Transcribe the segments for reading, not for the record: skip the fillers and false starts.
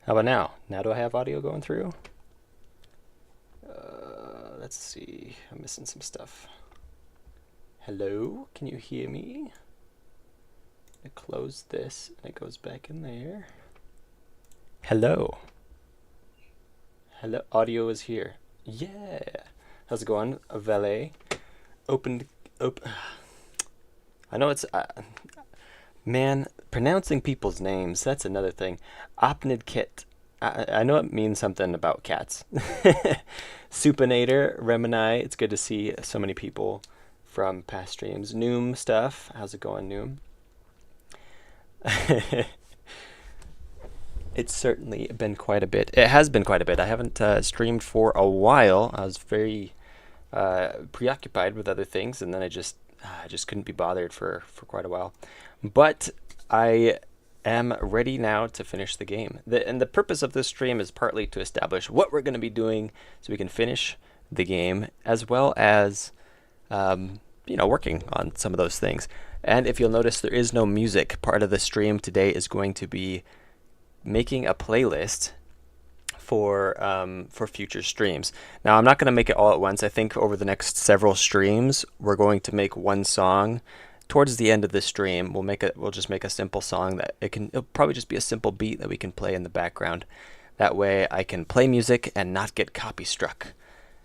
How about now? Now do I have audio going through? Let's see. I'm missing some stuff. Hello? Can you hear me? I close this and it goes back in there. Hello. Hello. Audio is here. Yeah. How's it going? A valet. Opened. I know it's. Man, pronouncing people's names, that's another thing. Opnid Kit. I know it means something about cats. Supinator, Remini, it's good to see so many people from past streams. Noom stuff, how's it going, Noom? It's certainly been quite a bit. It has been quite a bit. I haven't streamed for a while. I was very preoccupied with other things, and then I just couldn't be bothered for quite a while. But I am ready now to finish the game. And the purpose of this stream is partly to establish what we're going to be doing so we can finish the game, as well as working on some of those things. And if you'll notice, there is no music. Part of the stream today is going to be making a playlist for future streams. Now, I'm not going to make it all at once. I think over the next several streams, we're going to make one song. Towards the end of the stream, we'll just make a simple song that it'll probably just be a simple beat that we can play in the background. That way I can play music and not get copy struck.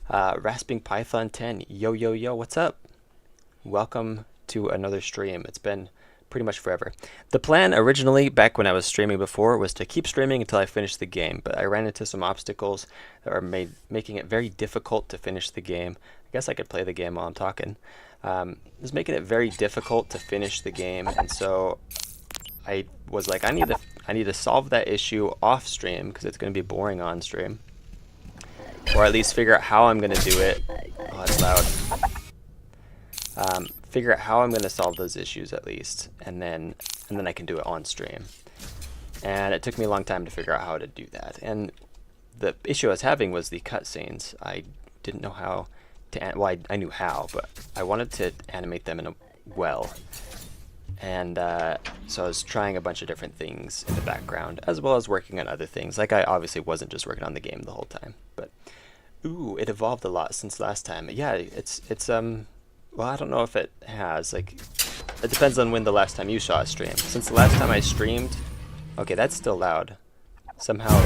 Rasping Python 10, yo, what's up? Welcome to another stream. It's been pretty much forever. The plan originally, back when I was streaming before, was to keep streaming until I finished the game, but I ran into some obstacles that are making it very difficult to finish the game. I guess I could play the game while I'm talking. It was making it very difficult to finish the game, and so I was like, I need to solve that issue off stream because it's going to be boring on stream, or at least figure out how I'm going to do it. Oh, it's loud. Figure out how I'm going to solve those issues at least, and then I can do it on stream. And it took me a long time to figure out how to do that. And the issue I was having was the cutscenes. I didn't know how to. Well, I knew how, but I wanted to animate them in a well. And so I was trying a bunch of different things in the background, as well as working on other things. Like, I obviously wasn't just working on the game the whole time, but ooh, it evolved a lot since last time. Yeah, it's well, I don't know if it has. Like, it depends on when the last time you saw a stream. Since the last time I streamed, okay, that's still loud. Somehow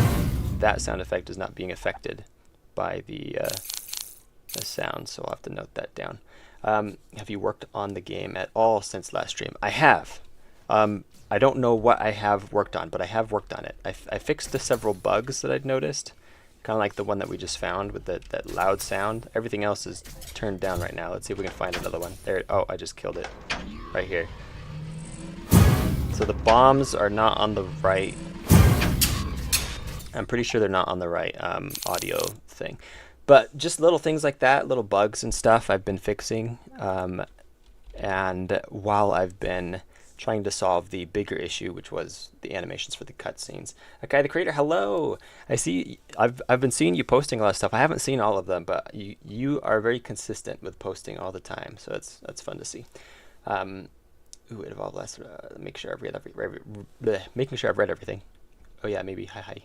that sound effect is not being affected by the sound, so I'll have to note that down. Have you worked on the game at all since last stream? I have. I don't know what I have worked on, but I have worked on it. I fixed the several bugs that I'd noticed, kind of like the one that we just found with that loud sound. Everything else is turned down right now. Let's see if we can find another one. There. Oh, I just killed it. Right here. So the bombs are not on the right. I'm pretty sure they're not on the right audio thing. But just little things like that, little bugs and stuff I've been fixing. And while I've been trying to solve the bigger issue, which was the animations for the cutscenes. Okay, the creator, hello. I see. I've been seeing you posting a lot of stuff. I haven't seen all of them, but you are very consistent with posting all the time, so that's fun to see. Ooh, it evolved less. Make sure I've read making sure I've read everything. Oh yeah, maybe. Hi.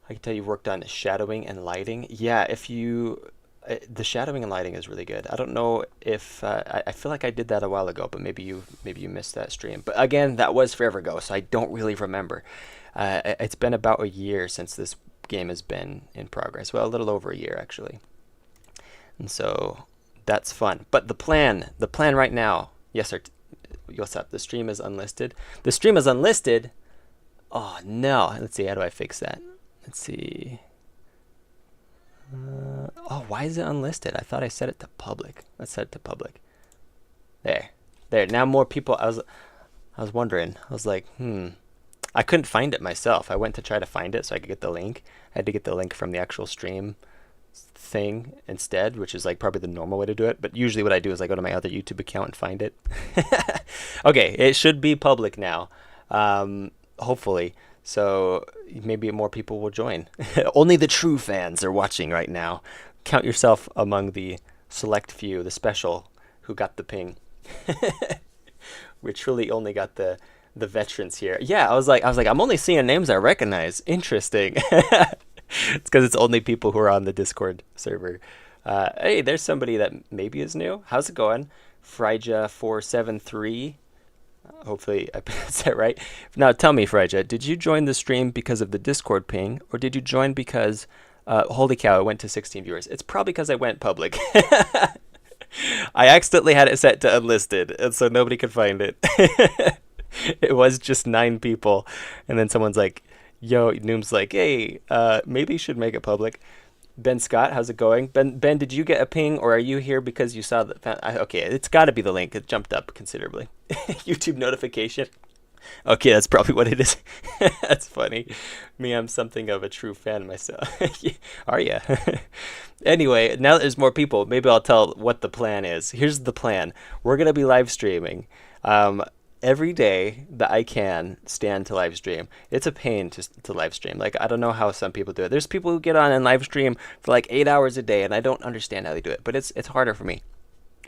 I can tell you've worked on shadowing and lighting. Yeah, if you. The shadowing and lighting is really good. I don't know if I feel like I did that a while ago, but maybe you missed that stream. But again, that was forever ago, so I don't really remember. It's been about a year since this game has been in progress. Well, a little over a year actually. And so that's fun. But the plan right now. Yes, sir. What's up? The stream is unlisted. The stream is unlisted. Oh no. Let's see. How do I fix that? Let's see. Oh, why is it unlisted? I thought I set it to public. Let's set it to public. There. Now more people. I was wondering. I was like, I couldn't find it myself. I went to try to find it so I could get the link. I had to get the link from the actual stream thing instead, which is like probably the normal way to do it. But usually what I do is I go to my other YouTube account and find it. Okay, it should be public now. Hopefully. So maybe more people will join. Only the true fans are watching right now. Count yourself among the select few, the special, who got the ping. We truly only got the the veterans here. Yeah, I was like, I'm only seeing names I recognize. Interesting. It's because it's only people who are on the Discord server. Hey, there's somebody that maybe is new. How's it going? Frija473. Hopefully I pronounced that right. Now tell me, Frija, did you join the stream because of the Discord ping, or did you join because, holy cow, it went to 16 viewers? It's probably because I went public. I accidentally had it set to unlisted, and so nobody could find it. It was just 9 people, and then someone's like, yo, Noom's like, hey, maybe you should make it public. Ben Scott, how's it going? Ben, did you get a ping, or are you here because you saw the... Okay, it's got to be the link. It jumped up considerably. YouTube notification. Okay, that's probably what it is. That's funny. Me, I'm something of a true fan myself. Are ya? Anyway, now that there's more people, maybe I'll tell what the plan is. Here's the plan. We're going to be live streaming. Every day that I can stand to live stream. It's a pain to live stream. Like, I don't know how some people do it. There's people who get on and live stream for like 8 hours a day, and I don't understand how they do it. But it's harder for me.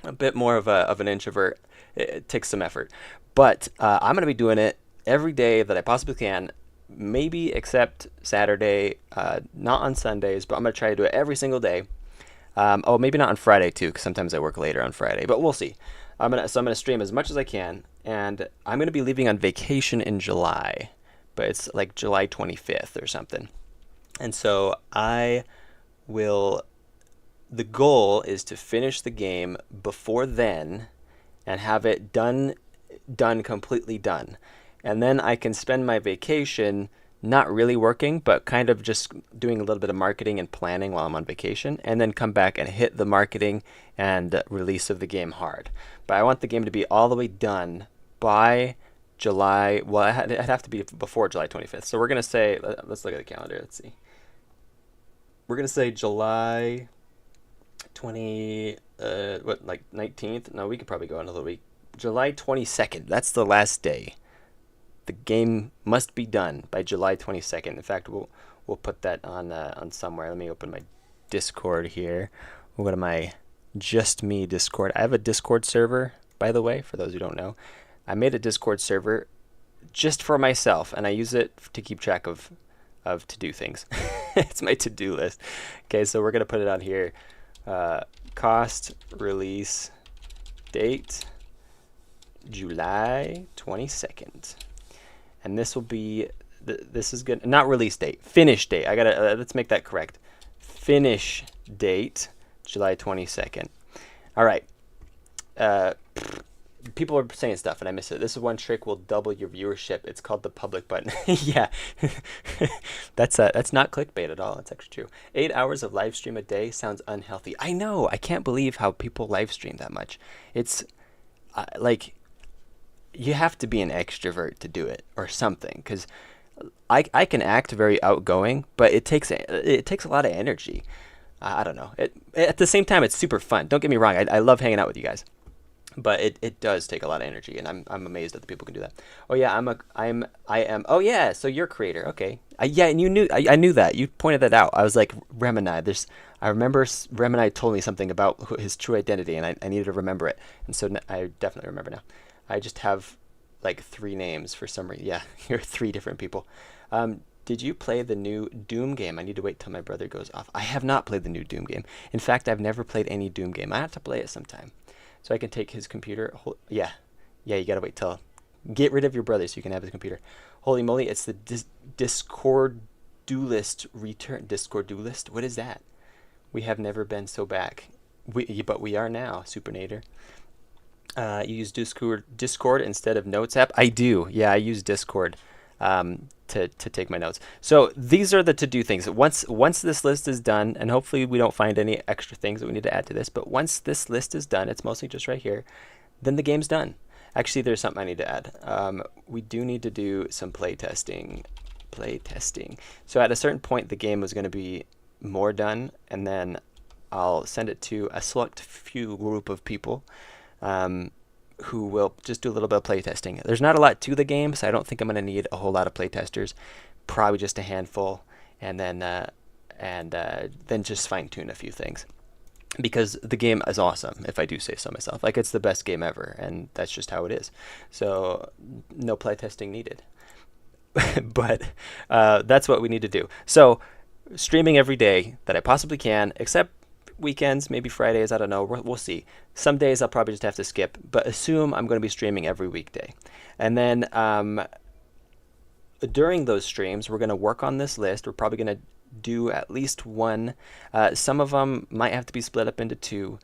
A bit more of an introvert. It takes some effort. But I'm going to be doing it every day that I possibly can, maybe except Saturday, not on Sundays, but I'm going to try to do it every single day. Oh, maybe not on Friday too, because sometimes I work later on Friday, but we'll see. So I'm gonna stream as much as I can, and I'm gonna be leaving on vacation in July, but it's like July 25th or something. And so I will. The goal is to finish the game before then, and have it done, completely done, and then I can spend my vacation not really working, but kind of just doing a little bit of marketing and planning while I'm on vacation, and then come back and hit the marketing and release of the game hard. But I want the game to be all the way done by July. Well, it'd have to be before July 25th. So we're going to say, let's look at the calendar. Let's see. We're going to say July 19th? No, we could probably go another week. July 22nd. That's the last day. The game must be done by July 22nd. In fact, we'll put that on somewhere. Let me open my Discord here. We'll go to my Just Me Discord. I have a Discord server, by the way, for those who don't know. I made a Discord server just for myself, and I use it to keep track of to-do things. It's my to-do list. Okay, so we're going to put it on here. Cost, release, date, July 22nd. And this will be, this is good. Not release date, finish date. I gotta, let's make that correct. Finish date, July 22nd. All right. People are saying stuff and I miss it. This is one trick will double your viewership. It's called the public button. Yeah. That's not clickbait at all. It's actually true. 8 hours of live stream a day sounds unhealthy. I know. I can't believe how people live stream that much. It's like, you have to be an extrovert to do it or something, because I can act very outgoing, but it takes a lot of energy. I don't know. At the same time, it's super fun. Don't get me wrong. I love hanging out with you guys, but it does take a lot of energy, and I'm amazed that the people can do that. Oh yeah, I am. Oh yeah, so you're a creator. Okay. Yeah, and you knew I knew that. You pointed that out. I was like, Remini. I remember Remini told me something about his true identity, and I needed to remember it, and so I definitely remember now. I just have like 3 names for some reason. Yeah, you're 3 different people. Did you play the new Doom game? I need to wait till my brother goes off. I have not played the new Doom game. In fact, I've never played any Doom game. I have to play it sometime. So I can take his computer. Yeah, you gotta wait till... Get rid of your brother so you can have his computer. Holy moly, it's the Discord Duelist return. Discord Duelist? What is that? We have never been so back. But we are now, Supernator. You use Discord instead of Notes app? I do. Yeah, I use Discord to take my notes. So these are the to-do things. Once this list is done, and hopefully we don't find any extra things that we need to add to this, but once this list is done, it's mostly just right here, then the game's done. Actually, there's something I need to add. We do need to do some play testing. So at a certain point, the game was going to be more done, and then I'll send it to a select few group of people who will just do a little bit of playtesting. There's not a lot to the game, so I don't think I'm going to need a whole lot of playtesters. Probably just a handful, and then just fine-tune a few things. because the game is awesome, if I do say so myself. Like, it's the best game ever, and that's just how it is. So no playtesting needed. But that's what we need to do. So streaming every day that I possibly can, except weekends, maybe Fridays, I don't know. We'll see. Some days I'll probably just have to skip, but assume I'm going to be streaming every weekday. And then during those streams, we're going to work on this list. We're probably going to do at least one. Some of them might have to be split up into two,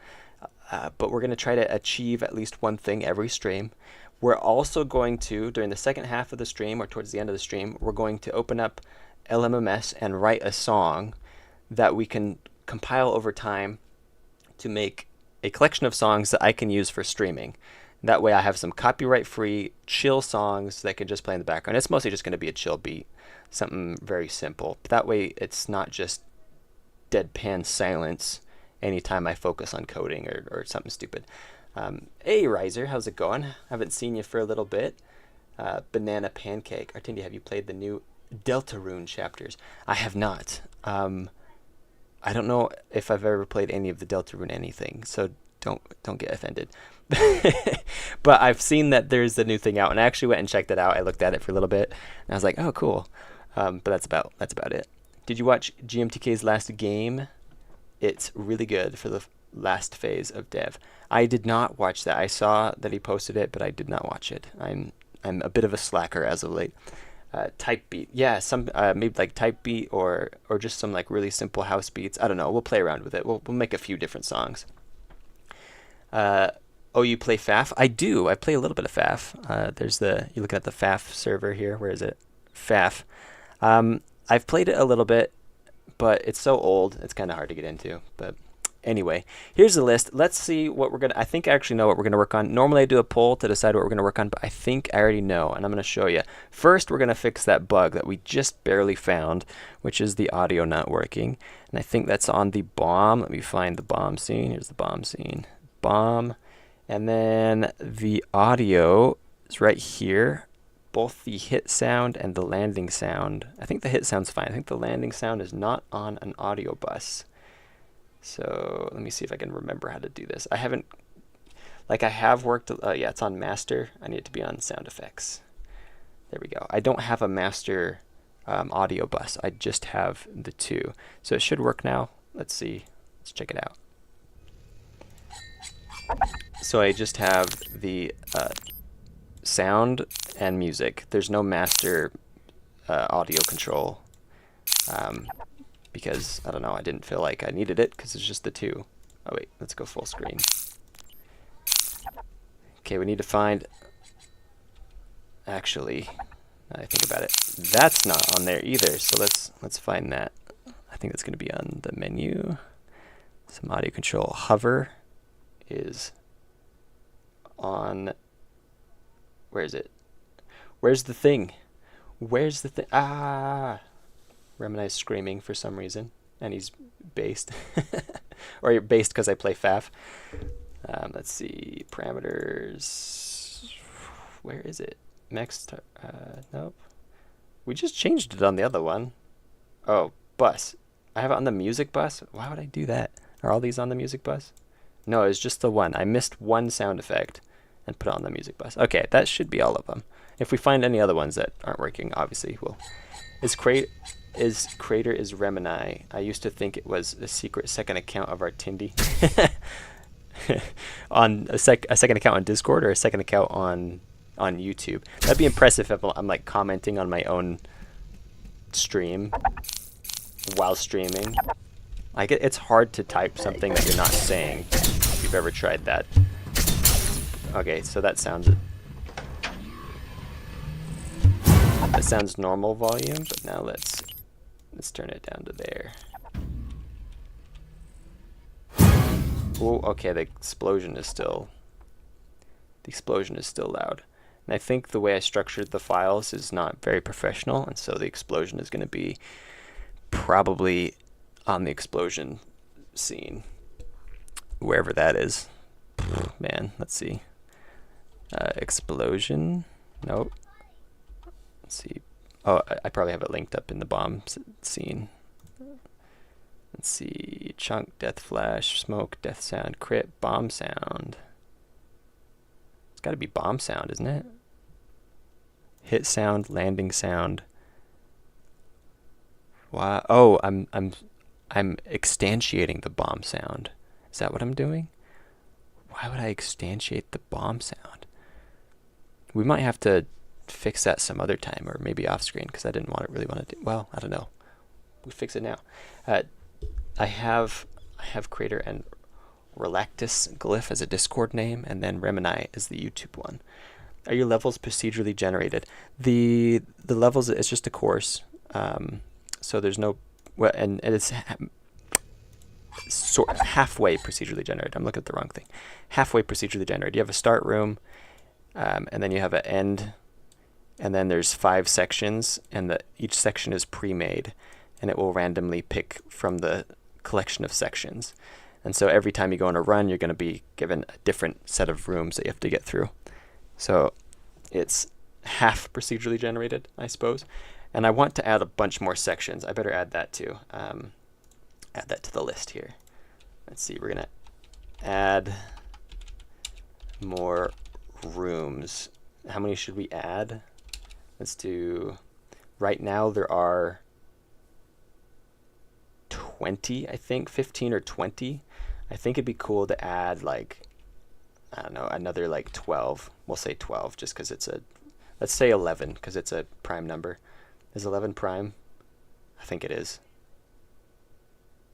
but we're going to try to achieve at least one thing every stream. We're also going to, during the second half of the stream or towards the end of the stream, we're going to open up LMMS and write a song that we can compile over time to make a collection of songs that I can use for streaming. That way I have some copyright-free, chill songs that can just play in the background. It's mostly just going to be a chill beat, something very simple. That way it's not just deadpan silence anytime I focus on coding or something stupid. Hey, Riser, how's it going? Haven't seen you for a little bit. Banana Pancake. Artindi, have you played the new Deltarune chapters? I have not. I don't know if I've ever played any of the Deltarune anything, so don't get offended. But I've seen that there's a new thing out, and I actually went and checked it out. I looked at it for a little bit, and I was like, oh, cool. But that's about it. Did you watch GMTK's last game? It's really good for the last phase of dev. I did not watch that. I saw that he posted it, but I did not watch it. I'm a bit of a slacker as of late. Type beat, yeah, some maybe like type beat or just some like really simple house beats. I don't know. We'll play around with it. We'll make a few different songs. Oh, you play FAF? I do. I play a little bit of FAF. You're looking at the FAF server here. Where is it? FAF. I've played it a little bit, but it's so old. It's kind of hard to get into. But anyway, here's the list. Let's see what I think I actually know what we're going to work on. Normally I do a poll to decide what we're going to work on, but I think I already know, and I'm going to show you. First, we're going to fix that bug that we just barely found, which is the audio not working. And I think that's on the bomb. Let me find the bomb scene. Here's the bomb scene. Bomb. And then the audio is right here. Both the hit sound and the landing sound. I think the hit sound's fine. I think the landing sound is not on an audio bus. So let me see if I can remember how to do this. I have worked, yeah, it's on master. I need it to be on sound effects. There we go. I don't have a master audio bus. I just have the two. So it should work now. Let's see. Let's check it out. So I just have the sound and music. There's no master audio control. Because, I don't know, I didn't feel like I needed it because it's just the two. Oh wait, let's go full screen. Okay, we need to find, actually, now I think about it, that's not on there either, so let's find that. I think that's going to be on the menu. Some audio control. Hover is on, where is it? Where's the thing? Where's the thing? Ah! Remini's screaming for some reason, and he's based. Or you're based because I play FAF. Let's see, parameters. Where is it? Next, nope. We just changed it on the other one. Oh, bus. I have it on the music bus? Why would I do that? Are all these on the music bus? No, it's just the one. I missed one sound effect and put it on the music bus. Okay, that should be all of them. If we find any other ones that aren't working, obviously we'll... Crater is Remini. I used to think it was a secret second account of Artindi. On a second account on Discord or a second account on YouTube. That'd be impressive if I'm like commenting on my own stream while streaming. Like it's hard to type something that you're not saying if you've ever tried that. Okay, so that sounds normal volume, but now let's turn it down to there. Oh, okay, the explosion is still loud. And I think the way I structured the files is not very professional, and so the explosion is going to be probably on the explosion scene, wherever that is. Man, let's see. Explosion. Nope. Let's see. Oh, I probably have it linked up in the bomb scene. Let's see. chunk, death flash, smoke, death sound, crit, bomb sound. It's got to be bomb sound, isn't it? Hit sound, landing sound. Wow. Oh, I'm instantiating the bomb sound. Is that what I'm doing? Why would I instantiate the bomb sound? We might have to fix that some other time, or maybe off screen, because I didn't really want to do. Well, I don't know. We fix it now. I have Creator and Relactus Glyph as a Discord name, and then Remini is the YouTube one. Are your levels procedurally generated? The levels, it's just a course, so there's no, well, and it's halfway procedurally generated. I'm looking at the wrong thing. Halfway procedurally generated. You have a start room, and then you have an end, and then there's 5 sections, and each section is pre-made, and it will randomly pick from the collection of sections. And so every time you go on a run, you're going to be given a different set of rooms that you have to get through. So it's half procedurally generated, I suppose. And I want to add a bunch more sections. I better add that too. Add that to the list here. Let's see, we're going to add more rooms. How many should we add? Let's do, right now there are 20, I think, 15 or 20. I think it'd be cool to add, like, I don't know, another like 12. We'll say 12 just because it's let's say 11 because it's a prime number. Is 11 prime? I think it is.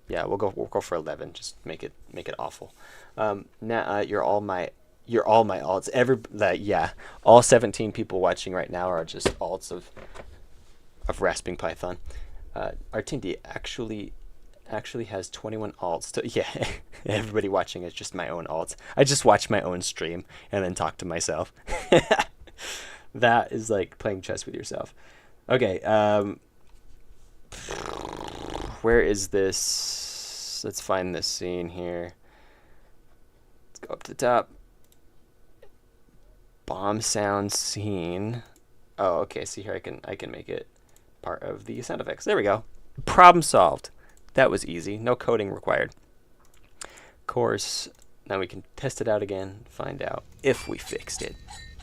Yeah, we'll go for 11. Just make it awful. Now you're all my alts. Yeah, all 17 people watching right now are just alts of Rasping Python. Artindi actually has 21 alts. Yeah, everybody watching is just my own alts. I just watch my own stream and then talk to myself. That is like playing chess with yourself. Okay, where is this? Let's find this scene here. Let's go up to the top. Bomb sound scene. Oh, okay. See here, I can make it part of the sound effects. There we go. Problem solved. That was easy. No coding required. Course. Now we can test it out again. Find out if we fixed it,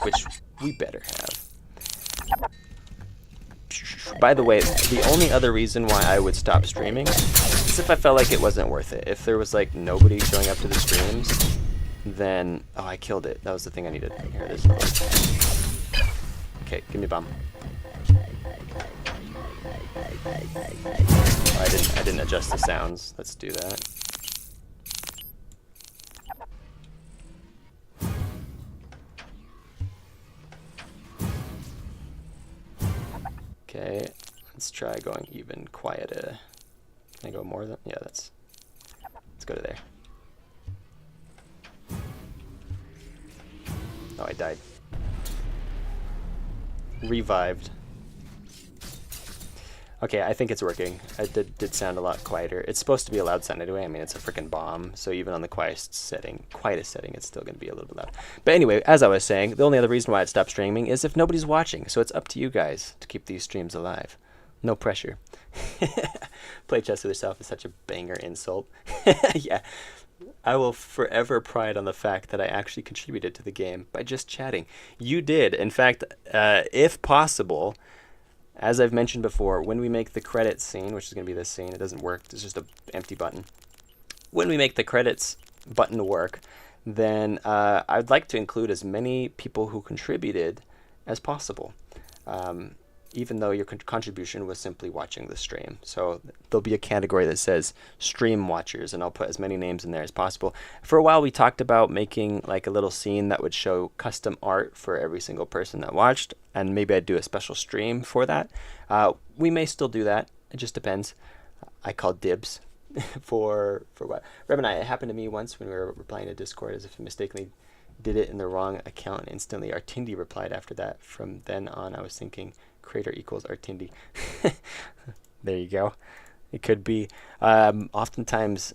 which we better have. By the way, the only other reason why I would stop streaming is if I felt like it wasn't worth it. If there was like nobody showing up to the streams, then I killed it. That was the thing I needed. Here it is. Okay, give me a bomb. Oh, I didn't adjust the sounds. Let's do that. Okay, let's try going even quieter. Can I go more than? Yeah, let's go to there. Oh, I died. Revived. Okay, I think it's working. It did sound a lot quieter. It's supposed to be a loud sound anyway. I mean, it's a freaking bomb, so even on the quietest setting, it's still going to be a little bit loud. But anyway, as I was saying, the only other reason why I'd stop streaming is if nobody's watching. So it's up to you guys to keep these streams alive. No pressure. Play chess with yourself is such a banger insult. Yeah, I will forever pride on the fact that I actually contributed to the game by just chatting. You did. In fact, if possible, as I've mentioned before, when we make the credits scene, which is going to be this scene, it doesn't work. It's just an empty button. When we make the credits button work, then I'd like to include as many people who contributed as possible, even though your contribution was simply watching the stream. So there'll be a category that says stream watchers, and I'll put as many names in there as possible. For a while, we talked about making like a little scene that would show custom art for every single person that watched, and maybe I'd do a special stream for that. We may still do that. It just depends. I call dibs for what? Reb and I, it happened to me once when we were replying to Discord as if I mistakenly did it in the wrong account, and instantly Artindi replied after that. From then on, I was thinking creator equals Artindi. There you go. It could be. Oftentimes,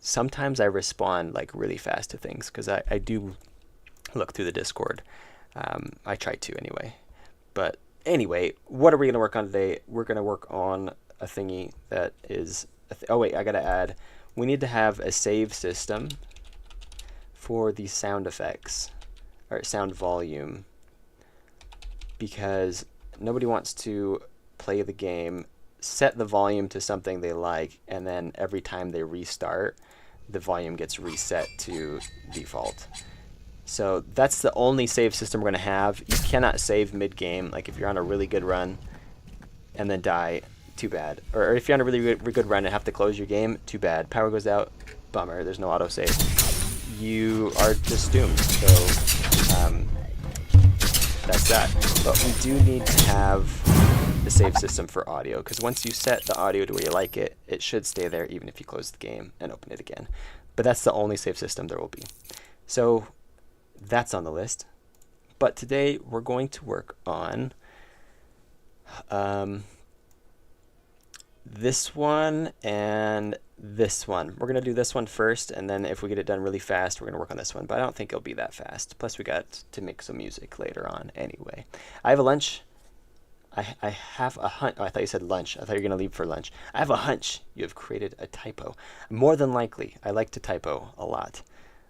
sometimes I respond like really fast to things because I do look through the Discord. I try to anyway. But anyway, what are we going to work on today? We're going to work on a thingy that is... oh wait, I got to add we need to have a save system for the sound effects, or sound volume, because nobody wants to play the game, set the volume to something they like, and then every time they restart, the volume gets reset to default. So that's the only save system we're going to have. You cannot save mid-game. Like if you're on a really good run and then die, too bad. Or if you're on a really good run and have to close your game, too bad. Power goes out, bummer. There's no autosave. You are just doomed. So that's that. But we do need to have the save system for audio, because once you set the audio to where you like it, it should stay there even if you close the game and open it again. But that's the only save system there will be. So that's on the list. But today we're going to work on this one and this one. We're going to do this one first, and then if we get it done really fast, we're going to work on this one. But I don't think it'll be that fast. Plus, we got to make some music later on anyway. I have a lunch. I have a hunch. Oh, I thought you said lunch. I thought you were going to leave for lunch. I have a hunch you have created a typo. More than likely. I like to typo a lot.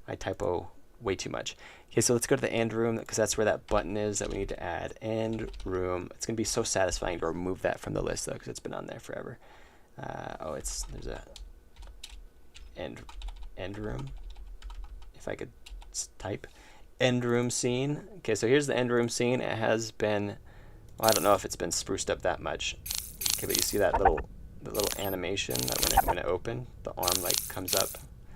I typo way too much. Okay, so let's go to the end room, because that's where that button is that we need to add. End room. It's going to be so satisfying to remove that from the list, though, because it's been on there forever. There's a end room. If I could type end room scene. Okay, so here's the end room scene. It has been, well, I don't know if it's been spruced up that much. Okay, but you see that little animation that when it opened, the arm like comes up.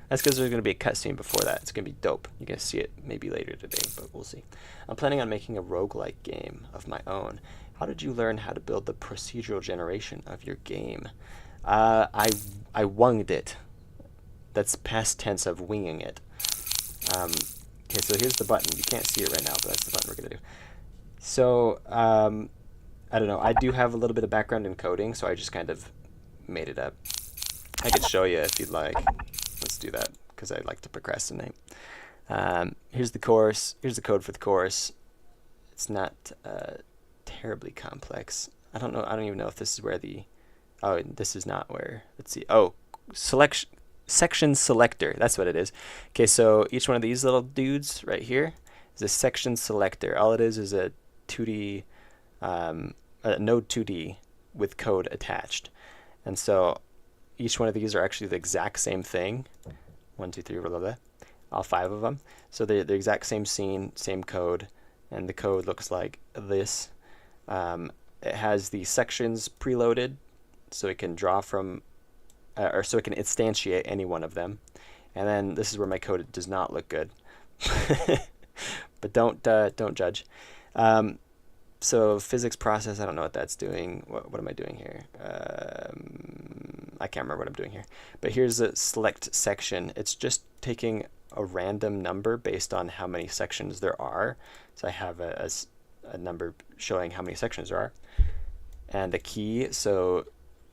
That's because there's going to be a cutscene before that. It's going to be dope. You're going to see it maybe later today, but we'll see. I'm planning on making a roguelike game of my own. How did you learn how to build the procedural generation of your game? I wunged it. That's past tense of winging it. Okay, so here's the button. You can't see it right now, but that's the button we're going to do. So, I don't know. I do have a little bit of background in coding, so I just kind of made it up. I could show you if you'd like. Let's do that, because I like to procrastinate. Here's the course. Here's the code for the course. It's not terribly complex. I don't know. I don't even know if this is where the... Oh, this is not where... Let's see. Oh, section selector. That's what it is. Okay, so each one of these little dudes right here is a section selector. All it is a 2D, a node 2D with code attached. And so each one of these are actually the exact same thing. 1, 2, 3, blah, blah, blah. All 5 of them. So they're the exact same scene, same code, and the code looks like this. It has the sections preloaded, so it can draw from, or so it can instantiate any one of them. And then this is where my code does not look good. But don't judge. So physics process, I don't know what that's doing. What am I doing here? I can't remember what I'm doing here. But here's a select section. It's just taking a random number based on how many sections there are. So I have a number showing how many sections there are. And a key, so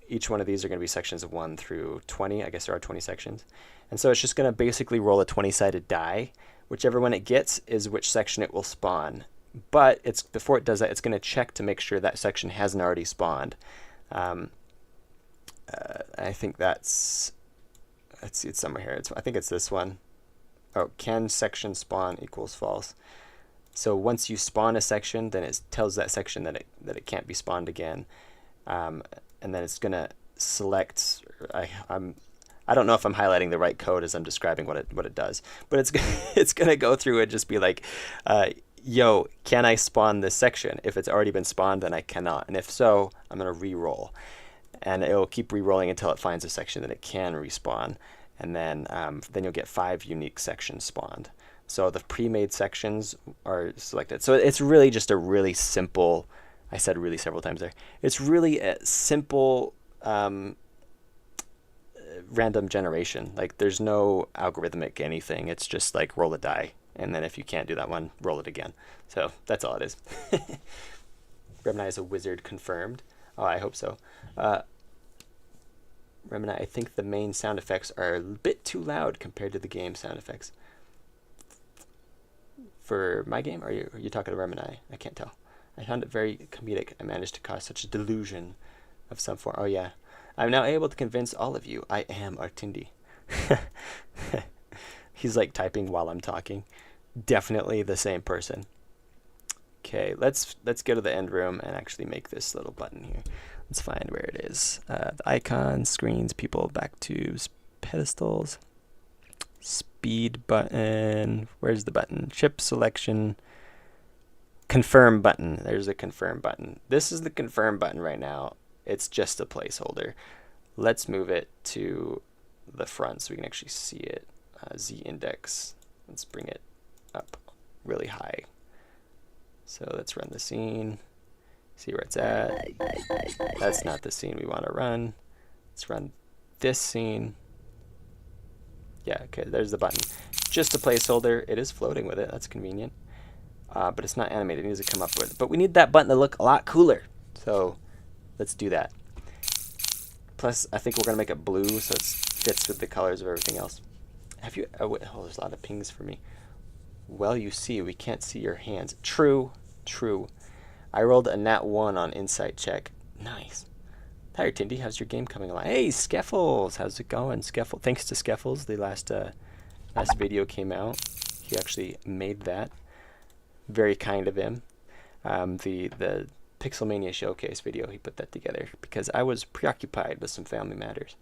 each one of these are going to be sections of 1 through 20. I guess there are 20 sections. And so it's just going to basically roll a 20-sided die. Whichever one it gets is which section it will spawn. But it's before it does that, it's going to check to make sure that section hasn't already spawned. I think that's, let's see, it's somewhere here. I think it's this one. Oh, can section spawn equals false. So once you spawn a section, then it tells that section that it can't be spawned again. And then it's going to select, I don't know if I'm highlighting the right code as I'm describing what it does, but it's going to go through and just be like, yo, can I spawn this section? If it's already been spawned, then I cannot. And if so, I'm going to re-roll. And it will keep re-rolling until it finds a section that it can respawn. And then you'll get 5 unique sections spawned. So the pre-made sections are selected. So it's really just a really simple, I said really several times there. It's really a simple random generation. Like there's no algorithmic anything. It's just like roll a die. And then if you can't do that one, roll it again. So that's all it is. Remini is a wizard confirmed. Oh, I hope so. Remini, I think the main sound effects are a bit too loud compared to the game sound effects. For my game, or are you talking to Remini? I can't tell. I found it very comedic. I managed to cause such a delusion of some form. Oh yeah. I'm now able to convince all of you I am Artindi. He's like typing while I'm talking. Definitely the same person. Okay, let's go to the end room and actually make this little button here. Let's find where it is. The icon, screens, people, back to pedestals. Speed button. Where's the button? Chip selection. Confirm button. There's a confirm button. This is the confirm button right now. It's just a placeholder. Let's move it to the front so we can actually see it. Z index. Let's bring it up really high. So let's run the scene. See where it's at. That's not the scene we want to run. Let's run this scene. Yeah, okay, there's the button. Just a placeholder. It is floating with it. That's convenient. But it's not animated. It needs to come up with it. But we need that button to look a lot cooler. So let's do that. Plus, I think we're going to make it blue so it fits with the colors of everything else. Have you... Oh, wait, there's a lot of pings for me. Well, you see, we can't see your hands. True. True. I rolled a nat 1 on insight check. Nice. Hi, Artindi. How's your game coming along? Hey, Skeffles. How's it going? Skeffles. Thanks to Skeffles, the last video came out. He actually made that. Very kind of him. The Pixelmania Showcase video, he put that together because I was preoccupied with some family matters.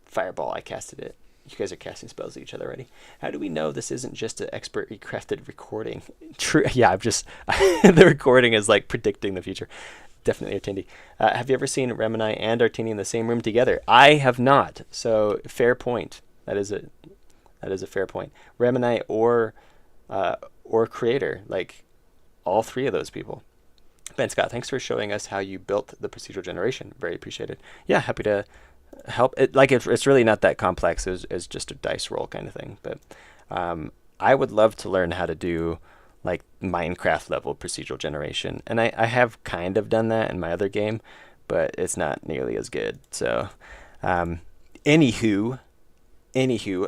Fireball, I casted it. You guys are casting spells at each other already. How do we know this isn't just an expertly crafted recording? True. Yeah, I've just... the recording is like predicting the future. Definitely Artindi. Have you ever seen Remini and Artindi in the same room together? I have not. So, fair point. That is a fair point. Remini or Creator, like all three of those people. Ben Scott, thanks for showing us how you built the procedural generation. Very appreciated. Yeah, happy to help. It's really not that complex. It's just a dice roll kind of thing. But I would love to learn how to do like Minecraft level procedural generation. And I have kind of done that in my other game, but it's not nearly as good. So anywho,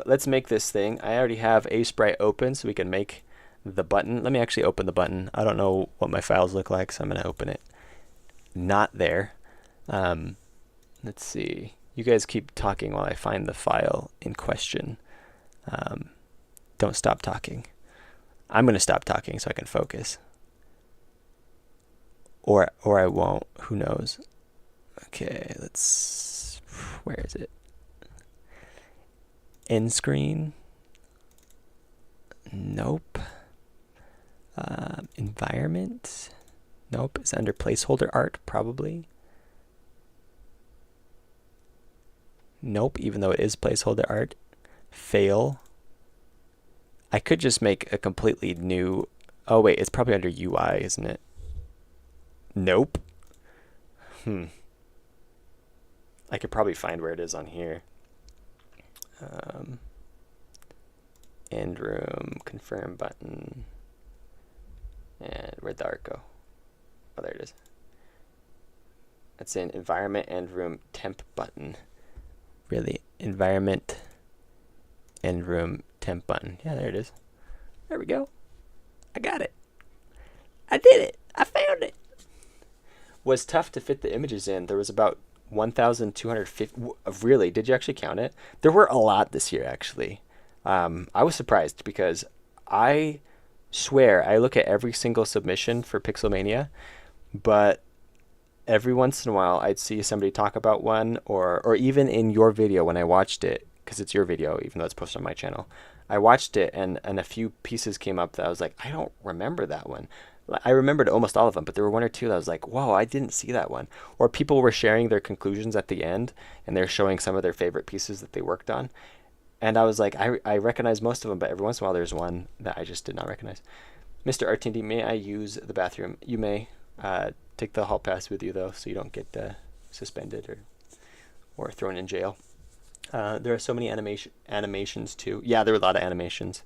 let's make this thing. I already have a sprite open so we can make the button. Let me actually open the button. I don't know what my files look like, so I'm going to open it. Not there. Let's see. You guys keep talking while I find the file in question. Don't stop talking. I'm going to stop talking so I can focus. Or I won't. Who knows? Okay, let's... Where is it? End screen? Nope. Environment? Nope. It's under placeholder art, probably. Nope, even though it is placeholder art. Fail. I could just make a completely new... Oh, wait, it's probably under UI, isn't it? Nope. I could probably find where it is on here. End room, confirm button. And where'd the art go? Oh, there it is. That's in environment, end room, temp button. Really? Environment, end room, temp button. Yeah, there it is. There we go. I got it. I did it. I found it. Was tough to fit the images in. There was about 1,250. Really? Did you actually count it? There were a lot this year, actually. I was surprised because I swear I look at every single submission for Pixelmania, but every once in a while I'd see somebody talk about one, or even in your video when I watched it, because it's your video, even though it's posted on my channel. I watched it and a few pieces came up that I was like, I don't remember that one. I remembered almost all of them, but there were one or two that I was like, whoa, I didn't see that one. Or people were sharing their conclusions at the end, and they're showing some of their favorite pieces that they worked on. And I was like, I recognize most of them, but every once in a while there's one that I just did not recognize. Mr. Artindi, may I use the bathroom? You may. Take the hall pass with you, though, so you don't get suspended or thrown in jail. There are so many animations, too. Yeah, there were a lot of animations.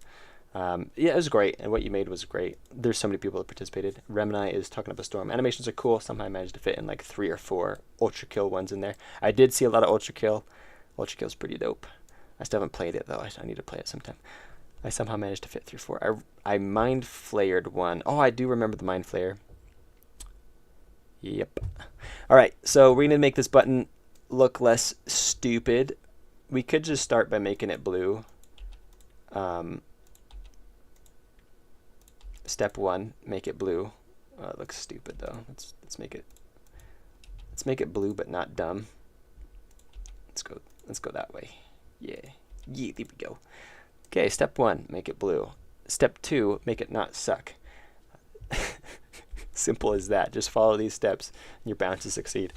Yeah, it was great, and what you made was great. There's so many people that participated. Remini is talking up a storm. Animations are cool. Somehow I managed to fit in like 3 or 4 Ultra Kill ones in there. I did see a lot of Ultra Kill. Ultra Kill's pretty dope. I still haven't played it, though. I need to play it sometime. I somehow managed to fit through 4. I mind flared one. Oh, I do remember the mind flare. Yep. All right, so we're going to make this button look less stupid. we could just start by making it blue. Step 1, make it blue. It looks stupid though. Let's make it blue but not dumb. Let's go that way. Yeah, there we go. Okay, step 1, make it blue. Step 2, make it not suck. Simple as that. Just follow these steps and you're bound to succeed.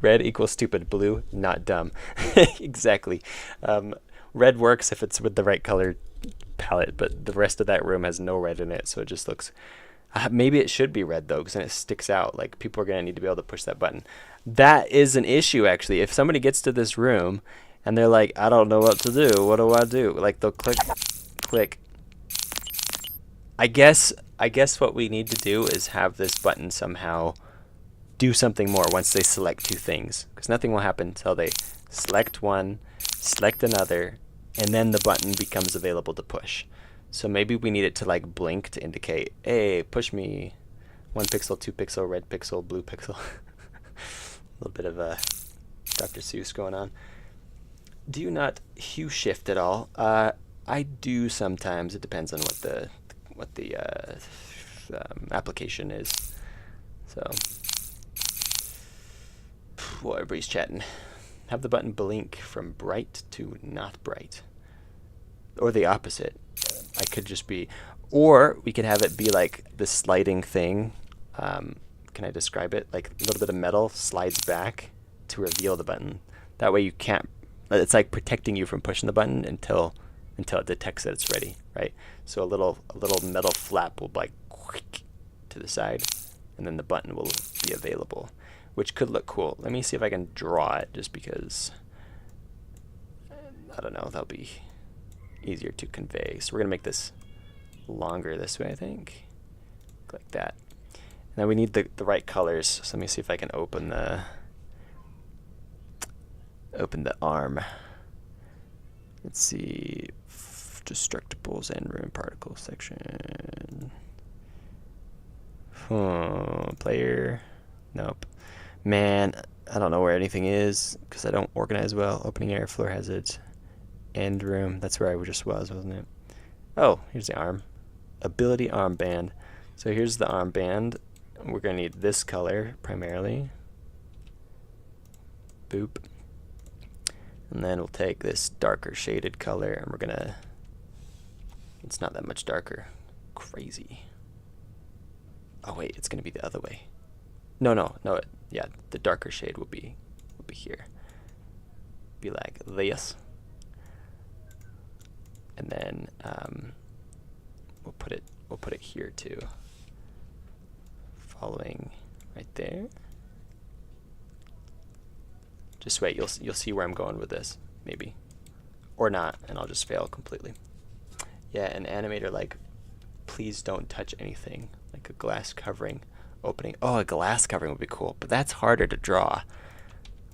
Red equals stupid, blue not dumb. Exactly. Red works if it's with the right color palette, but the rest of that room has no red in it, so it just looks... maybe it should be red though, because then it sticks out. Like, people are going to need to be able to push that button. That is an issue, actually. If somebody gets to this room and they're like, I don't know what to do, what do I do? Like, they'll click. I guess what we need to do is have this button somehow do something more once they select 2 things, because nothing will happen until they select one, select another, and then the button becomes available to push. So maybe we need it to like blink to indicate, hey, push me. 1 pixel, 2 pixel, red pixel, blue pixel. A little bit of a Dr. Seuss going on. Do you not hue shift at all? I do sometimes. It depends on what the application is. So, well, everybody's chatting. Have the button blink from bright to not bright, or the opposite. I could just be, or we could have it be like this sliding thing. Can I describe it? Like a little bit of metal slides back to reveal the button. That way you can't, it's like protecting you from pushing the button until it detects that it's ready, right? So a little metal flap will like quick to the side, and then the button will be available, which could look cool. Let me see if I can draw it, just because, I don't know, that'll be easier to convey. So we're gonna make this longer this way, I think, like that. Now we need the right colors. So let me see if I can open the arm. Let's see, destructibles and ruin particles section. Player, nope. Man, I don't know where anything is because I don't organize well. Opening area, floor hazards, end room. That's where I just was, wasn't it? Oh, here's the arm. Ability armband. So here's the armband. We're going to need this color primarily. Boop. And then we'll take this darker shaded color and we're going to... It's not that much darker. Crazy. Oh wait, it's going to be the other way. No. Yeah, the darker shade will be here. Be like this. And then we'll put it here too. Following right there. Just wait, you'll see where I'm going with this, maybe, or not, and I'll just fail completely. Yeah, an animator like, please don't touch anything, like a glass covering opening. Oh, a glass covering would be cool, but that's harder to draw.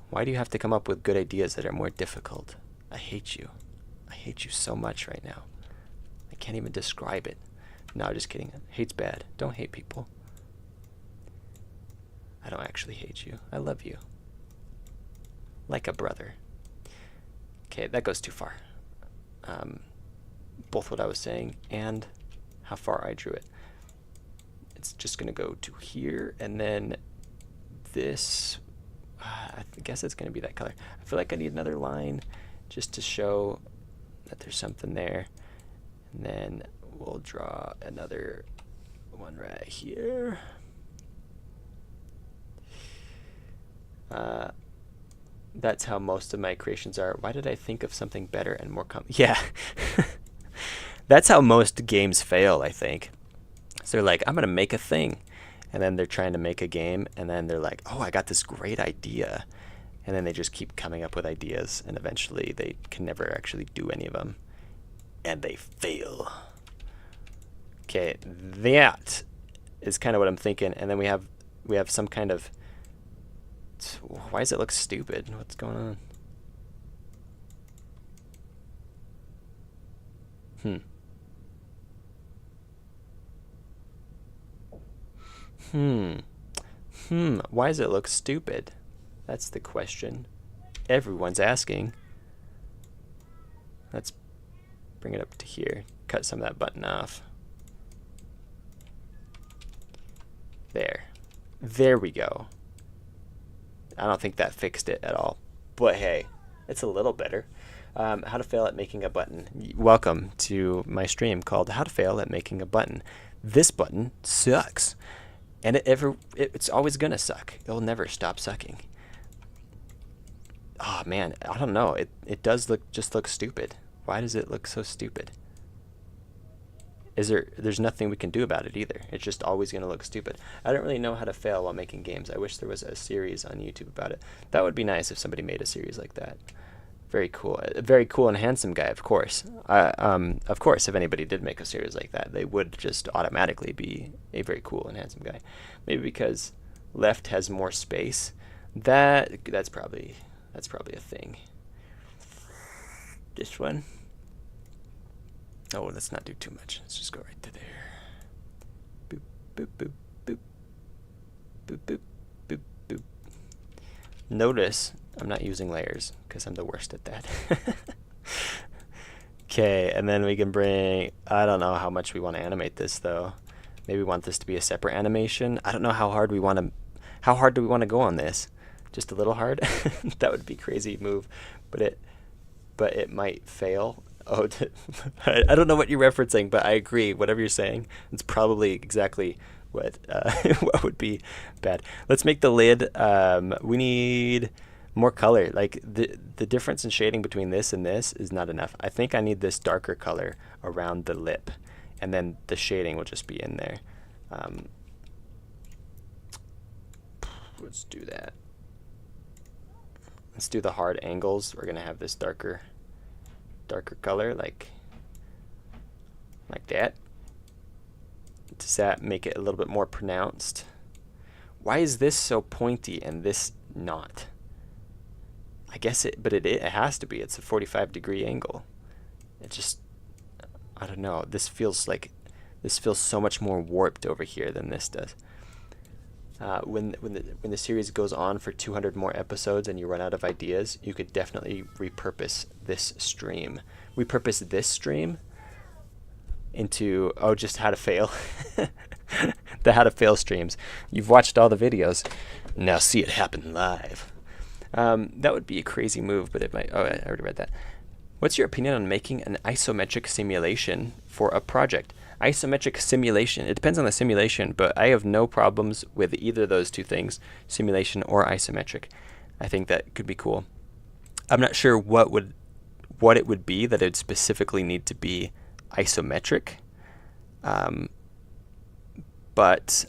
Why do you have to come up with good ideas that are more difficult? I hate you. I hate you so much right now. I can't even describe it. No, just kidding. Hate's bad. Don't hate people. I don't actually hate you. I love you. Like a brother. Okay, that goes too far. Both what I was saying and how far I drew it. It's just going to go to here, and then this, I guess it's going to be that color. I feel like I need another line just to show that there's something there. And then we'll draw another one right here. That's how most of my creations are. Why did I think of something better and more yeah. That's how most games fail, I think. So they're like, I'm going to make a thing. And then they're trying to make a game. And then they're like, oh, I got this great idea. And then they just keep coming up with ideas. And eventually they can never actually do any of them. And they fail. Okay, that is kind of what I'm thinking. And then we have some kind of... Why does it look stupid? What's going on? Why does it look stupid? That's the question. everyone's asking. Let's bring it up to here. Cut some of that button off. There we go. I don't think that fixed it at all, but hey, it's a little better. How to fail at making a button. Welcome to my stream called How to Fail at Making a Button. This button sucks, and it's always gonna suck. It'll never stop sucking. Oh man, I don't know. It does look stupid. Why does it look so stupid? There's nothing we can do about it either. It's just always going to look stupid. I don't really know how to fail while making games. I wish there was a series on YouTube about it. That would be nice if somebody made a series like that. Very cool. A very cool and handsome guy, of course. Of course, if anybody did make a series like that, they would just automatically be a very cool and handsome guy. Maybe because left has more space. That's probably a thing. This one. Oh, let's not do too much. Let's just go right to there. Boop, boop, boop, boop. Boop, boop, boop, boop. Notice I'm not using layers because I'm the worst at that. Okay, and then we can bring, I don't know how much we want to animate this though. Maybe we want this to be a separate animation. I don't know how hard do we want to go on this? Just a little hard? That would be a crazy move, but it might fail. Oh, I don't know what you're referencing, but I agree. Whatever you're saying, it's probably exactly what what would be bad. Let's make the lid. We need more color. Like the difference in shading between this and this is not enough. I think I need this darker color around the lip, and then the shading will just be in there. Let's do that. Let's do the hard angles. We're gonna have this darker color, like that. Does that make it a little bit more pronounced? Why is this so pointy and this not? I guess it has to be. It's a 45-degree angle. It just, I don't know. This feels so much more warped over here than this does. When the series goes on for 200 more episodes and you run out of ideas, you could definitely repurpose this stream. Repurpose this stream into just how to fail. The how to fail streams. You've watched all the videos. Now see it happen live. That would be a crazy move, but it might. Oh, I already read that. What's your opinion on making an isometric simulation for a project? Isometric simulation. It depends on the simulation, but I have no problems with either of those two things, simulation or isometric. I think that could be cool. I'm not sure what it would be that it would specifically need to be isometric. But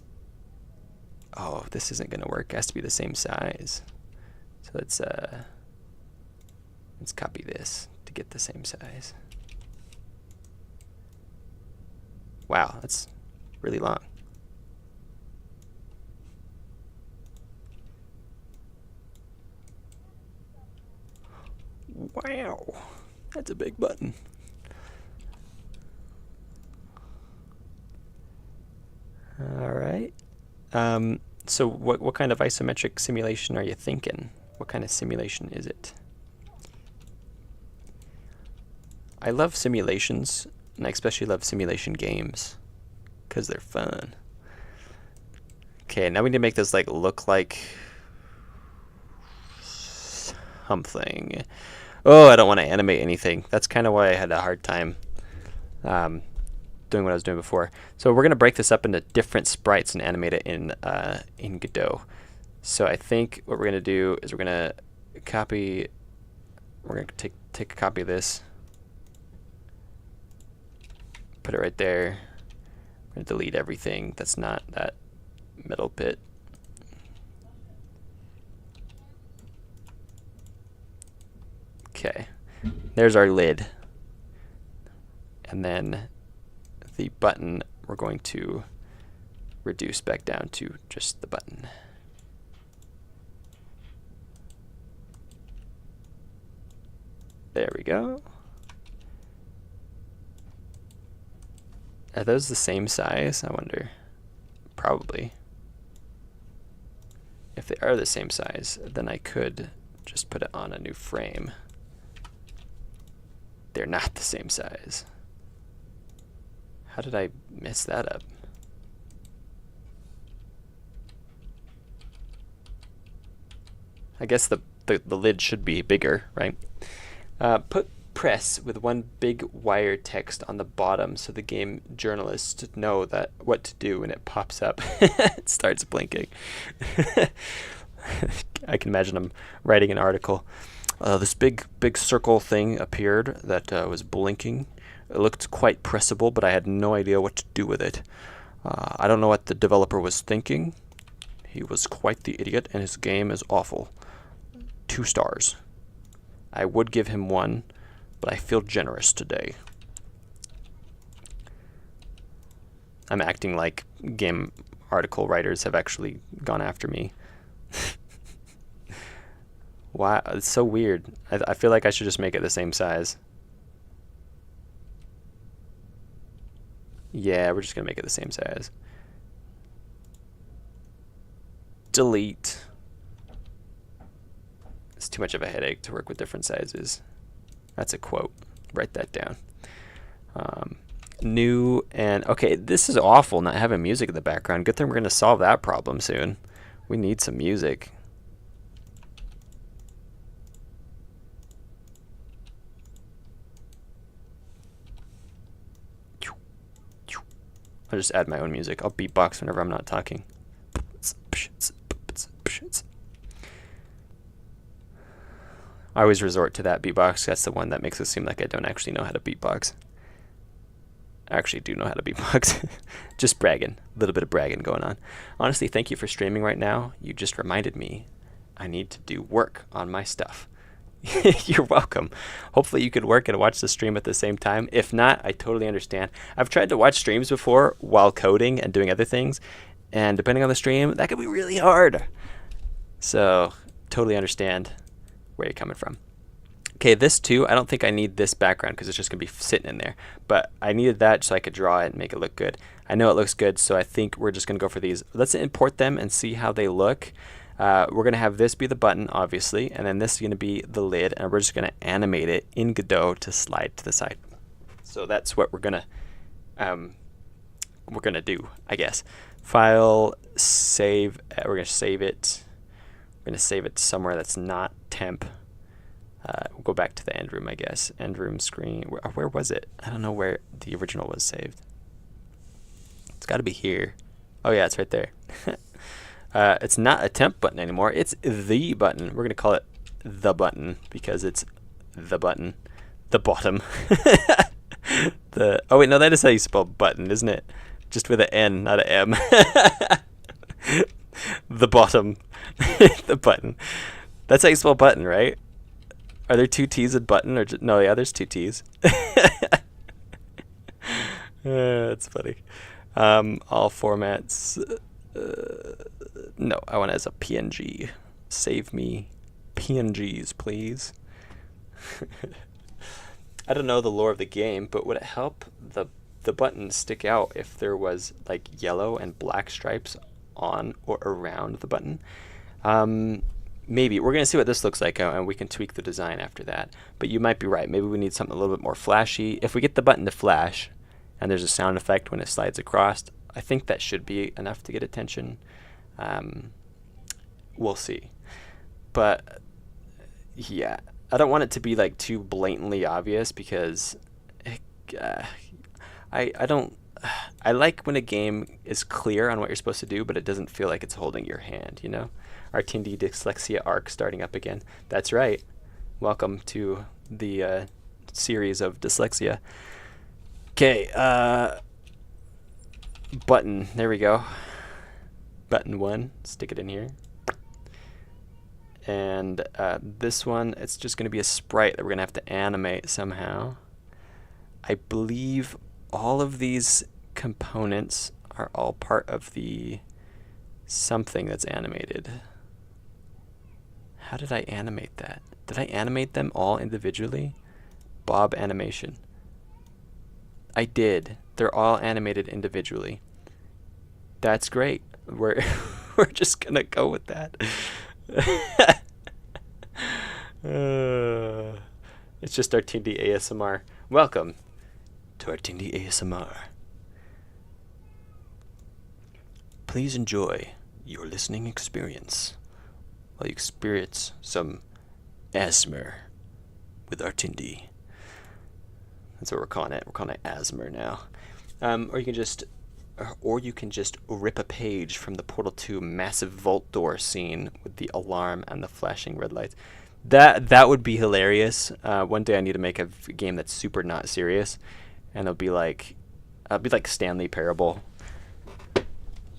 this isn't going to work. It has to be the same size. So let's copy this to get the same size. Wow, that's really long. Wow, that's a big button. All right. So what kind of isometric simulation are you thinking? What kind of simulation is it? I love simulations, and I especially love simulation games because they're fun. Okay, now we need to make this look like something. Oh, I don't want to animate anything. That's kind of why I had a hard time doing what I was doing before. So we're going to break this up into different sprites and animate it in Godot. So I think what we're going to do is we're going to copy. We're going to take a copy of this. Put it right there. I'm going to delete everything that's not that middle bit. Okay, there's our lid. And then the button we're going to reduce back down to just the button. There we go. Are those the same size? I wonder. Probably. If they are the same size, then I could just put it on a new frame. They're not the same size. How did I mess that up? I guess the lid should be bigger, right? Put press with one big wire text on the bottom so the game journalists know that what to do when it pops up. It starts blinking. I can imagine I'm writing an article. This big circle thing appeared that was blinking. It looked quite pressable, but I had no idea what to do with it. I don't know what the developer was thinking. He was quite the idiot, and his game is awful. 2 stars. I would give him 1, but I feel generous today. I'm acting like game article writers have actually gone after me. Why? It's so weird. I feel like I should just make it the same size. Yeah, we're just gonna make it the same size. Delete. It's too much of a headache to work with different sizes. That's a quote. Write that down. New and okay, this is awful not having music in the background. Good thing we're gonna solve that problem soon. We need some music. I'll just add my own music. I'll beatbox whenever I'm not talking. I always resort to that beatbox. That's the one that makes it seem like I don't actually know how to beatbox. I actually do know how to beatbox. Just bragging. A little bit of bragging going on. Honestly, thank you for streaming right now. You just reminded me I need to do work on my stuff. You're welcome. Hopefully you could work and watch the stream at the same time. If not, I totally understand. I've tried to watch streams before while coding and doing other things, and depending on the stream, that could be really hard. So, totally understand where you're coming from. Okay, this too, I don't think I need this background because it's just going to be sitting in there. But I needed that so I could draw it and make it look good. I know it looks good, so I think we're just going to go for these. Let's import them and see how they look. We're going to have this be the button, obviously, and then this is going to be the lid, and we're just going to animate it in Godot to slide to the side. So that's what we're going to do, I guess. File, save. We're going to save it. We're going to save it somewhere that's not temp. We'll go back to the end room, I guess. End room screen. Where was it? I don't know where the original was saved. It's got to be here. Oh yeah, it's right there. It's not a temp button anymore. It's the button. We're going to call it the button because it's the button. The bottom. Oh wait, no, that is how you spell button, isn't it? Just with an N, not an M. The bottom. The button. That's how you spell button, right? Are there 2 T's in button? Or no, yeah, there's 2 T's. That's funny. All formats. No, I want it as a PNG. Save me PNGs, please. I don't know the lore of the game, but would it help the button stick out if there was like yellow and black stripes on or around the button? Maybe. We're going to see what this looks like, and we can tweak the design after that. But you might be right. Maybe we need something a little bit more flashy. If we get the button to flash, and there's a sound effect when it slides across, I think that should be enough to get attention. We'll see. But, yeah. I don't want it to be like too blatantly obvious because I like when a game is clear on what you're supposed to do, but it doesn't feel like it's holding your hand, you know? Artindi dyslexia arc starting up again. That's right. Welcome to the series of dyslexia. Okay, button. There we go. Button 1. Stick it in here. And this one, it's just going to be a sprite that we're going to have to animate somehow. I believe all of these components are all part of the something that's animated. How did I animate that? Did I animate them all individually? Bob animation. I did. They're all animated individually. That's great. We're just gonna go with that. It's just Artindi ASMR. Welcome to Artindi ASMR. Please enjoy your listening experience while you experience some ASMR with Artindi. That's what we're calling it. We're calling it ASMR now. Or you can just rip a page from the Portal 2 massive vault door scene with the alarm and the flashing red lights. That would be hilarious. One day I need to make a game that's super not serious, and it'll be like Stanley Parable,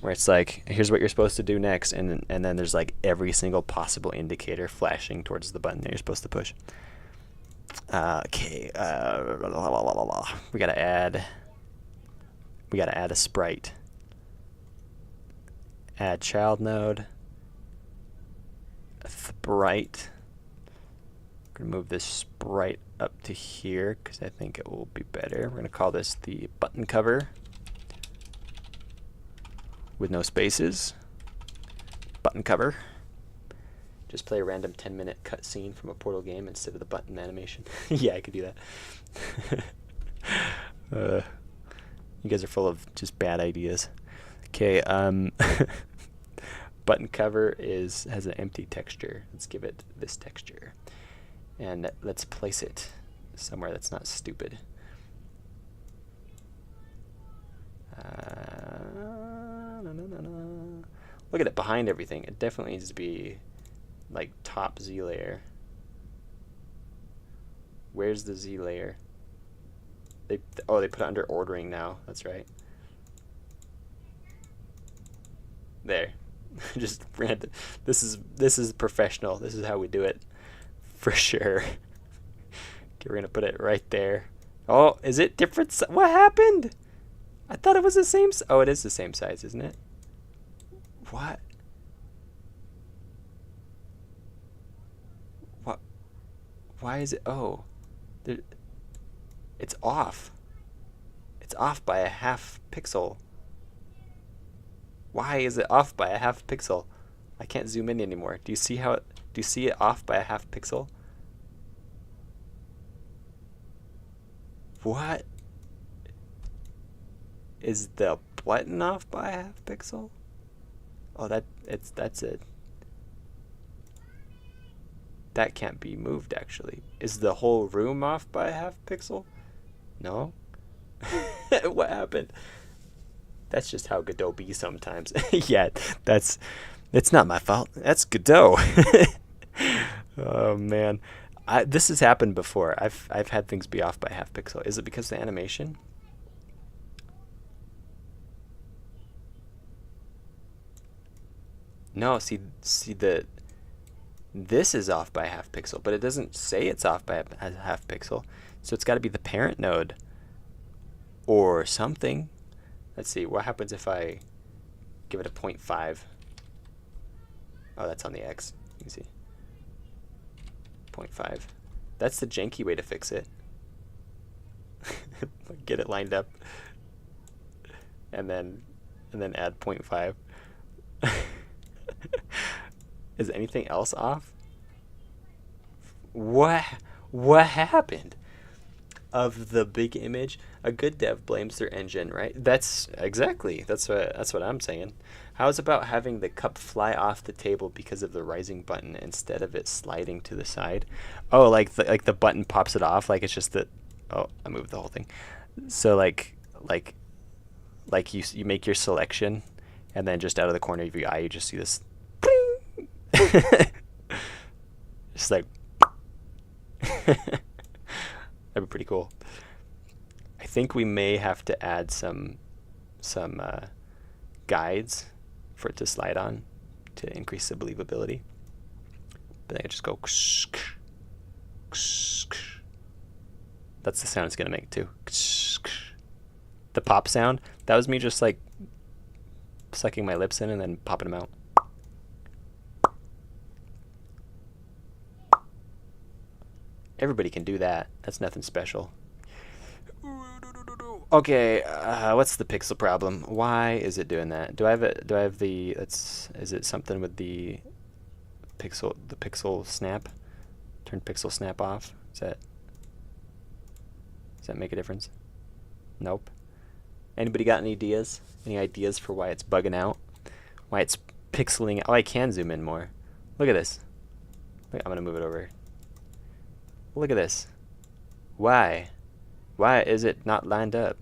where it's like, here's what you're supposed to do next, and then there's like every single possible indicator flashing towards the button that you're supposed to push. Okay. We gotta add a sprite. Add child node. Sprite. I'm gonna move this sprite up to here because I think it will be better. We're gonna call this the button cover with no spaces. Button cover. Just play a random 10-minute cutscene from a Portal game instead of the button animation. Yeah, I could do that. You guys are full of just bad ideas. Okay, button cover has an empty texture. Let's give it this texture. And let's place it somewhere that's not stupid. Look at it behind everything. It definitely needs to be like top Z layer. Where's the Z layer? They put it under ordering now. That's right. There. Just random. This is professional. This is how we do it. For sure. Okay, we're gonna put it right there. Oh, is it different? What happened? I thought it was the same. Oh, it is the same size, isn't it? What? What? Why is it? Oh, it's off. It's off by a half pixel. Why is it off by a half pixel? I can't zoom in anymore. Do you see how? Do you see it off by a half pixel? What? Is the button off by a half pixel? Oh, that's it. That can't be moved actually. Is the whole room off by a half pixel? No? What happened? That's just how Godot be sometimes. Yeah, it's not my fault. That's Godot. Oh man, this has happened before. I've had things be off by half pixel. Is it because of the animation? No, see this is off by a half pixel, but it doesn't say it's off by a half pixel. So it's got to be the parent node or something. Let's see, what happens if I give it a 0.5? Oh, that's on the X. You can see. 0.5. That's the janky way to fix it. Get it lined up. And then add 0.5. Is anything else off? What happened? Of the big image, a good dev blames their engine, right? That's what I'm saying. How's about having the cup fly off the table because of the rising button instead of it sliding to the side? Oh, like the button pops it off, like it's just that. Oh, I moved the whole thing. So like you make your selection, and then just out of the corner of your eye, you just see this. Just like. That'd be pretty cool. I think we may have to add some guides for it to slide on to increase the believability. But I just go. That's the sound it's gonna make too. The pop sound. That was me just like sucking my lips in and then popping them out. Everybody can do that. That's nothing special. Okay, what's the pixel problem? Why is it doing that? Do I have is it something with the pixel snap? Turn pixel snap off. Does that make a difference? Nope. Anybody got any ideas? Any ideas for why it's bugging out? Why it's pixeling? Oh, I can zoom in more. Look at this. Wait, I'm gonna move it over. Look at this. Why? Why is it not lined up?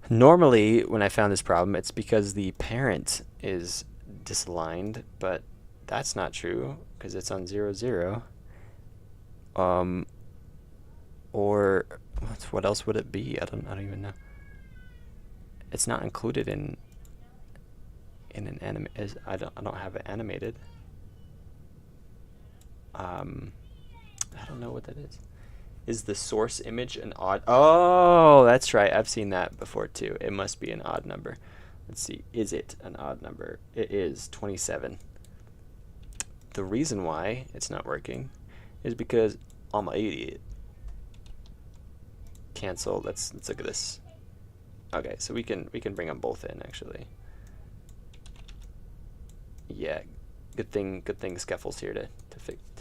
Normally, when I found this problem, it's because the parent is disaligned, but that's not true because it's on 0, 0. Or what else would it be? I don't even know. It's not included in an anim. I don't have it animated. I don't know what that is. Is the source image an odd? Oh, that's right. I've seen that before too. It must be an odd number. Let's see. Is it an odd number? It is 27. The reason why it's not working is because I'm an idiot. Cancel. Let's look at this. Okay, so we can bring them both in actually. Yeah, good thing Skiffle's here to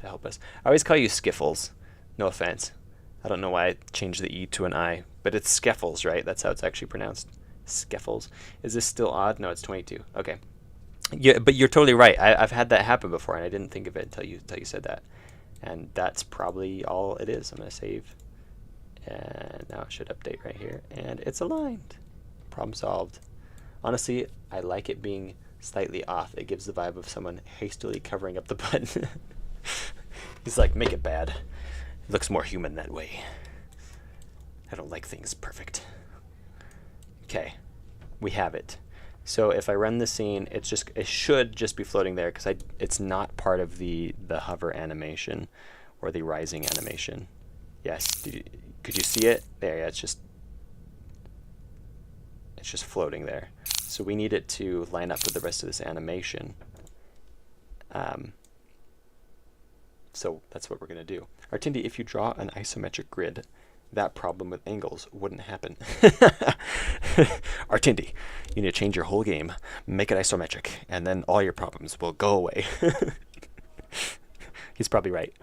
help us. I always call you Skiffles. No offense. I don't know why I changed the E to an I, but it's Skeffels, right? That's how it's actually pronounced. Skeffels. Is this still odd? No, it's 22. Okay. Yeah, but you're totally right. I've had that happen before, and I didn't think of it until you said that. And that's probably all it is. I'm going to save. And now it should update right here. And it's aligned. Problem solved. Honestly, I like it being slightly off. It gives the vibe of someone hastily covering up the button. He's like, make it bad. It looks more human that way. I don't like things perfect. Okay, we have it. So if I run the scene, it should just be floating there because it's not part of the hover animation or the rising animation. Yes, could you see it? There, yeah, it's just floating there. So we need it to line up with the rest of this animation. So that's what we're going to do. Artindi, if you draw an isometric grid, that problem with angles wouldn't happen. Artindi, you need to change your whole game, make it isometric, and then all your problems will go away. He's probably right.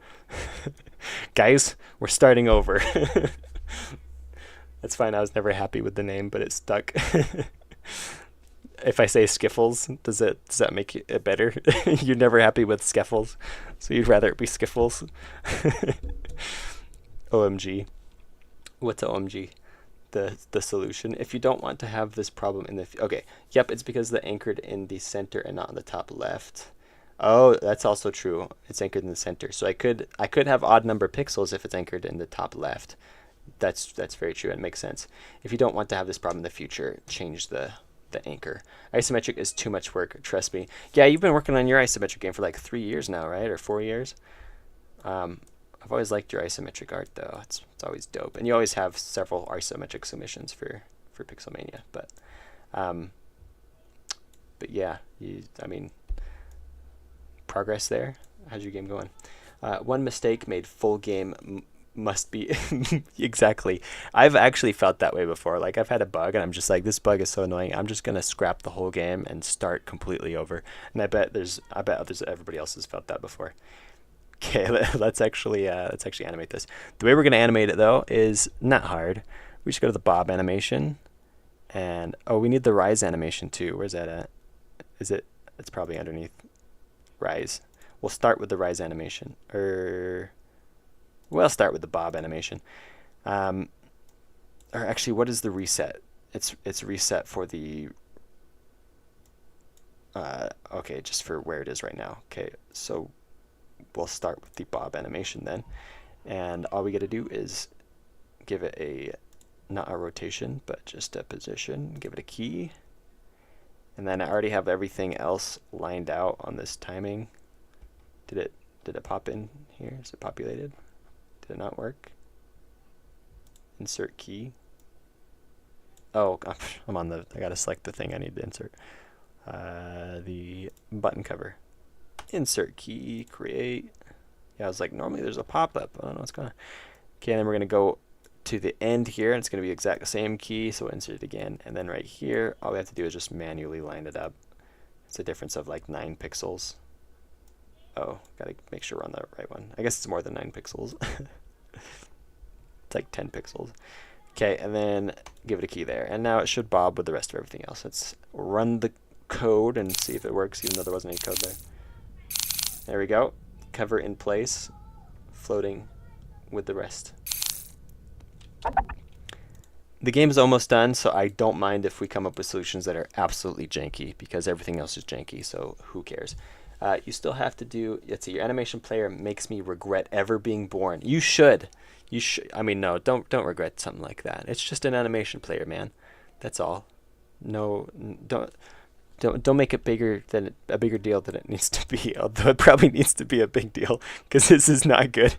Guys, we're starting over. That's fine. I was never happy with the name, but it stuck. If I say Skiffles, does that make it better? You're never happy with Skiffles, so you'd rather it be Skiffles. OMG. What's OMG? The solution. If you don't want to have this problem in the okay, yep, it's because they're anchored in the center and not on the top left. Oh, that's also true. It's anchored in the center. So I could have odd number pixels if it's anchored in the top left. That's very true. It makes sense. If you don't want to have this problem in the future, change the anchor. Isometric is too much work, trust me. Yeah, you've been working on your isometric game for like 3 years now, right? Or 4 years? I've always liked your isometric art though. It's always dope. And you always have several isometric submissions for Pixelmania. But yeah, I mean, progress there. How's your game going? One mistake made full game must be exactly. I've actually felt that way before. Like I've had a bug and I'm just like, this bug is so annoying. I'm just gonna scrap the whole game and start completely over. And I bet everybody else has felt that before. Okay, let's actually animate this. The way we're gonna animate it though is not hard. We just go to the bob animation, and oh, we need the rise animation too. Where's that at? Is it? It's probably underneath rise. We'll start with the rise animation, we'll start with the bob animation. Or actually, what is the reset? It's reset for the okay, just for where it is right now. Okay, so we'll start with the bob animation then, and all we got to do is give it not a rotation, but just a position. Give it a key, and then I already have everything else lined out on this timing. Did it pop in here? Is it populated? Did it not work? Insert key. Oh, I'm on the. I gotta select the thing I need to insert. The button cover. Insert key. Create. Yeah, I was like, normally there's a pop-up. I don't know what's going on. Okay, and then we're gonna go to the end here, and it's gonna be exact same key. So insert it again, and then right here, all we have to do is just manually line it up. It's a difference of like 9 pixels. Oh, gotta make sure we're on the right one. I guess it's more than 9 pixels. It's like 10 pixels. Okay, and then give it a key there. And now it should bob with the rest of everything else. Let's run the code and see if it works, even though there wasn't any code there. There we go. Cover in place, floating with the rest. The game is almost done, so I don't mind if we come up with solutions that are absolutely janky, because everything else is janky, so who cares? You still have to do, let's see, your animation player makes me regret ever being born. You should. You should. I mean, no, don't regret something like that. It's just an animation player, man. That's all. No, don't make it bigger than a bigger deal than it needs to be. Although it probably needs to be a big deal, because this is not good.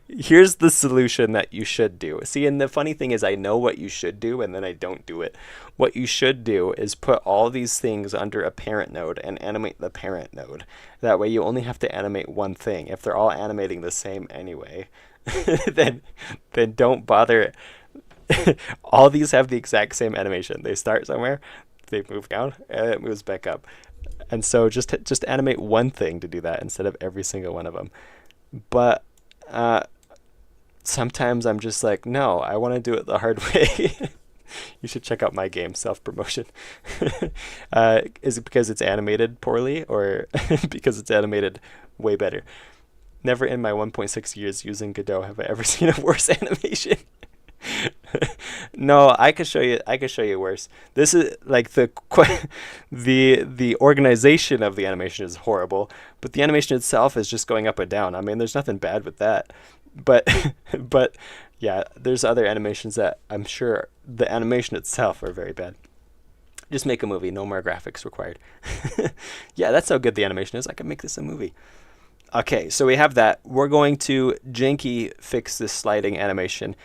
Here's the solution that you should do. See, and the funny thing is I know what you should do, and then I don't do it. What you should do is put all these things under a parent node and animate the parent node. That way you only have to animate one thing. If they're all animating the same anyway, then don't bother. All these have the exact same animation. They start somewhere, they move down, and it moves back up. And so just animate one thing to do that instead of every single one of them. But sometimes I'm just like, no, I want to do it the hard way. You should check out my game, self-promotion. Is it because it's animated poorly, or because it's animated way better? Never in my 1.6 years using Godot have I ever seen a worse animation. No, I could show you worse. This is like the organization of the animation is horrible, but the animation itself is just going up and down. I mean, there's nothing bad with that. But yeah, there's other animations that I'm sure the animation itself are very bad. Just make a movie, no more graphics required. Yeah, that's how good the animation is. I can make this a movie. Okay, so we have that. We're going to janky fix this sliding animation.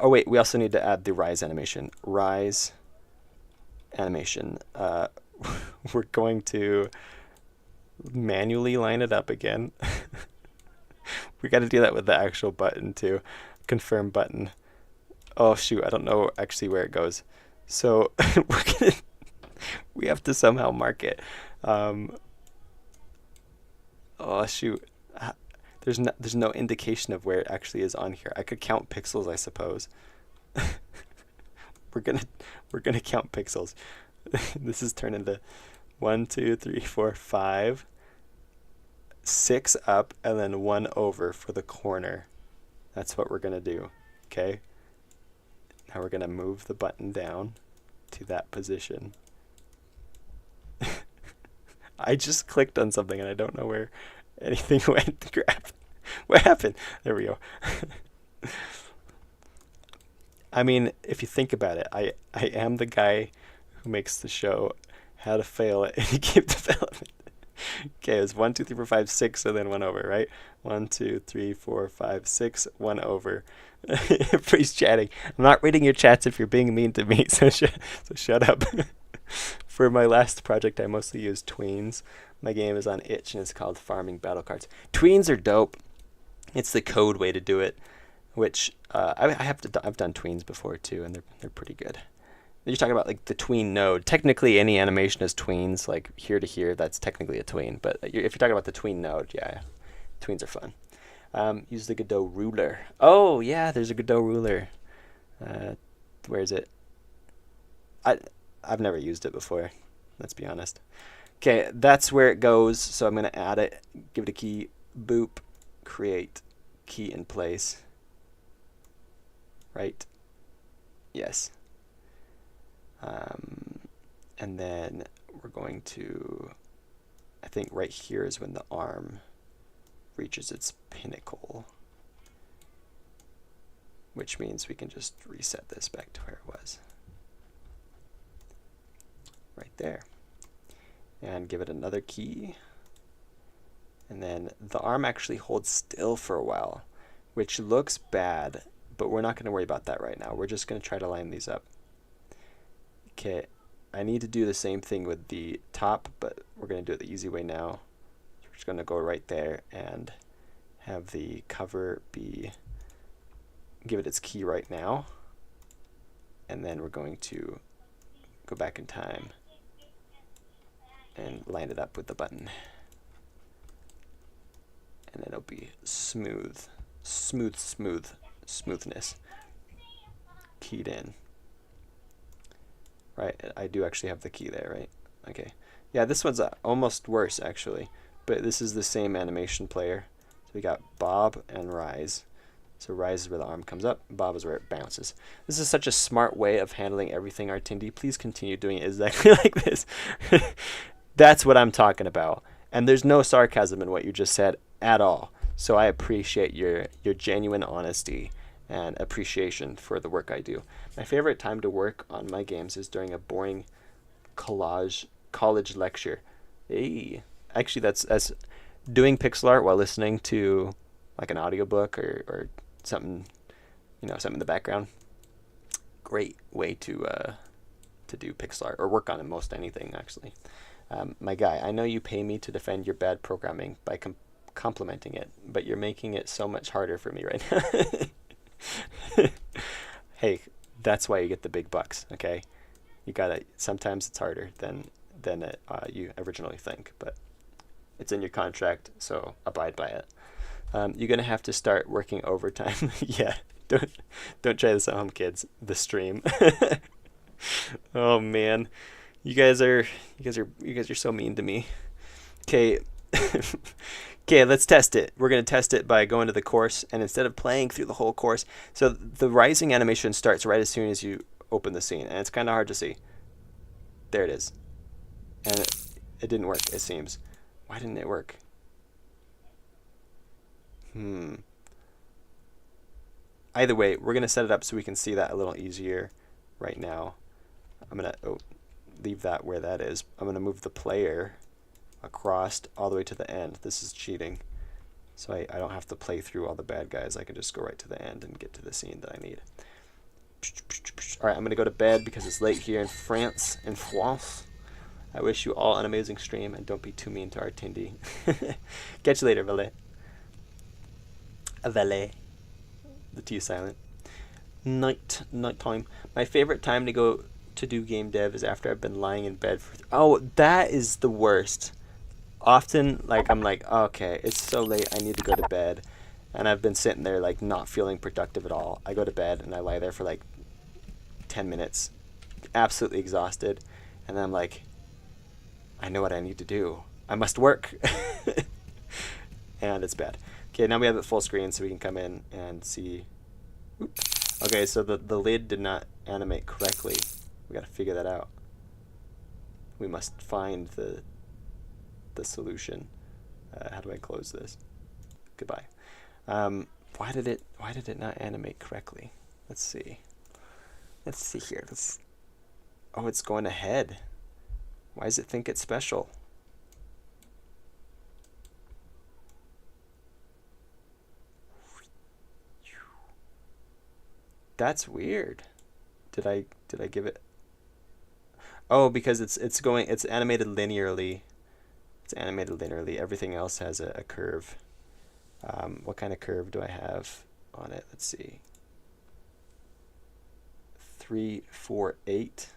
Oh wait, we also need to add the rise animation. Rise animation. We're going to manually line it up again. We got to do that with the actual button too. Confirm button. Oh shoot, I don't know actually where it goes. So we have to somehow mark it. Oh shoot. There's no indication of where it actually is on here. I could count pixels, I suppose. We're gonna count pixels. This is turned into 1, 2, 3, 4, 5, 6 up, and then 1 over for the corner. That's what we're gonna do. Okay. Now we're gonna move the button down to that position. I just clicked on something and I don't know where anything went. Crap. What happened? There we go. I mean, if you think about it, I am the guy who makes the show How to Fail at Any Game Development. Okay, it was 1, 2, 3, 4, 5, 6, and then 1 over, right? 1, 2, 3, 4, 5, 6, 1 over. Everybody's chatting. I'm not reading your chats if you're being mean to me, so shut up. For my last project, I mostly used tweens. My game is on itch and it's called Farming Battle Cards. Tweens are dope. It's the code way to do it, which I've done tweens before too, and they're pretty good. You're talking about like the tween node. Technically, any animation is tweens, like here to here. That's technically a tween. But if you're talking about the tween node, yeah, tweens are fun. Use the Godot ruler. Oh yeah, there's a Godot ruler. Where is it? I've never used it before. Let's be honest. Okay, that's where it goes. So I'm gonna add it. Give it a key. Boop. Create. Key in place. Right. Yes. And then we're going to, I think right here is when the arm reaches its pinnacle, which means we can just reset this back to where it was. Right there. And give it another key. And then the arm actually holds still for a while, which looks bad, but we're not going to worry about that right now. We're just going to try to line these up. Okay, I need to do the same thing with the top, but we're going to do it the easy way now. We're just going to go right there and have the cover be, give it its key right now. And then we're going to go back in time and line it up with the button. and it'll be smoothness keyed in. Right, I do actually have the key there, right? Okay. Yeah, this one's almost worse, actually. But this is the same animation player. So we got Bob and Rise. So Rise is where the arm comes up. Bob is where it bounces. This is such a smart way of handling everything, Artindi. Please continue doing it exactly like this. That's what I'm talking about. And there's no sarcasm in what you just said at all. So I appreciate your genuine honesty and appreciation for the work I do. My favorite time to work on my games is during a boring college lecture. Hey, actually, that's doing pixel art while listening to like an audiobook or something, something in the background. Great way to do pixel art or work on most anything, actually. My guy, I know you pay me to defend your bad programming by complimenting it, but you're making it so much harder for me right now. Hey, that's why you get the big bucks, okay? You gotta, sometimes it's harder than you originally think, but it's in your contract, so abide by it. You're gonna have to start working overtime. Yeah, don't try this at home, kids. The stream. Oh man, you guys are so mean to me. Okay. Okay, let's test it. We're going to test it by going to the course, and instead of playing through the whole course, so the rising animation starts right as soon as you open the scene, and it's kind of hard to see. There it is. And it didn't work, it seems. Why didn't it work? Either way, we're going to set it up so we can see that a little easier right now. I'm going to leave that where that is. I'm going to move the player across all the way to the end. This is cheating. So I don't have to play through all the bad guys. I can just go right to the end and get to the scene that I need. Alright, I'm going to go to bed because it's late here in France. I wish you all an amazing stream, and don't be too mean to Artindi. Catch you later, Valet. Valet. The T is silent. Night time. My favorite time to go to do game dev is after I've been lying in bed for... Oh, that is the worst. Often, like, I'm like, okay, it's so late, I need to go to bed. And I've been sitting there, like, not feeling productive at all. I go to bed, and I lie there for, like, 10 minutes, absolutely exhausted. And then I'm like, I know what I need to do. I must work. And it's bad. Okay, now we have it full screen, so we can come in and see. Oops. Okay, so the lid did not animate correctly. We got to figure that out. We must find the solution. How do I close this? Goodbye. Why did it not animate correctly? Let's see. Let's see here. Oh, it's going ahead. Why does it think it's special? That's weird. Did I give it? Oh, because it's animated linearly. It's animated linearly. Everything else has a curve. What kind of curve do I have on it? Let's see. 3, 4, 8.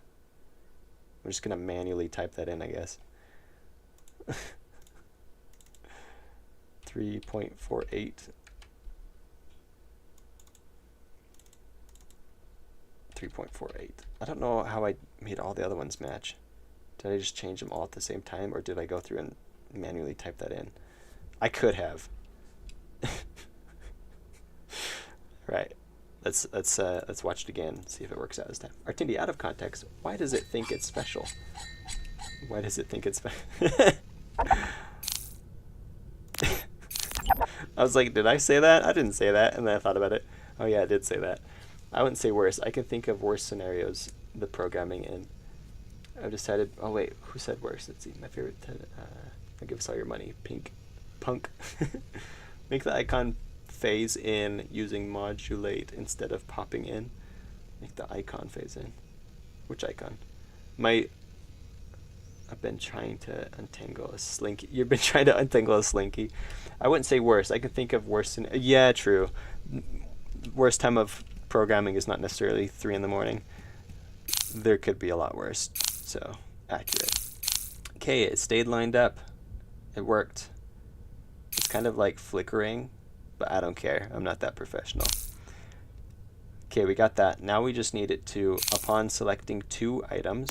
I'm just gonna manually type that in, I guess. 3.48. 3.48. I don't know how I made all the other ones match. Did I just change them all at the same time, or did I go through and manually type that in? I could have. Right. Let's watch it again. See if it works out this time. Artindi, out of context, why does it think it's special? Why does it think it's special? I was like, did I say that? I didn't say that. And then I thought about it. Oh yeah, I did say that. I wouldn't say worse. I can think of worse scenarios, the programming in. I've decided, oh wait, who said worse? Let's see, my favorite, I'll give us all your money, punk. Make the icon phase in using modulate instead of popping in. Make the icon phase in. Which icon? I've been trying to untangle a slinky. You've been trying to untangle a slinky. I wouldn't say worse. I can think of worse. Yeah, true. Worst time of programming is not necessarily 3 in the morning. There could be a lot worse. So, accurate. Okay, it stayed lined up. It worked. kind of like flickering, but I don't care. I'm not that professional. Okay, we got that. Now we just need it to, upon selecting 2 items,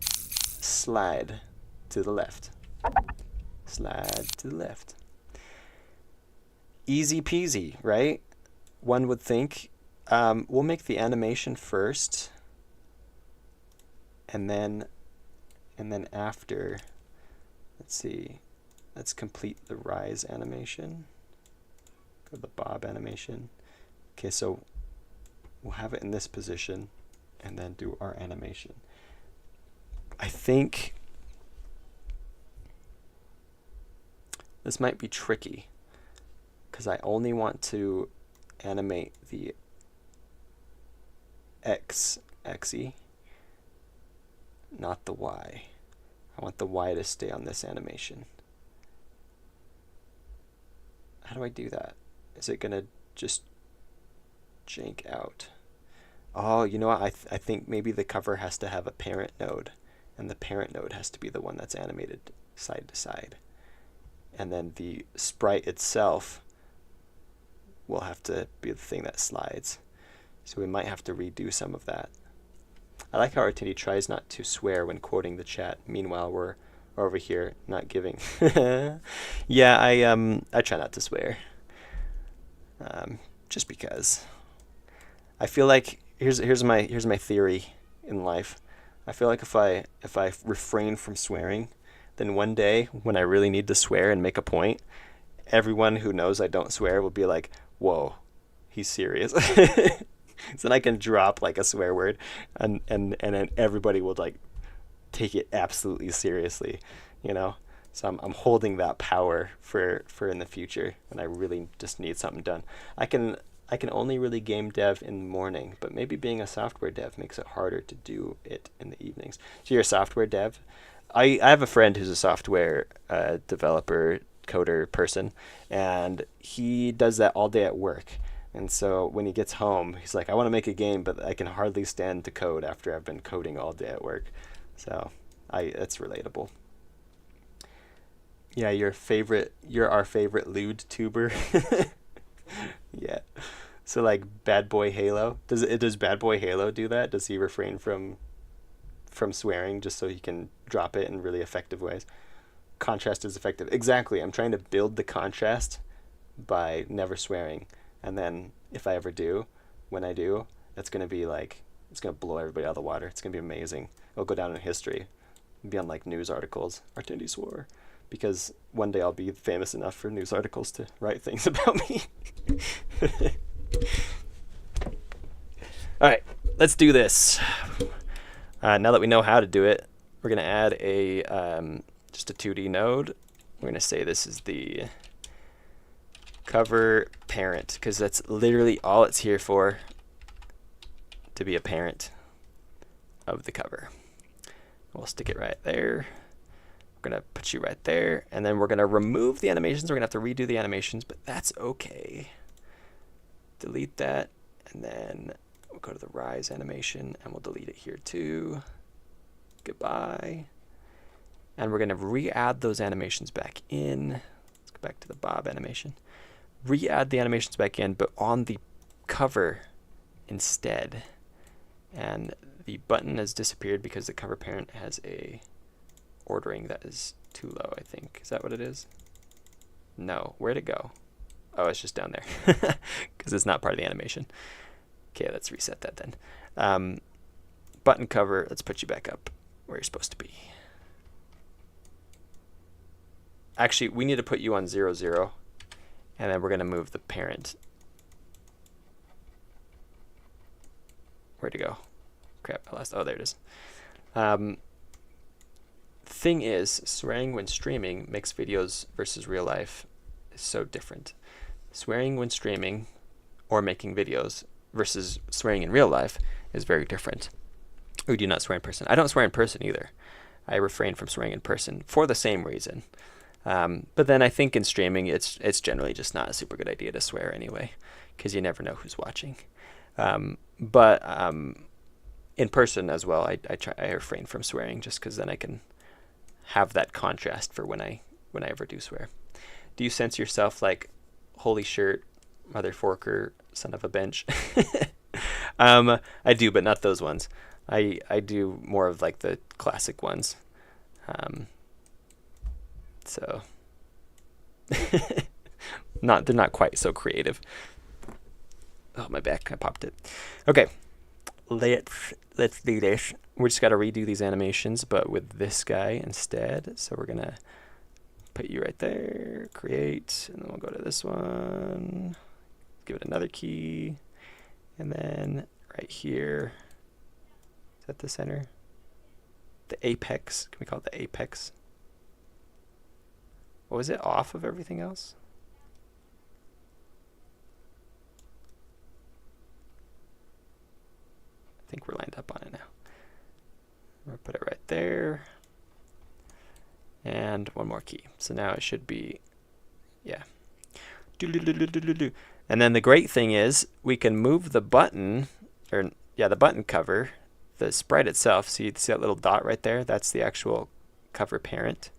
slide to the left. Slide to the left. Easy peasy, right? One would think. We'll make the animation first, and then after, let's see, let's complete the rise animation. Go to the bob animation. Okay, so we'll have it in this position, and then do our animation. I think this might be tricky, because I only want to animate the XE, not the Y. I want the Y to stay on this animation. How do I do that? Is it gonna just jank out? Oh, you know what? I think maybe the cover has to have a parent node, and the parent node has to be the one that's animated side to side. And then the sprite itself will have to be the thing that slides. So we might have to redo some of that. I like how Artindi tries not to swear when quoting the chat. Meanwhile, we're over here not giving. Yeah, I try not to swear. Just because. I feel like here's my theory in life. I feel like if I refrain from swearing, then one day when I really need to swear and make a point, everyone who knows I don't swear will be like, "Whoa, he's serious." So then I can drop like a swear word, and then everybody will like take it absolutely seriously, you know. So I'm holding that power for in the future when I really just need something done. I can only really game dev in the morning, but maybe being a software dev makes it harder to do it in the evenings. So you're a software dev? I have a friend who's a software developer, coder person, and he does that all day at work. And so when he gets home, he's like, I want to make a game, but I can hardly stand to code after I've been coding all day at work. So it's relatable. Yeah, you're our favorite lewd tuber. Yeah. So like Bad Boy Halo, does Bad Boy Halo do that? Does he refrain from swearing just so he can drop it in really effective ways? Contrast is effective. Exactly. I'm trying to build the contrast by never swearing. And then if I ever do, when I do, it's going to be like, it's going to blow everybody out of the water. It's going to be amazing. It'll go down in history. It'll be on like news articles. Artindi swore. Because one day I'll be famous enough for news articles to write things about me. All right, let's do this. Now that we know how to do it, we're going to add a just a 2D node. We're going to say this is the cover parent, because that's literally all it's here for, to be a parent of the cover. We'll stick it right there. We're going to put you right there, and then we're going to remove the animations. We're going to have to redo the animations, but that's okay. Delete that, and then we'll go to the rise animation, and we'll delete it here too. Goodbye. And we're going to re-add those animations back in. Let's go back to the bob animation. Re-add the animations back in, but on the cover instead. And the button has disappeared because the cover parent has a ordering that is too low, I think. Is that what it is? No. Where'd it go? Oh, it's just down there because it's not part of the animation. Okay, let's reset that then. Button cover, let's put you back up where you're supposed to be. Actually, we need to put you on 0, 0. And then we're going to move the parent. Where'd it go? Crap, I lost. Oh, there it is. Thing is, swearing when streaming makes videos versus real life so different. Swearing when streaming or making videos versus swearing in real life is very different. We do not swear in person. I don't swear in person either. I refrain from swearing in person for the same reason. But then I think in streaming, it's generally just not a super good idea to swear anyway, because you never know who's watching. But in person as well, I refrain from swearing just because then I can have that contrast for when I ever do swear. Do you sense yourself like, holy shirt, mother forker, son of a bench? I do, but not those ones. I do more of like the classic ones. So they're not quite so creative. Oh, my back, I popped it. Okay, let's do this. We just got to redo these animations, but with this guy instead. So we're gonna put you right there, create, and then we'll go to this one, give it another key, and then right here, is that the center? The apex, can we call it the apex? What was it, off of everything else? I think we're lined up on it now. We'll put it right there. And one more key. So now it should be, yeah. And then the great thing is we can move the button, or yeah, the button cover, the sprite itself. So you see that little dot right there? That's the actual cover parent.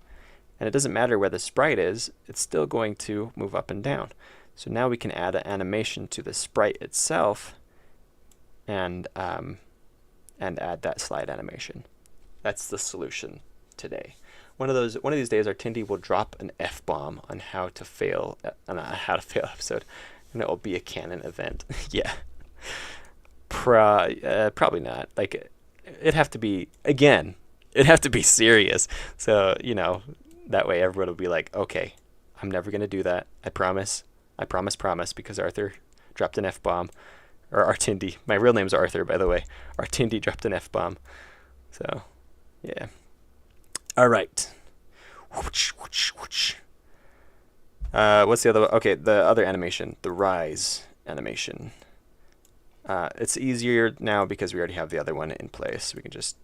And it doesn't matter where the sprite is, it's still going to move up and down. So now we can add an animation to the sprite itself and add that slide animation. That's the solution today. One of these days, Artindi will drop an F-bomb on how to fail episode, and it will be a canon event. Yeah, probably not. Like, it'd have to be serious. So that way everyone will be like, okay, I'm never gonna do that. I promise, because Arthur dropped an F-bomb, or Artindi. My real name's Arthur, by the way. Artindi dropped an F-bomb. So, yeah. All right. Whoosh, whoosh, whoosh. What's the other? Okay, the other animation, the rise animation. It's easier now because we already have the other one in place. We can just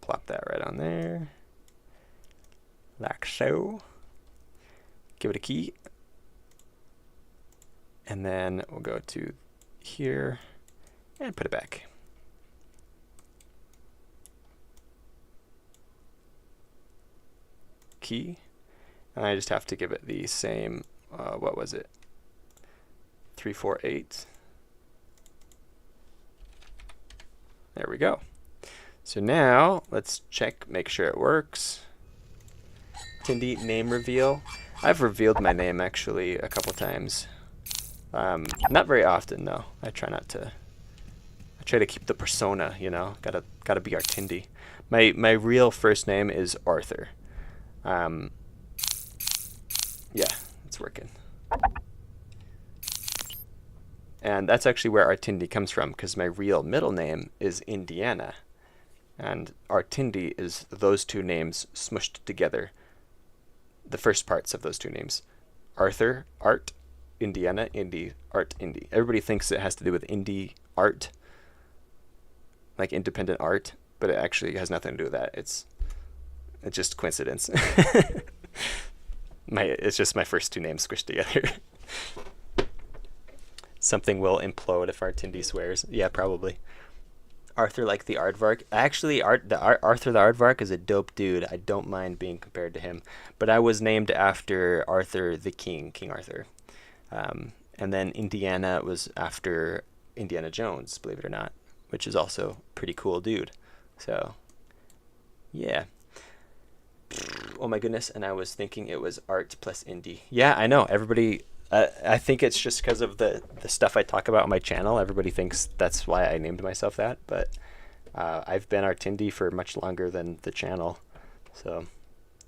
plop that right on there, like so. Give it a key, and then we'll go to here and put it back. Key, and I just have to give it the same, what was it, 348. There we go. So now let's check, make sure it works. Artindi name reveal. I've revealed my name actually a couple times. Not very often, no. I try to keep the persona, gotta be Artindi. My real first name is Arthur. Yeah, it's working. And that's actually where Artindi comes from, because my real middle name is Indiana. And Artindi is those two names smushed together. The first parts of those two names. Arthur, Art, Indiana, Indy, Art, Indy. Everybody thinks it has to do with indie art, like independent art, but it actually has nothing to do with that. It's just coincidence. It's just my first two names squished together. Something will implode if Artindi swears. Yeah, probably. Arthur like the Aardvark. Actually, Arthur the Aardvark is a dope dude. I don't mind being compared to him. But I was named after Arthur the King, King Arthur. And then Indiana was after Indiana Jones, believe it or not, which is also a pretty cool dude. So, yeah. Oh my goodness, and I was thinking it was Art plus Indie. Yeah, I know. Everybody, I think it's just because of the stuff I talk about on my channel. Everybody thinks that's why I named myself that, but I've been Artindi for much longer than the channel. So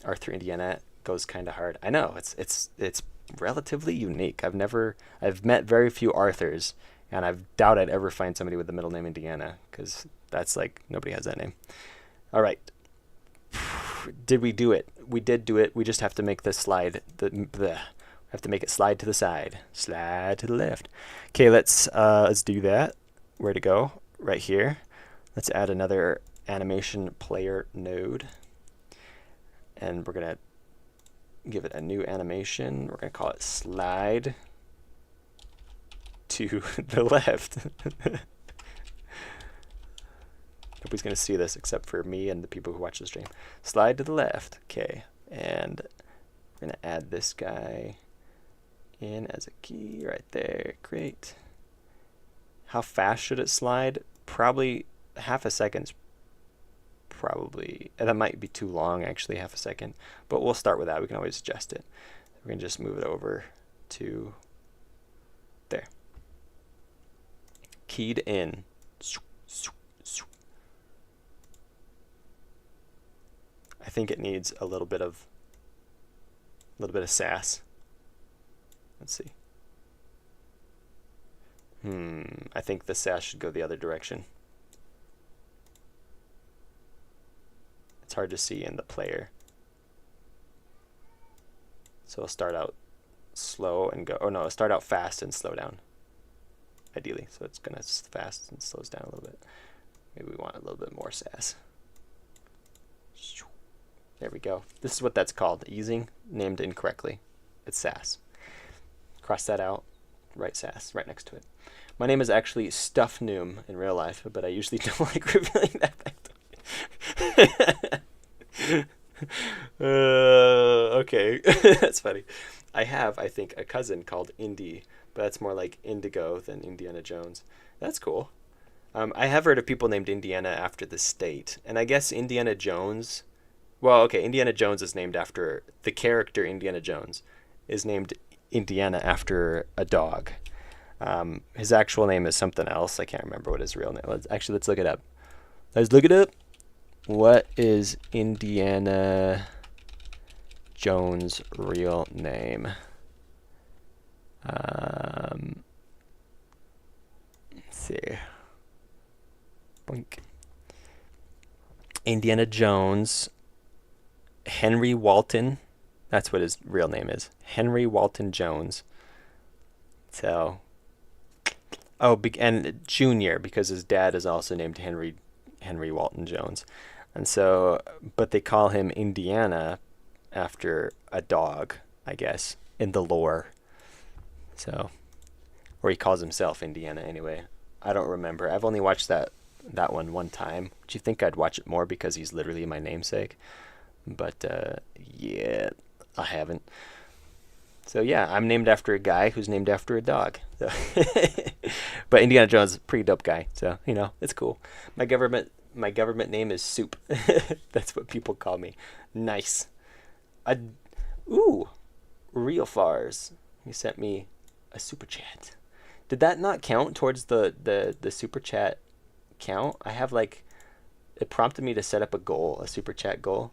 Arthur Indiana goes kind of hard. I know, it's relatively unique. I've met very few Arthurs, and I doubt I'd ever find somebody with the middle name Indiana, because that's like, nobody has that name. All right. Did we do it? We did do it. We just have to make this slide. Have to make it slide to the side. Slide to the left. Okay, let's do that. Where to go? Right here. Let's add another animation player node. And we're going to give it a new animation. We're going to call it slide to the left. Nobody's going to see this except for me and the people who watch the stream. Slide to the left. Okay. And we're going to add this guy. in as a key right there. Great. How fast should it slide? Probably half a second's probably, that might be too long actually, half a second, but we'll start with that. We can always adjust it. We're gonna just move it over to there. Keyed in. I think it needs a little bit of sass. Let's see. I think the sass should go the other direction. It's hard to see in the player. So I'll start out slow and go, oh no, I'll start out fast and slow down. Ideally, so it's gonna fast and slows down a little bit. Maybe we want a little bit more sass. There we go. This is what that's called, easing, named incorrectly. It's sass. Cross that out, write sass right next to it. My name is actually Stuff Noom in real life, but I usually don't like revealing that fact. Okay, that's funny. I have, I think, a cousin called Indy, but that's more like Indigo than Indiana Jones. That's cool. I have heard of people named Indiana after the state, and I guess Indiana Jones, well, okay, Indiana Jones is named after, the character Indiana Jones is named Indiana after a dog. His actual name is something else. I can't remember what his real name was. Actually, let's look it up. Let's look it up. What is Indiana Jones' real name? Let's see. Boink. Indiana Jones, Henry Walton. That's what his real name is. Henry Walton Jones. So, oh, and Junior, because his dad is also named Henry Walton Jones. And so, but they call him Indiana after a dog, I guess, in the lore. So, or he calls himself Indiana anyway. I don't remember. I've only watched that one time. Do you think I'd watch it more because he's literally my namesake? But yeah, I haven't. So yeah, I'm named after a guy who's named after a dog. So but Indiana Jones is a pretty dope guy. So, you know, it's cool. My government name is Soup. That's what people call me. Nice. Ooh, Real Fars. He sent me a super chat. Did that not count towards the super chat count? I have like, it prompted me to set up a goal, a super chat goal.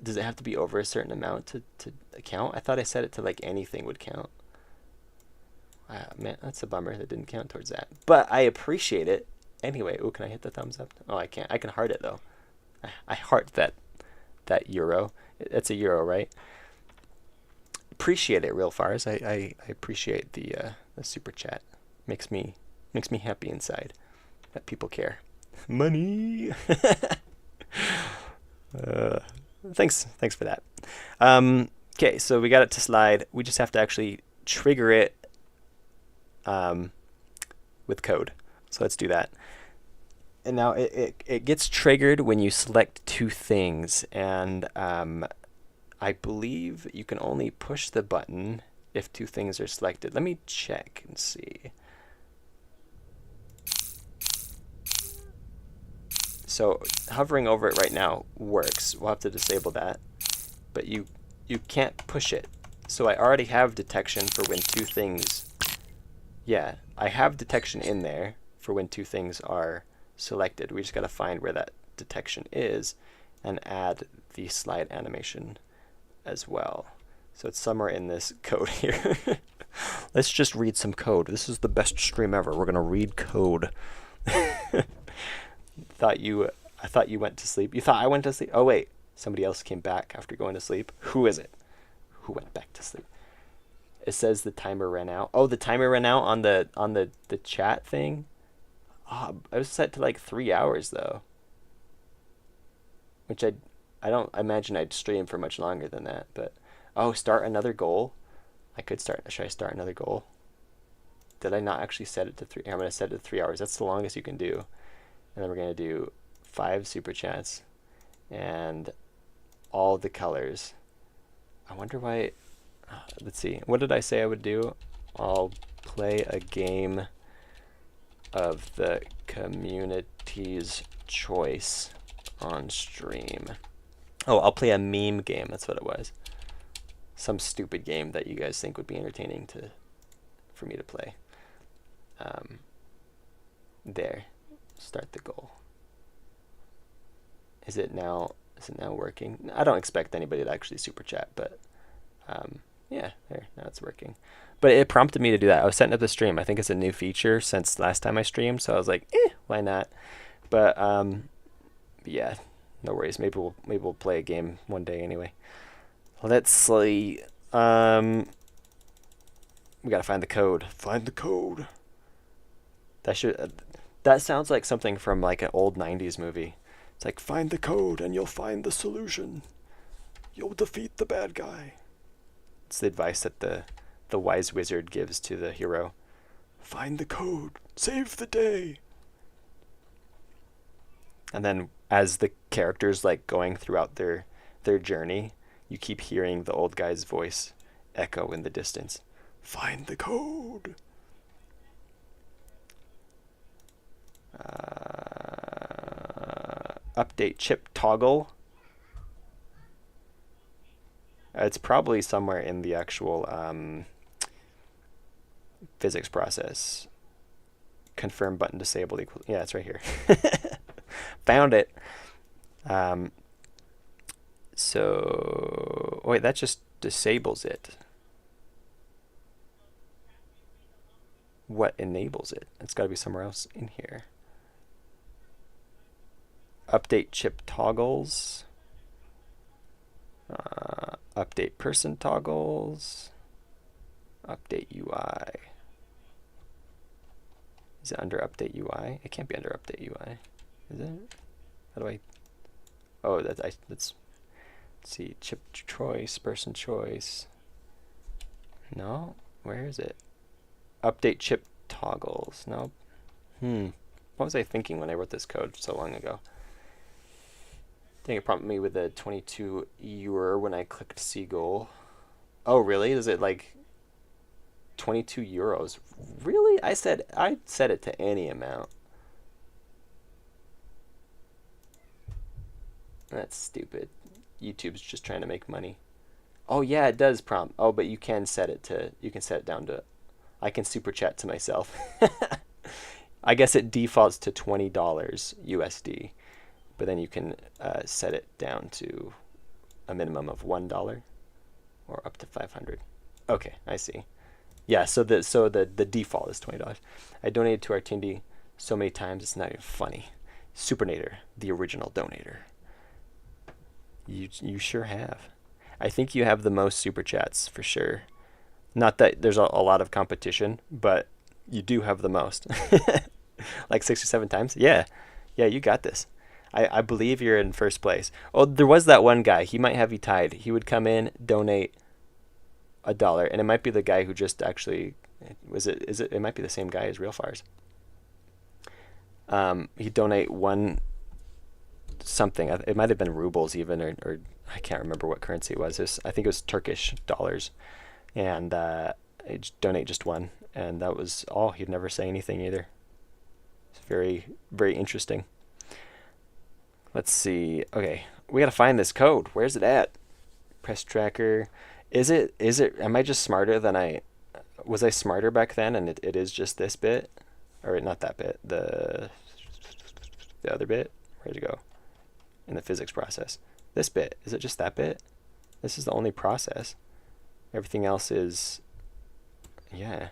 Does it have to be over a certain amount to count? I thought I set it to like anything would count. Man, that's a bummer. That didn't count towards that. But I appreciate it. Anyway, ooh, can I hit the thumbs up? Oh, I can't. I can heart it though. I heart that euro. It's a euro, right? Appreciate it, Real Fars. I appreciate the super chat. Makes me happy inside that people care. Money. Thanks for that. Okay, so we got it to slide. We just have to actually trigger it with code. So let's do that. And now it gets triggered when you select two things, and I believe you can only push the button if two things are selected. Let me check and see. So hovering over it right now works. We'll have to disable that. But you can't push it. So I already have detection for when two things... Yeah, I have detection in there for when two things are selected. We just got to find where that detection is and add the slide animation as well. So it's somewhere in this code here. Let's just read some code. This is the best stream ever. We're going to read code. I thought you went to sleep. You thought I went to sleep? Oh wait, somebody else came back after going to sleep. Who is it? Who went back to sleep? It says the timer ran out. Oh, the timer ran out on the chat thing. Oh, I was set to like 3 hours though, which I don't imagine I'd stream for much longer than that. But oh, start another goal. I could start. Should I start another goal? Did I not actually set it to 3? I'm gonna set it to 3 hours. That's the longest you can do. And then we're going to do 5 super chats and all the colors. I wonder why let's see. What did I say I would do? I'll play a game of the community's choice on stream. Oh, I'll play a meme game. That's what it was. Some stupid game that you guys think would be entertaining for me to play. There. Start the goal. Is it now working? I don't expect anybody to actually super chat, but yeah, there, now it's working. But it prompted me to do that. I was setting up the stream. I think it's a new feature since last time I streamed, so I was like, why not? But yeah, no worries. Maybe we'll play a game one day anyway. Let's see. We gotta find the code. Find the code. That sounds like something from like an old '90s movie. It's like, find the code and you'll find the solution. You'll defeat the bad guy. It's the advice that the wise wizard gives to the hero. Find the code. Save the day. And then as the characters like going throughout their journey, you keep hearing the old guy's voice echo in the distance. Find the code. Update chip toggle. It's probably somewhere in the actual physics process. Confirm button disabled equals. Yeah, it's right here. Found it. So wait, that just disables it. What enables it? It's got to be somewhere else in here. Update chip toggles. Update person toggles. Update UI. Is it under update UI? It can't be under update UI. Is it? How do I? Oh, let's see. Chip choice, person choice. No, where is it? Update chip toggles. Nope. What was I thinking when I wrote this code so long ago? I think it prompted me with a 22 euro when I clicked Seagull. Oh, really? Is it like 22 euros? Really? I set it to any amount. That's stupid. YouTube's just trying to make money. Oh yeah, it does prompt. Oh, but you can set it down to, I can super chat to myself. I guess it defaults to $20 USD, but then you can set it down to a minimum of $1 or up to 500. Okay, I see. Yeah, so the default is $20. I donated to Artindi so many times it's not even funny. Supernator, the original donator. You sure have. I think you have the most super chats for sure. Not that there's a lot of competition, but you do have the most. Like 6 or 7 times? Yeah, you got this. I believe you're in first place. Oh, there was that one guy. He might have you tied. He would come in, donate $1, and it might be the guy who just actually it might be the same guy as Real Fires. He'd donate one something. It might have been rubles even, or I can't remember what currency it was. I think it was Turkish dollars, and he'd donate just one, and that was all. He'd never say anything either. It's very, very interesting. Let's see. Okay, we gotta find this code. Where's it at? Press tracker. Is it? Am I just smarter than was I smarter back then? And it is just this bit, or not that bit. The other bit. Where'd it go? In the physics process. This bit. Is it just that bit? This is the only process. Everything else is. Yeah.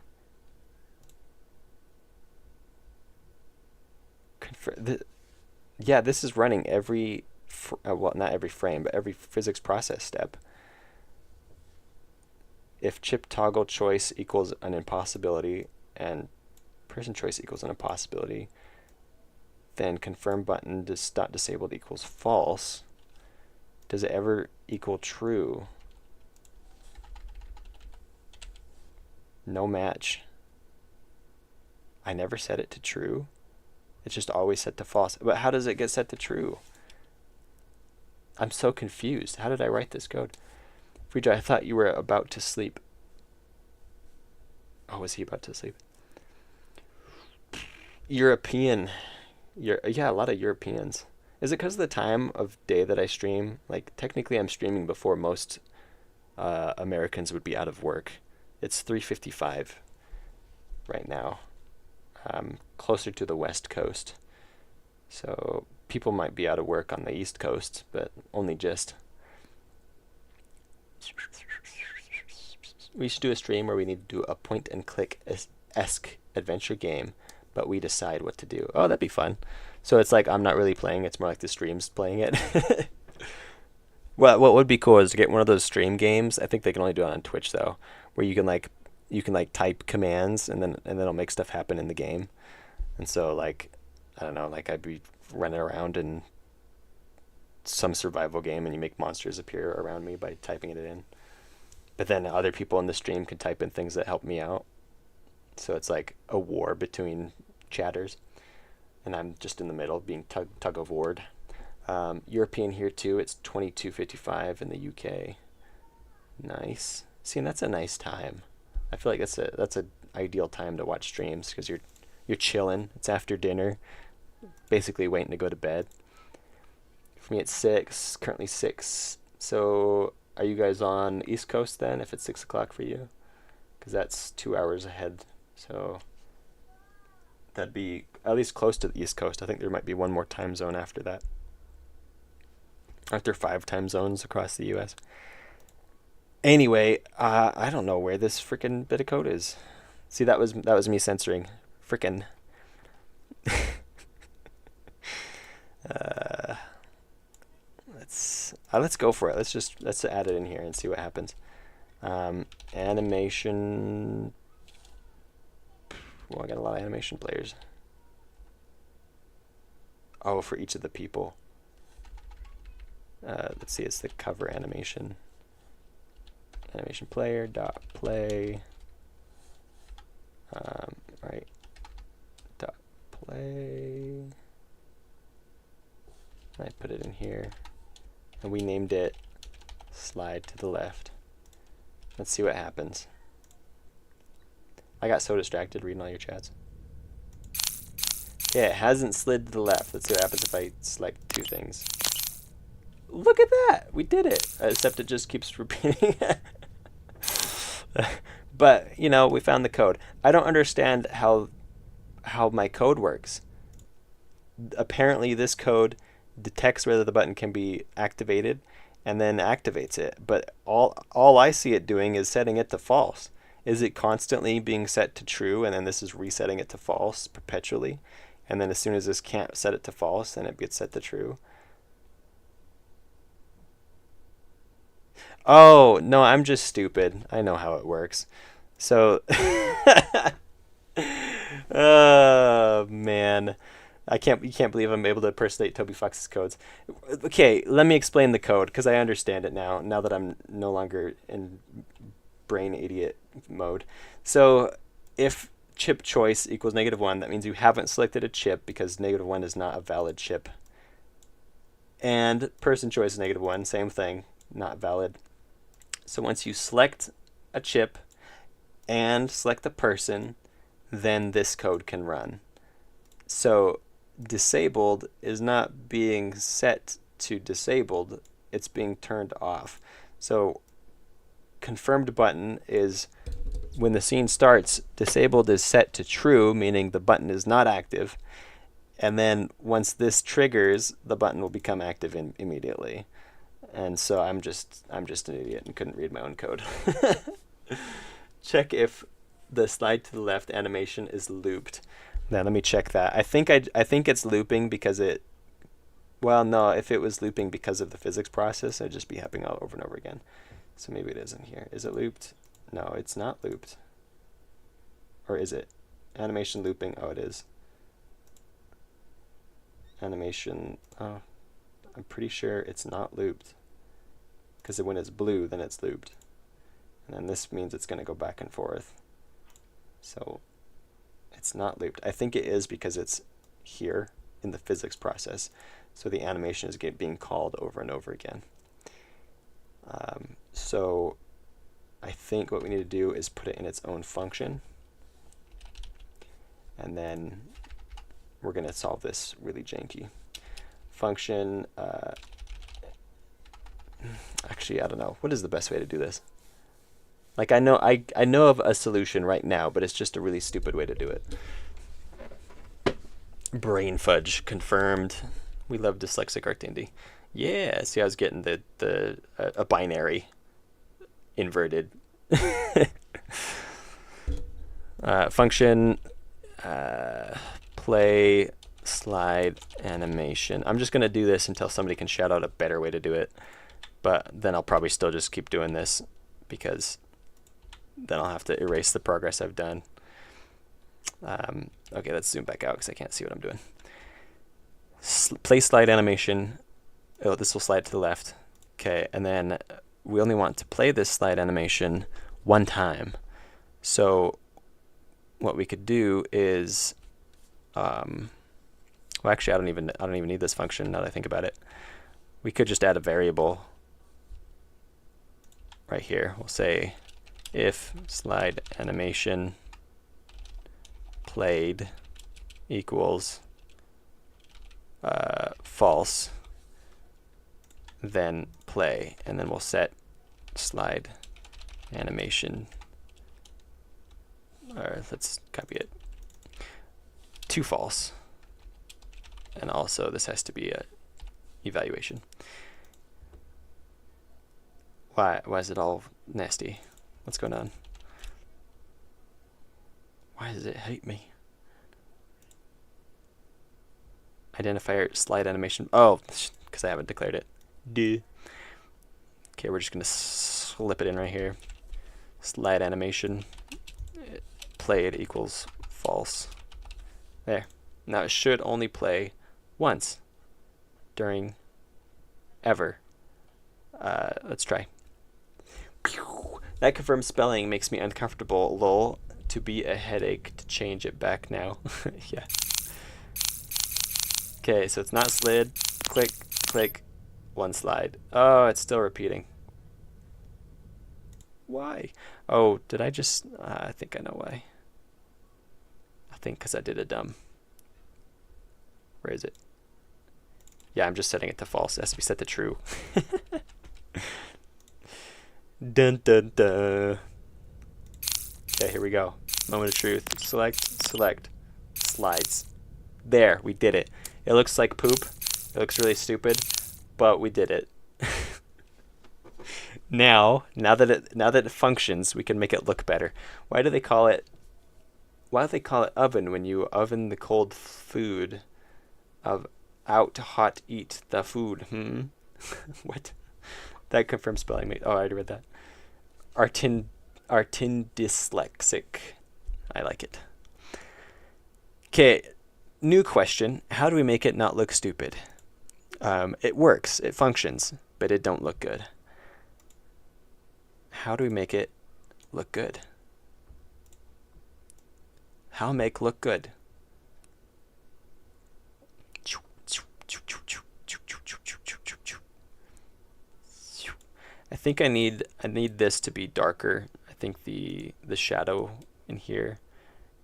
Yeah, this is running every, well, not every frame, but every physics process step. If chip toggle choice equals an impossibility and person choice equals an impossibility, then confirm button dot disabled equals false. Does it ever equal true? No match. I never set it to true. It's just always set to false. But how does it get set to true? I'm so confused. How did I write this code? Frida, I thought you were about to sleep. Oh, was he about to sleep? European. Yeah, a lot of Europeans. Is it because of the time of day that I stream? Like, technically, I'm streaming before most Americans would be out of work. It's 3:55 right now. Closer to the West Coast. So people might be out of work on the East Coast, but only just. We should do a stream where we need to do a point and click esque adventure game, but we decide what to do. Oh, that'd be fun. So it's like I'm not really playing, it's more like the stream's playing it. Well, what would be cool is to get one of those stream games. I think they can only do it on Twitch though, where you can type commands and then it'll make stuff happen in the game. And so like I don't know, like I'd be running around in some survival game and you make monsters appear around me by typing it in. But then other people in the stream can type in things that help me out. So it's like a war between chatters. And I'm just in the middle being tug of warred. European here too, it's 22:55 in the UK. Nice. See, and that's a nice time. I feel like that's a ideal time to watch streams because you're chilling. It's after dinner, basically waiting to go to bed. For me, it's 6. Currently 6. So, are you guys on East Coast then? If it's 6 o'clock for you, because that's 2 hours ahead. So that'd be at least close to the East Coast. I think there might be one more time zone after that. Aren't there 5 time zones across the U.S.? Anyway, I don't know where this freaking bit of code is. See, that was me censoring. Frickin'. Let's go for it. Let's add it in here and see what happens. Animation. Well, I got a lot of animation players. Oh, for each of the people. Let's see, it's the cover animation. Animation player dot play. Right. Dot play. I put it in here, and we named it slide to the left. Let's see what happens. I got so distracted reading all your chats. Okay, it hasn't slid to the left. Let's see what happens if I select 2 things. Look at that! We did it! Except it just keeps repeating. But, you know, we found the code. I don't understand how my code works. Apparently this code detects whether the button can be activated and then activates it. But all I see it doing is setting it to false. Is it constantly being set to true and then this is resetting it to false perpetually? And then as soon as this can't set it to false, then it gets set to true? Oh, no, I'm just stupid. I know how it works. So, oh, man. You can't believe I'm able to impersonate Toby Fox's codes. Okay, let me explain the code, because I understand it now that I'm no longer in brain idiot mode. So, if chip choice equals -1, that means you haven't selected a chip, because -1 is not a valid chip. And person choice is -1, same thing, not valid. So once you select a chip and select the person, then this code can run. So disabled is not being set to disabled, it's being turned off. So confirmed button is when the scene starts, disabled is set to true, meaning the button is not active. And then once this triggers, the button will become active immediately. And so I'm just an idiot and couldn't read my own code. Check if the slide to the left animation is looped. Now let me check that. I think it's looping because well, no, if it was looping because of the physics process, it'd just be happening all over and over again. So maybe it isn't here. Is it looped? No, it's not looped. Or is it? Animation looping. Oh, it is. Animation. Oh, I'm pretty sure it's not looped. Because when it's blue, then it's looped. And then this means it's going to go back and forth. So it's not looped. I think it is because it's here in the physics process. So the animation is being called over and over again. So I think what we need to do is put it in its own function. And then we're going to solve this really janky. Function, actually, I don't know. What is the best way to do this? Like, I know of a solution right now, but it's just a really stupid way to do it. Brain fudge confirmed. We love dyslexic Artindi. Yeah, see, I was getting a binary inverted. Function play slide animation. I'm just gonna do this until somebody can shout out a better way to do it, but then I'll probably still just keep doing this because then I'll have to erase the progress I've done. Okay, let's zoom back out because I can't see what I'm doing. Play slide animation. Oh, this will slide to the left. Okay, and then we only want to play this slide animation one time. So what we could do is, well, actually, I don't even need this function now that I think about it. We could just add a variable right here. We'll say if slide animation played equals false, then play, and then we'll set slide animation, or let's copy it, to false. And also this has to be a evaluation. Why is it all nasty? What's going on? Why does it hate me? Identifier slide animation. Oh, because I haven't declared it. Duh. Okay, we're just gonna slip it in right here. Slide animation played equals false. There. Now it should only play once during ever. Let's try. That confirmed spelling makes me uncomfortable. Lol. To be a headache to change it back now. Yeah. Okay, so it's not slid. Click, click, one slide. Oh, it's still repeating. Why? Oh, did I just... I think I know why. I think because I did a dumb. Where is it? Yeah, I'm just setting it to false. It has to be set to true. Dun dun dun. Okay, here we go. Moment of truth. Select, select, slides. There, we did it. It looks like poop. It looks really stupid, but we did it. Now that it functions, we can make it look better. Why do they call it oven when you oven the cold food of out hot eat the food? What? That confirms spelling me. Oh, I already read that. Artindyslexic. I like it. Okay, new question. How do we make it not look stupid? It works. It functions, but it don't look good. How do we make it look good? How make look good? I think I need this to be darker. I think the shadow in here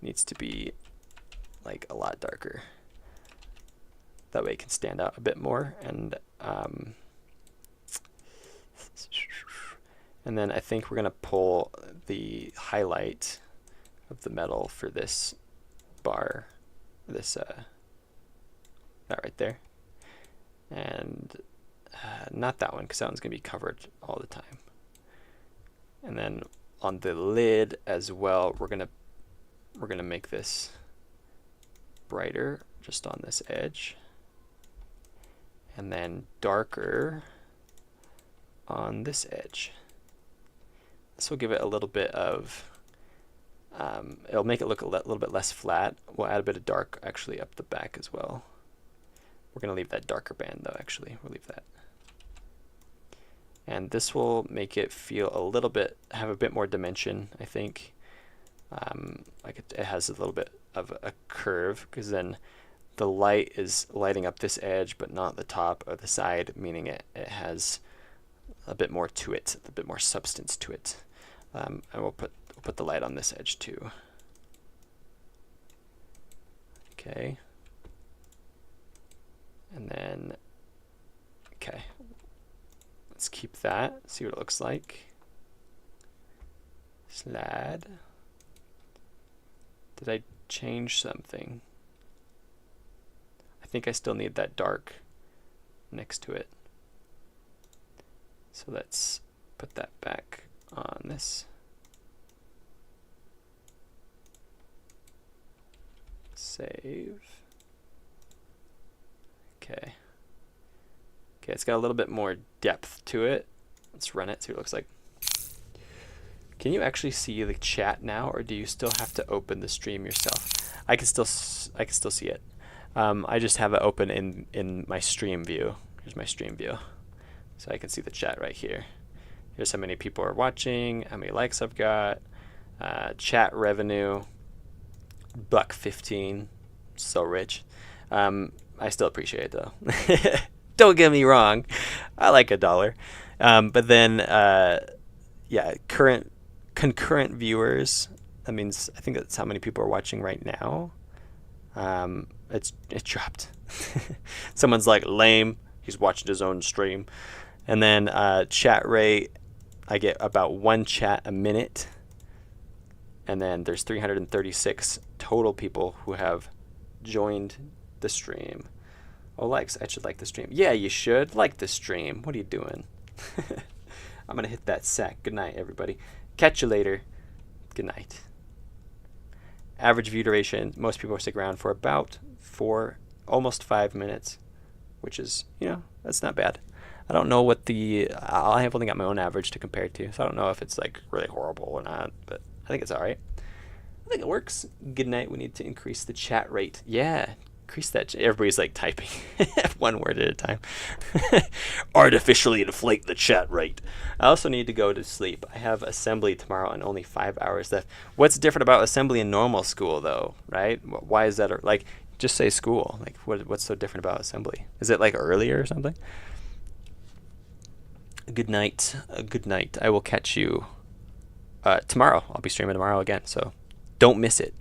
needs to be like a lot darker. That way it can stand out a bit more. And then I think we're gonna pull the highlight of the metal for this bar, this that right there, and not that one because that one's gonna be covered all the time. And then on the lid as well, we're gonna make this brighter just on this edge, and then darker on this edge. This will give it a little bit of, it'll make it look a little bit less flat. We'll add a bit of dark actually up the back as well. We're going to leave that darker band though, actually. We'll leave that. And this will make it feel a little bit, have a bit more dimension, I think. Like it has a little bit of a curve, because then the light is lighting up this edge but not the top or the side, meaning it has a bit more to it, a bit more substance to it. And we'll put the light on this edge too. Okay. And then, okay, let's keep that, see what it looks like. Slide. Did I change something? I think I still need that dark next to it. So let's put that back on this. Save. Okay. Okay, it's got a little bit more depth to it. Let's run it, see what it looks like. Can you actually see the chat now, or do you still have to open the stream yourself? I can still see it. I just have it open in my stream view. Here's my stream view. So I can see the chat right here. Here's how many people are watching, how many likes I've got, chat revenue, $1.15, so rich. I still appreciate it though. Don't get me wrong, I like $1. But then, yeah, concurrent viewers. That means I think that's how many people are watching right now. It dropped. Someone's like, lame. He's watching his own stream. And then chat rate, I get about 1 chat a minute. And then there's 336 total people who have joined the stream. Oh, likes. I should like the stream. Yeah, you should like the stream. What are you doing? I'm going to hit that sack. Good night, everybody. Catch you later. Good night. Average view duration, most people stick around for about 4, almost 5 minutes, which is, you know, that's not bad. I don't know what I have only got my own average to compare it to, so I don't know if it's like really horrible or not, but I think it's all right. I think it works. Good night. We need to increase the chat rate. Yeah, increase that. Everybody's like typing one word at a time. Artificially inflate the chat rate. I also need to go to sleep. I have assembly tomorrow and only 5 hours left. What's different about assembly in normal school though, right? Why is that? Like, just say school. Like, what's so different about assembly? Is it like earlier or something? Good night. Good night. I will catch you tomorrow. I'll be streaming tomorrow again, so don't miss it.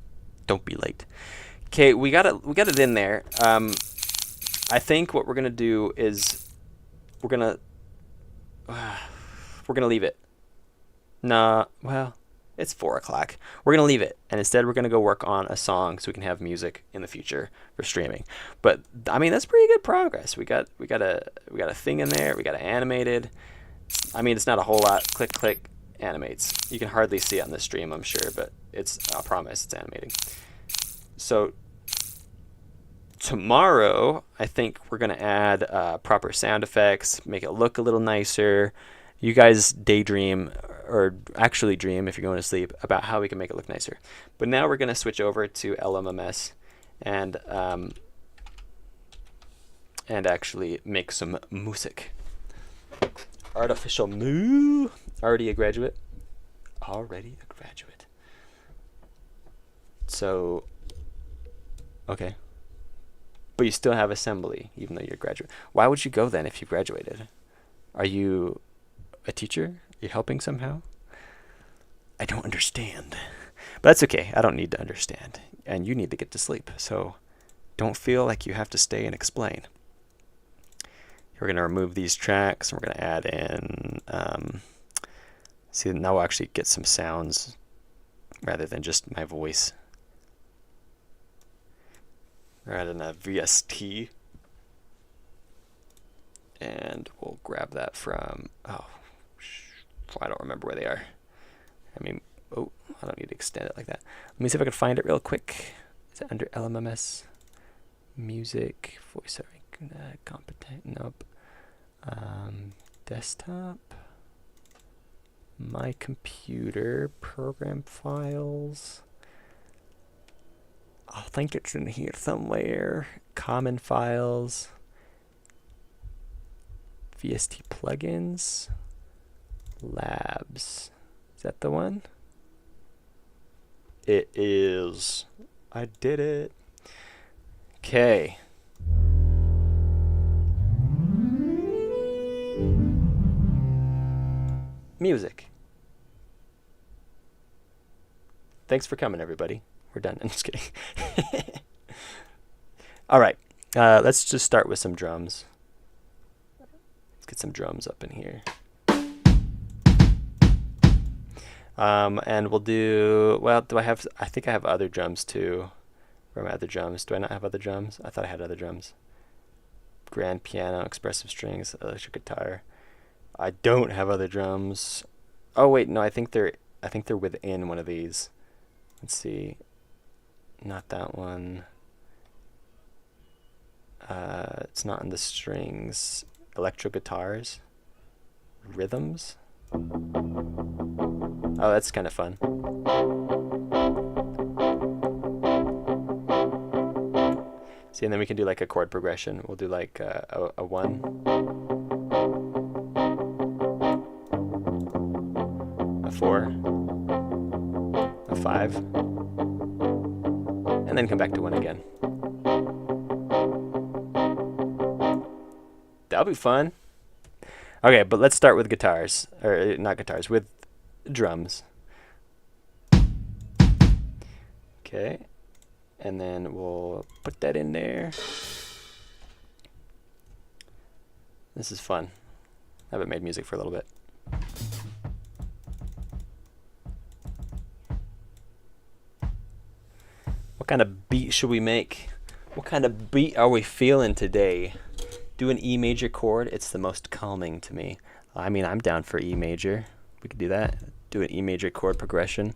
Don't be late. Okay, we got it in there. I think what we're gonna do is we're gonna leave it. Nah, well, it's 4 o'clock. We're gonna leave it, and instead we're gonna go work on a song so we can have music in the future for streaming. But I mean, that's pretty good progress. We got a thing in there. We got it animated. I mean, it's not a whole lot. Click, click, animates. You can hardly see it on the stream, I'm sure, but I promise it's animating. So tomorrow, I think we're going to add proper sound effects, make it look a little nicer. You guys daydream, or actually dream if you're going to sleep, about how we can make it look nicer. But now we're going to switch over to LMMS and actually make some music. Artificial moo. Already a graduate. So, okay. But you still have assembly, even though you're a graduate. Why would you go then if you graduated? Are you a teacher? Are you helping somehow? I don't understand. But that's okay. I don't need to understand. And you need to get to sleep. So don't feel like you have to stay and explain. We're going to remove these tracks, and we're going to add in, see, now we'll actually get some sounds rather than just my voice. We're adding a VST, and we'll grab that from, I don't remember where they are. I mean, I don't need to extend it like that. Let me see if I can find it real quick. Is it under LMMS? Music, voiceover, competent, nope. Desktop, my computer, program files. I think it's in here somewhere. Common files, VST plugins, labs. Is that the one? It is. I did it. Okay. Music. Thanks for coming, everybody. We're done. I'm just kidding. All right. Let's just start with some drums. Let's get some drums up in here. And we'll do, well, I think I have other drums too. Where are my other drums? Do I not have other drums? I thought I had other drums. Grand piano, expressive strings, electric guitar. I don't have other drums. Oh wait, no, I think they're within one of these. Let's see. Not that one. It's not in the strings. Electro guitars. Rhythms. Oh, that's kind of fun. See, and then we can do like a chord progression. We'll do like a 1, a 4, a 5, and then come back to 1 again. That'll be fun. Okay, but let's start with guitars, or not guitars, with drums. Okay, and then we'll put that in there. This is fun. I haven't made music for a little bit. What kind of beat should we make? What kind of beat are we feeling today? Do an E major chord. It's the most calming to me. I mean, I'm down for E major. We could do that. Do an E major chord progression.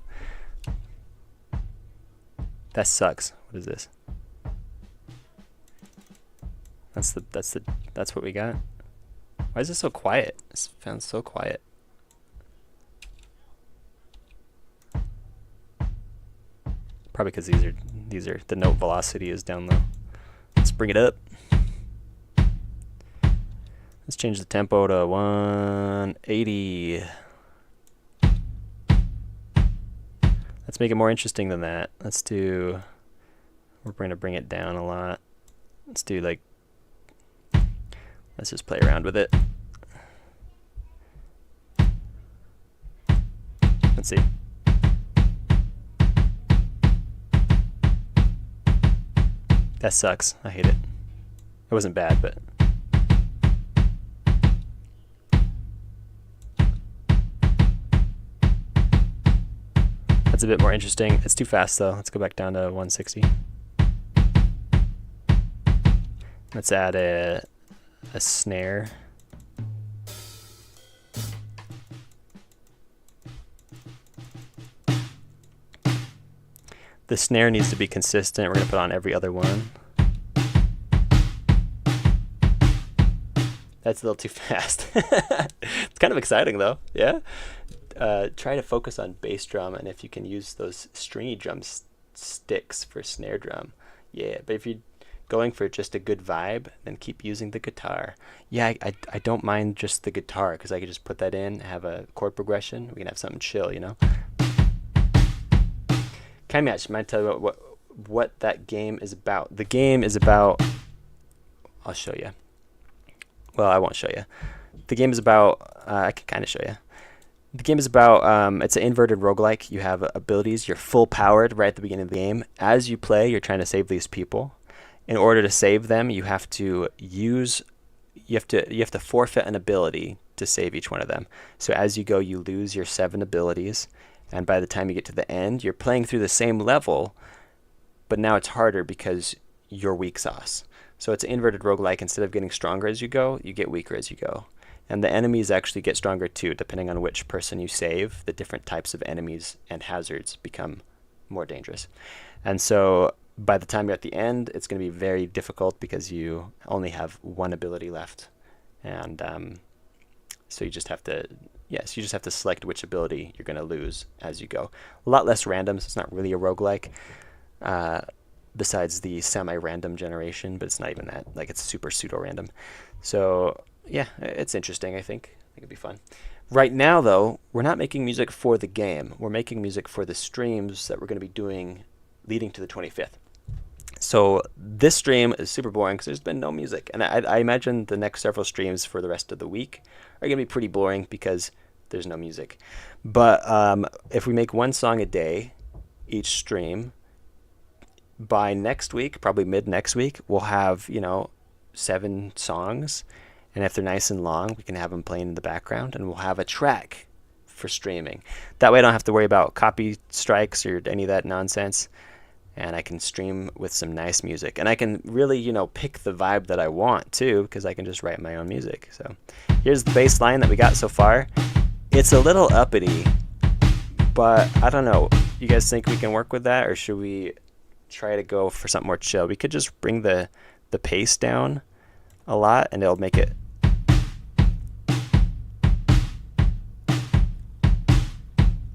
That sucks. What is this? That's what we got. Why is this so quiet? This sounds so quiet. Probably because these are the note velocity is down low. Let's bring it up. Let's change the tempo to 180. Let's make it more interesting than that. We're going to bring it down a lot. Let's just play around with it. Let's see. That sucks. I hate it. It wasn't bad, but that's a bit more interesting. It's too fast though. Let's go back down to 160. Let's add a snare. The snare needs to be consistent. We're going to put on every other one. That's a little too fast. It's kind of exciting though. Yeah. Try to focus on bass drum, and if you can use those stringy drum sticks for snare drum. Yeah, but if you're going for just a good vibe, then keep using the guitar. Yeah, I don't mind just the guitar, because I could just put that in, have a chord progression. We can have something chill, you know? Kind of match. Might tell you what that game is about. The game is about, I'll show you. Well, I won't show you. The game is about, I can kind of show you. The game is about, it's an inverted roguelike. You have abilities. You're full powered right at the beginning of the game. As you play, you're trying to save these people. In order to save them, you have to forfeit an ability to save each one of them. So as you go, you lose your 7 abilities. And by the time you get to the end, you're playing through the same level, but now it's harder because you're weak sauce. So it's an inverted roguelike. Instead of getting stronger as you go, you get weaker as you go. And the enemies actually get stronger too, depending on which person you save. The different types of enemies and hazards become more dangerous. And so by the time you're at the end, it's going to be very difficult because you only have 1 ability left. And so you just have to, you just have to select which ability you're going to lose as you go. A lot less random, so it's not really a roguelike. Besides the semi-random generation, but it's not even that. Like, it's super pseudo-random. So yeah, it's interesting, I think. It'd be fun. Right now, though, we're not making music for the game. We're making music for the streams that we're going to be doing leading to the 25th. So this stream is super boring because there's been no music. And I imagine the next several streams for the rest of the week are going to be pretty boring because there's no music. But if we make one song a day, each stream, by next week, probably mid next week, we'll have, 7 songs. And if they're nice and long, we can have them playing in the background, and we'll have a track for streaming. That way I don't have to worry about copy strikes or any of that nonsense. And I can stream with some nice music. And I can really, pick the vibe that I want too, because I can just write my own music. So here's the bass line that we got so far. It's a little uppity, but I don't know. You guys think we can work with that, or should we try to go for something more chill? We could just bring the pace down a lot, and it'll make it.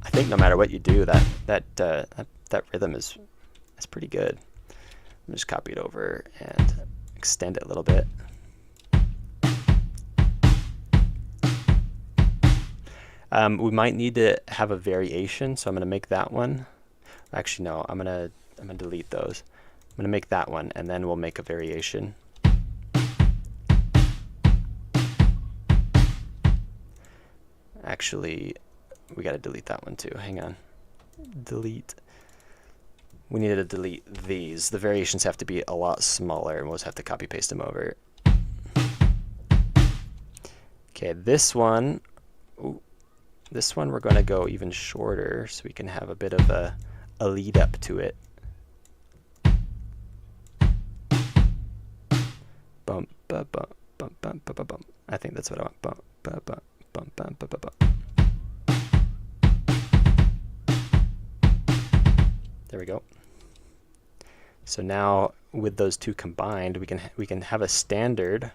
I think no matter what you do, that rhythm is pretty good. I'll just copy it over and extend it a little bit. We might need to have a variation, so I'm going to make that one. Actually, no, I'm gonna delete those. I'm gonna make that one, and then we'll make a variation. Actually, we got to delete that one too. Hang on. Delete. We needed to delete these. The variations have to be a lot smaller, and we'll just have to copy paste them over. Okay, this one. Ooh, this one we're going to go even shorter, so we can have a bit of a lead up to it. Bump, bump, bump, bump, bump, bump, bump. I think that's what I want. Bump, bump, bump, bump, bump, bump, bump. There we go. So now with those two combined, we can have a standard,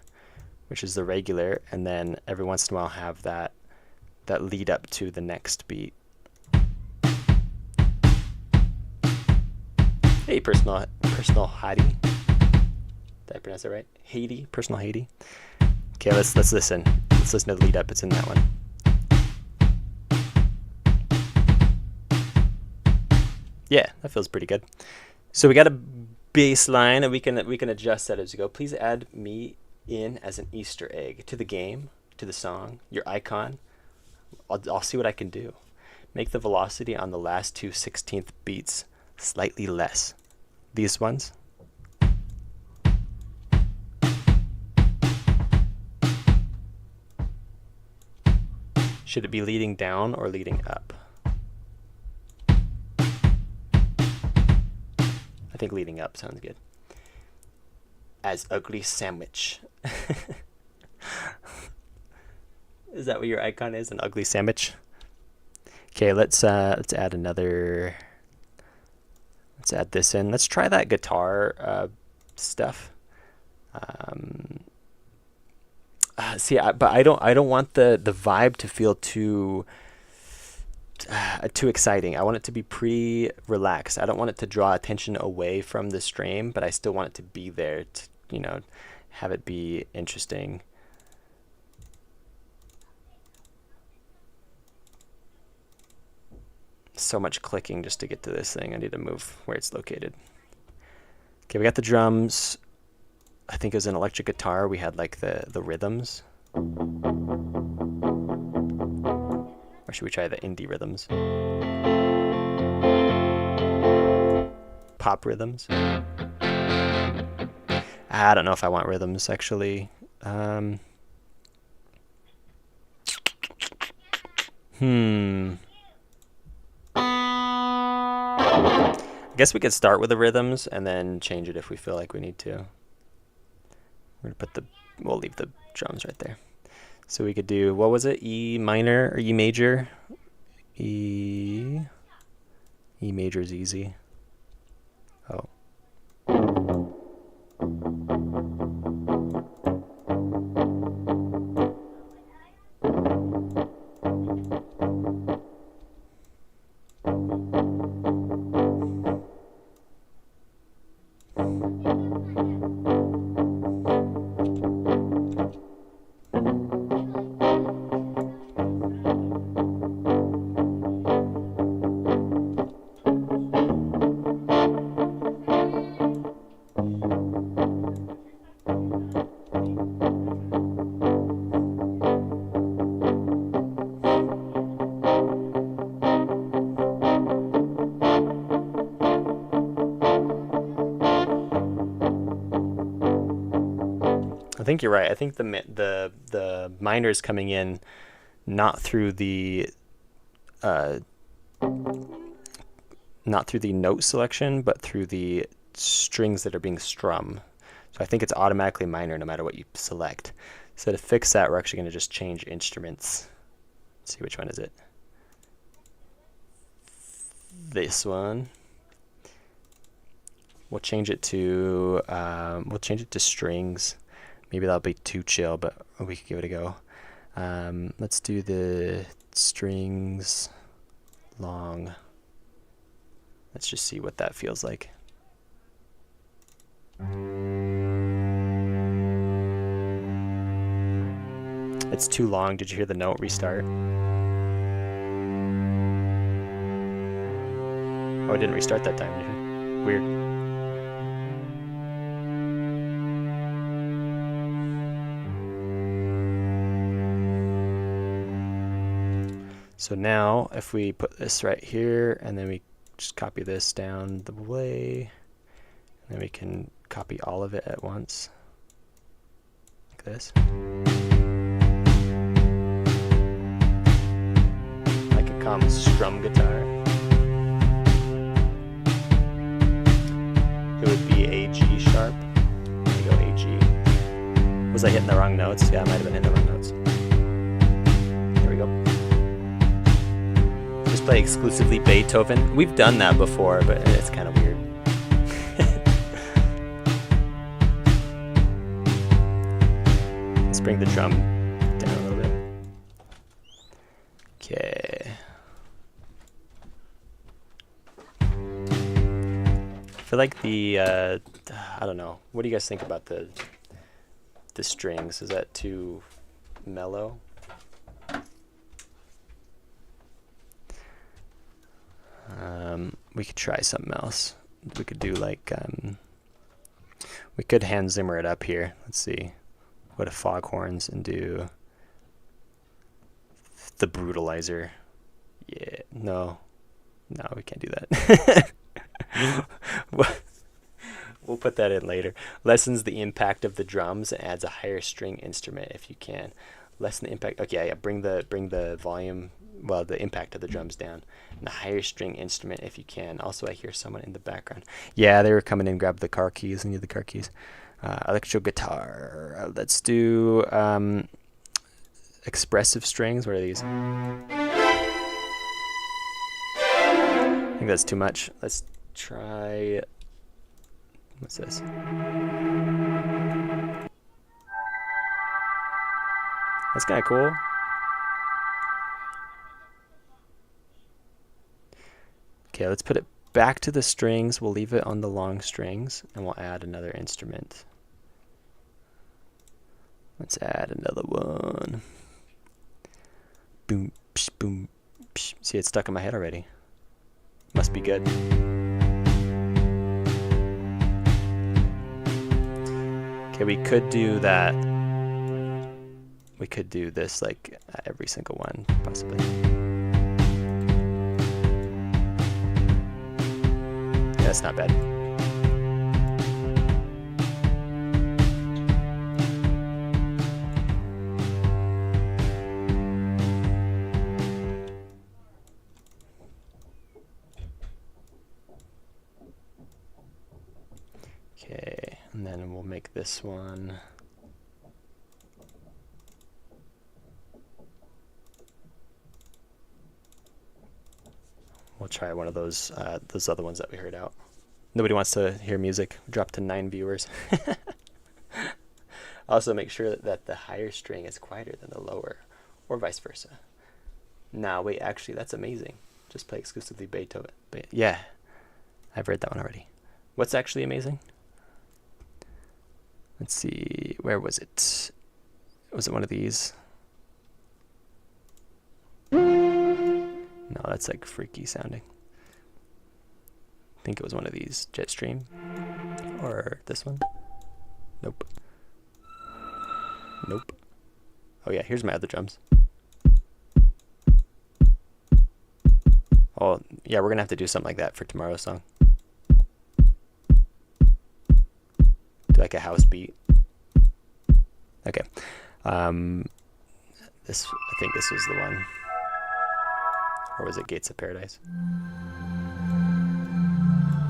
which is the regular, and then every once in a while have that lead up to the next beat. Hey, personal Heidi. Did I pronounce it right? Haiti, personal Haiti. Okay, let's listen. Let's listen to the lead up. It's in that one. Yeah, that feels pretty good. So we got a bass line, and we can adjust that as we go. Please add me in as an Easter egg to the game, to the song, your icon. I'll see what I can do. Make the velocity on the last 2 16th beats slightly less. These ones. Should it be leading down or leading up? I think leading up sounds good. As ugly sandwich. Is that what your icon is? An ugly sandwich? Okay, let's add another. Let's add this in. Let's try that guitar stuff. But I don't want the vibe to feel too exciting. I want it to be pretty relaxed. I don't want it to draw attention away from the stream, but I still want it to be there to, have it be interesting. So much clicking just to get to this thing. I need to move where it's located. Okay, we got the drums. I think it was an electric guitar. We had like the rhythms. Or should we try the indie rhythms? Pop rhythms. I don't know if I want rhythms, actually. I guess we could start with the rhythms and then change it if we feel like we need to. We'll leave the drums right there. So we could do, what was it? E minor or E major? E major is easy. Oh. think you're right. I think the minor is coming in not through the uh, not through the note selection, but through the strings that are being strummed. So I think it's automatically minor no matter what you select. So to fix that, we're actually going to just change instruments. Let's see, which one is it? This one. We'll change it to strings. Maybe that'll be too chill, but we could give it a go. Let's do the strings long. Let's just see what that feels like. It's too long. Did you hear the note restart? Oh, it didn't restart that time, did it? Weird. So now if we put this right here and then we just copy this down the way, and then we can copy all of it at once, like this. Like a common strum guitar. It would be a G sharp. There we go, A G. Was I hitting the wrong notes? Yeah, I might have been hitting the wrong notes. There we go. Just play exclusively Beethoven. We've done that before, but it's kind of weird. Let's bring the drum down a little bit. Okay. I feel like the I don't know. What do you guys think about the strings? Is that too mellow? We could try something else. We could do like we could Hans Zimmer it up here. Let's see. Go to foghorns and do the brutalizer. Yeah, no, we can't do that. We'll put that in later. Lessens the impact of the drums and adds a higher string instrument if you can. Lessen the impact. Okay, yeah. Bring the volume. Well, the impact of the drums down. And a higher string instrument if you can. Also, I hear someone in the background. Yeah, they were coming in and grab the car keys. I need the car keys. Electro guitar. Let's do expressive strings. What are these? I think that's too much. Let's try. What's this? That's kind of cool. Okay, let's put it back to the strings. We'll leave it on the long strings, and we'll add another instrument. Let's add another one. Boom, psh, boom, psh. See, it's stuck in my head already. Must be good. Okay, we could do that. We could do this like every single one, possibly. Yeah, that's not bad. Okay, and then we'll make this one. We'll try one of those other ones that we heard out. Nobody wants to hear music. Drop to 9 viewers. Also, make sure that the higher string is quieter than the lower, or vice versa. Now, wait, actually, that's amazing. Just play exclusively Beethoven. Yeah, I've read that one already. What's actually amazing? Let's see, where was it? Was it one of these? No, that's like freaky sounding. I think it was one of these. Jetstream. Or this one. Nope. Nope. Oh yeah, here's my other drums. Oh, yeah, we're gonna have to do something like that for tomorrow's song. Do like a house beat. Okay. Um, I think this was the one. Or was it Gates of Paradise?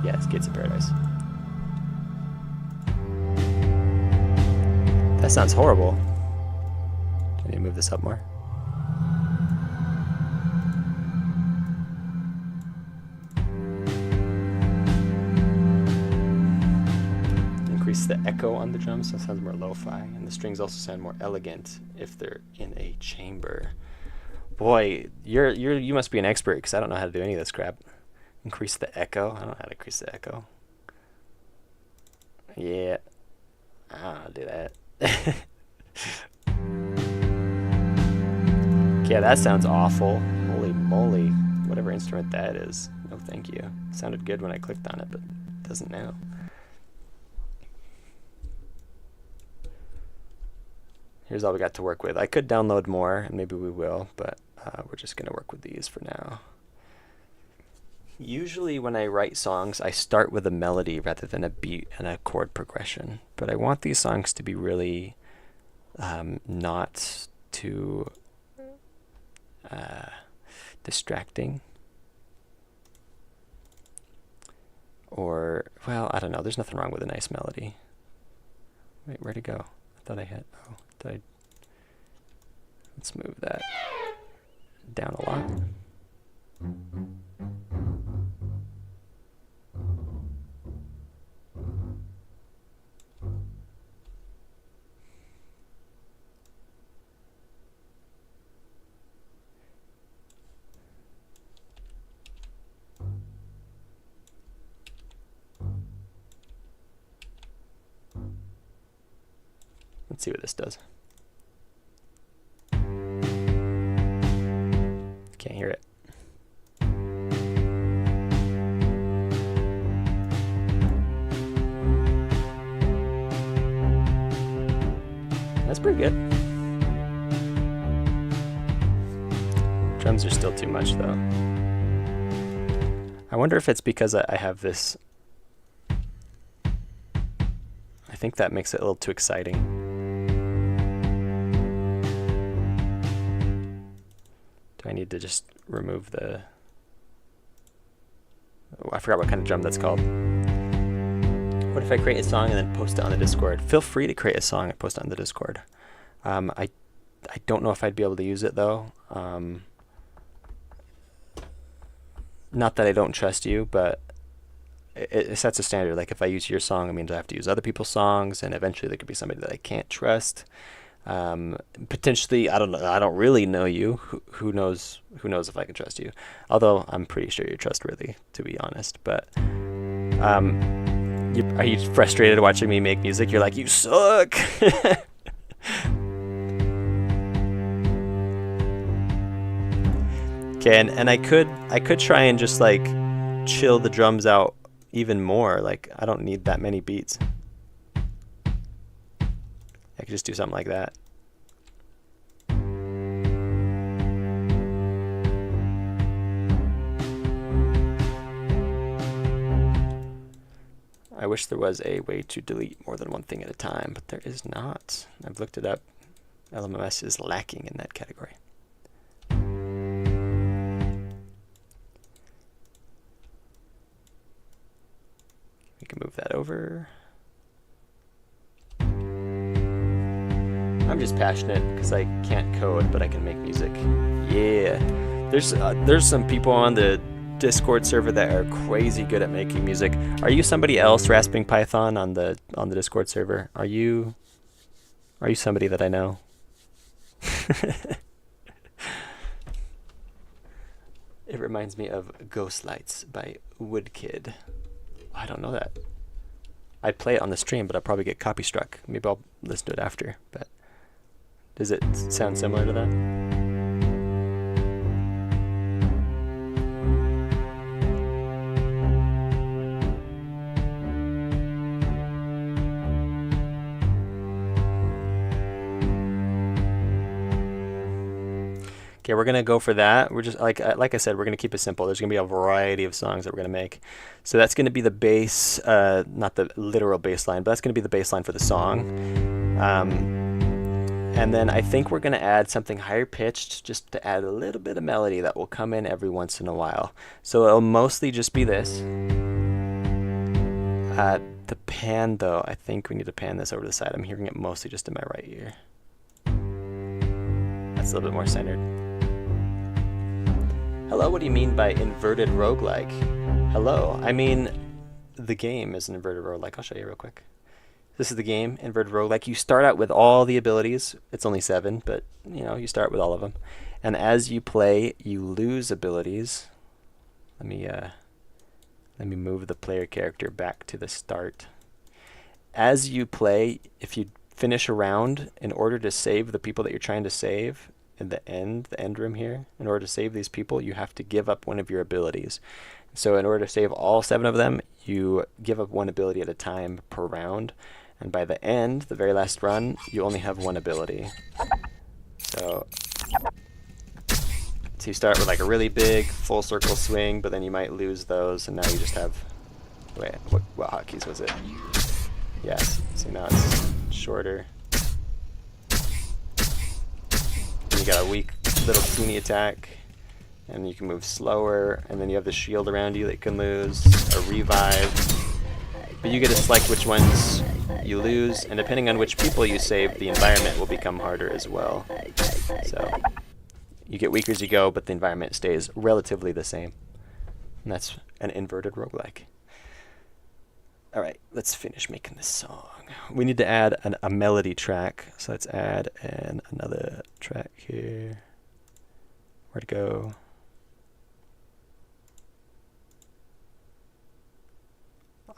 Yeah, it's Gates of Paradise. That sounds horrible. Do I need to move this up more? Increase the echo on the drums so it sounds more lo-fi, and the strings also sound more elegant if they're in a chamber. Boy, you must be an expert because I don't know how to do any of this crap. Increase the echo. I don't know how to increase the echo. Yeah, I'll do that. Yeah, that sounds awful. Holy moly. Whatever instrument that is. No thank you. It sounded good when I clicked on it, but it doesn't now. Here's all we got to work with. I could download more, and maybe we will, but we're just going to work with these for now. Usually when I write songs, I start with a melody rather than a beat and a chord progression. But I want these songs to be really not too distracting. Or, well, I don't know. There's nothing wrong with a nice melody. Wait, where'd it go? I thought I had... Oh, did I... Let's move that down a lot. Let's see what this does. Can't hear it. That's pretty good. Drums are still too much though. I wonder if it's because I have this... I think that makes it a little too exciting. I need to just remove the... Oh, I forgot what kind of drum that's called. What if I create a song and then post it on the Discord? Feel free to create a song and post it on the Discord. I don't know if I'd be able to use it though. Not that I don't trust you, but it sets a standard. Like if I use your song, it means I have to use other people's songs, and eventually there could be somebody that I can't trust. Potentially, I don't know. I don't really know you. Who knows? Who knows if I can trust you? Although I'm pretty sure you're trustworthy, to be honest. But are you frustrated watching me make music? You're like, you suck. Okay, and I could try and just like chill the drums out even more. Like I don't need that many beats. I could just do something like that. I wish there was a way to delete more than one thing at a time, but there is not. I've looked it up. LMMS is lacking in that category. We can move that over. I'm just passionate because I can't code, but I can make music. Yeah, there's some people on the Discord server that are crazy good at making music. Are you somebody else rasping Python on the Discord server? Are you somebody that I know? It reminds me of Ghost Lights by Woodkid. I don't know that. I'd play it on the stream, but I'll probably get copy struck. Maybe I'll listen to it after, but does it sound similar to that? Okay, we're gonna go for that. We're just like I said, we're gonna keep it simple. There's gonna be a variety of songs that we're gonna make. So that's gonna be the bass, not the literal bass line, but that's gonna be the bass line for the song. And then I think we're going to add something higher pitched just to add a little bit of melody that will come in every once in a while. So it'll mostly just be this. The pan, though, I think we need to pan this over to the side. I'm hearing it mostly just in my right ear. That's a little bit more centered. Hello, what do you mean by inverted roguelike? Hello, I mean the game is an inverted roguelike. I'll show you real quick. This is the game, inverted roguelike. You start out with all the abilities. It's only 7, but you start with all of them. And as you play, you lose abilities. Let me move the player character back to the start. As you play, if you finish a round, in order to save the people that you're trying to save, in the end room here, in order to save these people, you have to give up one of your abilities. So in order to save all 7 of them, you give up one ability at a time per round. And by the end, the very last run, you only have one ability. So you start with like a really big full circle swing, but then you might lose those, and now you just have... Wait, what hotkeys was it? Yes, see now it's shorter. And you got a weak little puny attack, and you can move slower, and then you have the shield around you that you can lose, a revive. But you get to select which ones you lose, and depending on which people you save, the environment will become harder as well. So you get weaker as you go, but the environment stays relatively the same. And that's an inverted roguelike. Alright, let's finish making this song. We need to add a melody track, so let's add another track here. Where'd it go?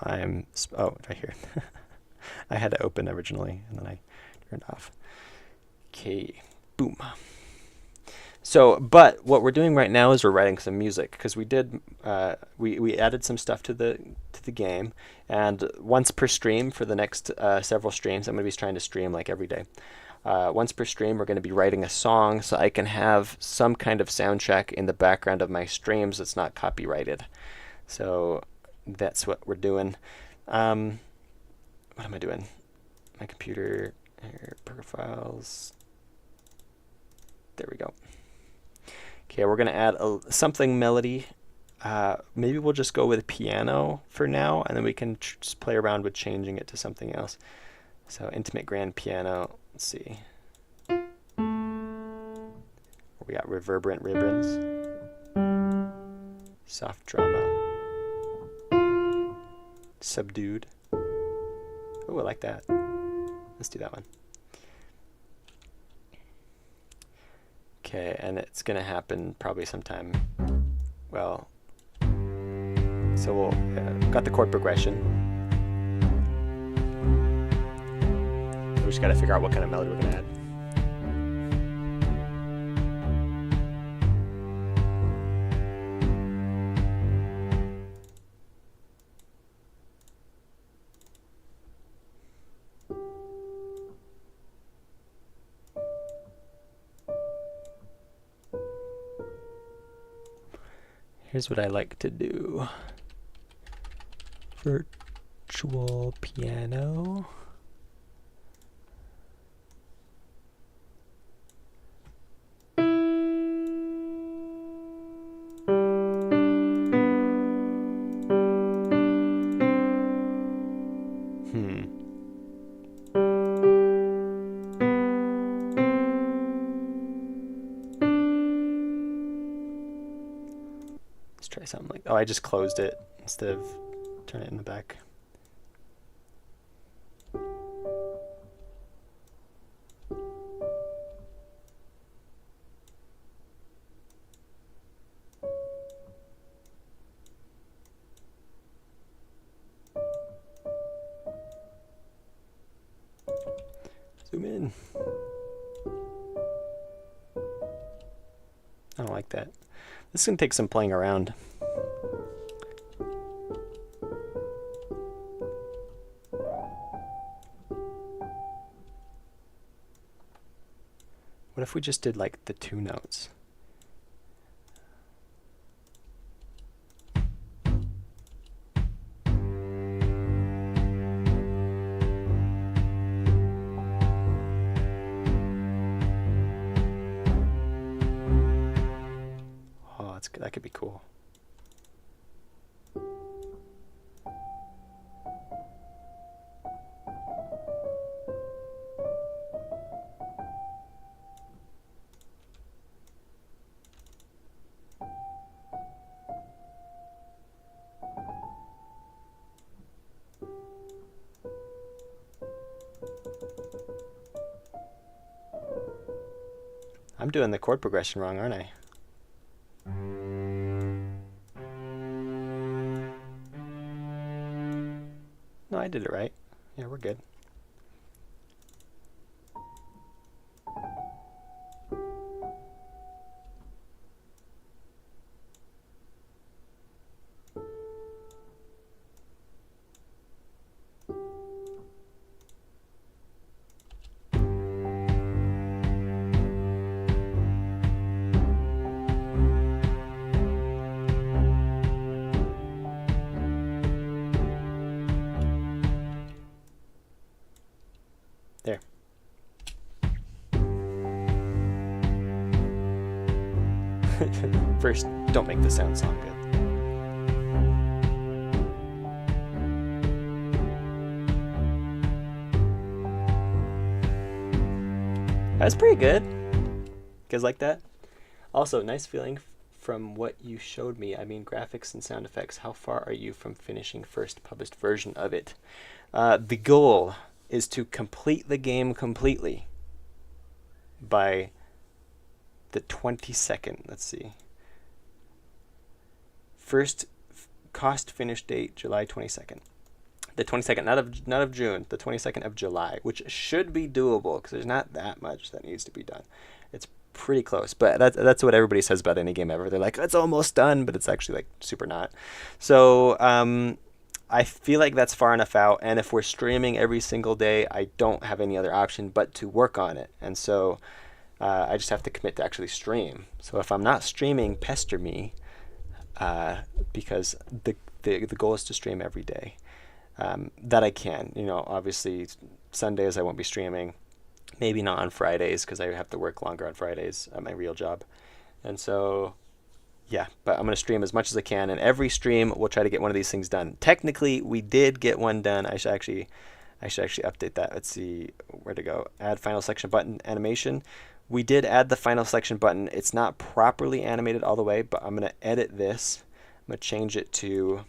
Oh, right here. I had it open originally, and then I turned it off. Okay, boom. So, but what we're doing right now is we're writing some music, because we did we added some stuff to the game, and once per stream for the next several streams, I'm going to be trying to stream like every day. Once per stream, we're going to be writing a song, so I can have some kind of soundtrack in the background of my streams that's not copyrighted. So that's what we're doing. What am I doing? My computer here, profiles. There we go. Okay, we're gonna add something melody. Maybe we'll just go with piano for now, and then we can just play around with changing it to something else. So intimate grand piano. Let's see. We got reverberant ribbons, soft drama, subdued. Oh, I like that. Let's do that one. Okay, and it's gonna happen probably sometime. Well, so we'll got the chord progression. We just gotta figure out what kind of melody we're gonna add. Here's what I like to do. Virtual piano. Try something like, oh, I just closed it instead of turn it in the back. Zoom in. I don't like that. This is going to take some playing around. What if we just did like the 2 notes? That could be cool. I'm doing the chord progression wrong, aren't I? No, I did it right. Yeah, we're good. There. First, don't make the sound sound good. That's pretty good. You guys like that? Also, nice feeling from what you showed me. I mean, graphics and sound effects. How far are you from finishing first published version of it? The goal is to complete the game completely by the 22nd. Let's see. First cost finish date July 22nd. The 22nd, not of June, the 22nd of July, which should be doable because there's not that much that needs to be done. It's pretty close, but that's what everybody says about any game ever. They're like, it's almost done, but it's actually like super not. So I feel like that's far enough out, and if we're streaming every single day, I don't have any other option but to work on it. And so I just have to commit to actually stream. So if I'm not streaming, pester me, because the goal is to stream every day. That I can. You know, obviously Sundays I won't be streaming. Maybe not on Fridays because I have to work longer on Fridays at my real job. And so, yeah, but I'm going to stream as much as I can. And every stream we'll try to get one of these things done. Technically, we did get one done. I should actually update that. Let's see where to go. Add final selection button animation. We did add the final selection button. It's not properly animated all the way, but I'm going to edit this. I'm going to change it to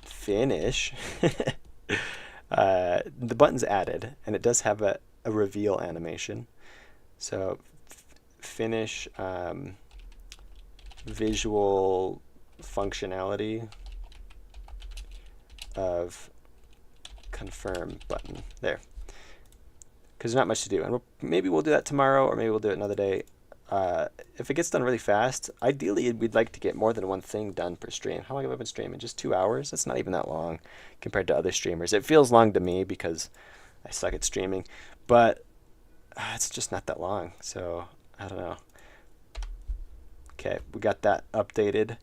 finish. The button's added, and it does have a reveal animation. So finish visual functionality of confirm button. There. Because there's not much to do. And maybe we'll do that tomorrow, or maybe we'll do it another day. If it gets done really fast, ideally we'd like to get more than one thing done per stream. How long have I been streaming? Just 2 hours? That's not even that long compared to other streamers. It feels long to me because I suck at streaming, but it's just not that long. So I don't know. Okay, we got that updated.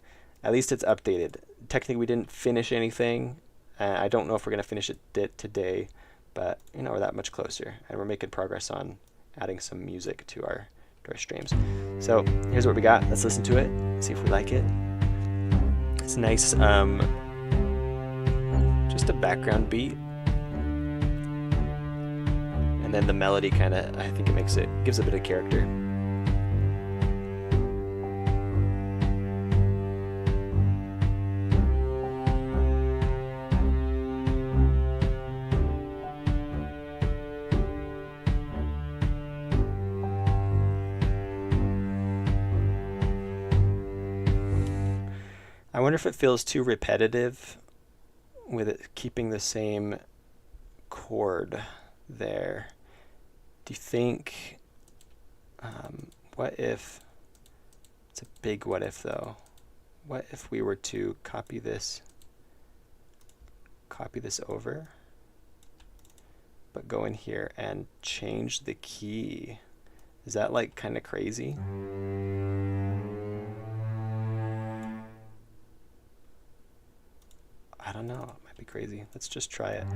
At least it's updated. Technically, we didn't finish anything. I don't know if we're going to finish it today, but you know, we're that much closer, and we're making progress on adding some music to our streams. So here's what we got. Let's listen to it, see if we like it. It's nice, just a background beat, and then the melody kind of, I think it gives a bit of character. I wonder if it feels too repetitive with it keeping the same chord there. Do you think, what if, it's a big what if though, what if we were to copy this over, but go in here and change the key? Is that like kind of crazy? I don't know, it might be crazy. Let's just try it.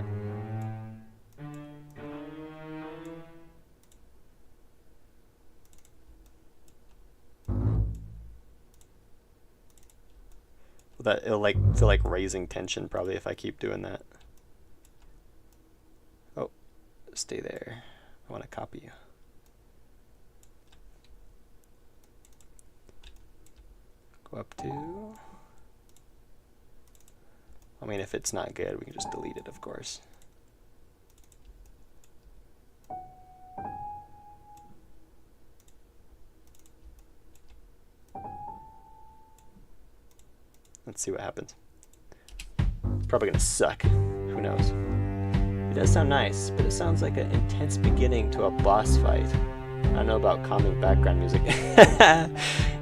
that it'll like feel like raising tension probably if I keep doing that. Oh, stay there. I want to copy you. Go up to... I mean, if it's not good, we can just delete it, of course. Let's see what happens. It's probably gonna suck. Who knows? It does sound nice, but it sounds like an intense beginning to a boss fight. I don't know about calming background music.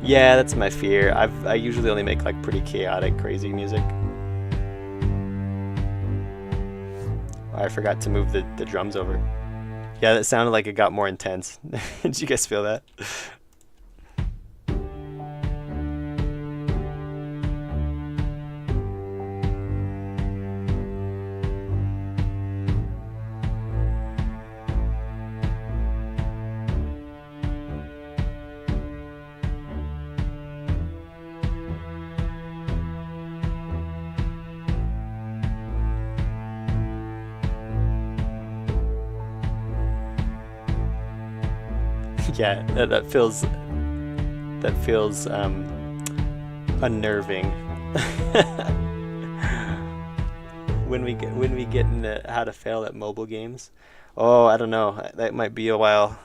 Yeah, that's my fear. I usually only make like pretty chaotic, crazy music. Oh, I forgot to move the drums over. Yeah, that sounded like it got more intense. Did you guys feel that? Yeah, that feels unnerving. when we get into how to fail at mobile games. Oh, I don't know. That might be a while.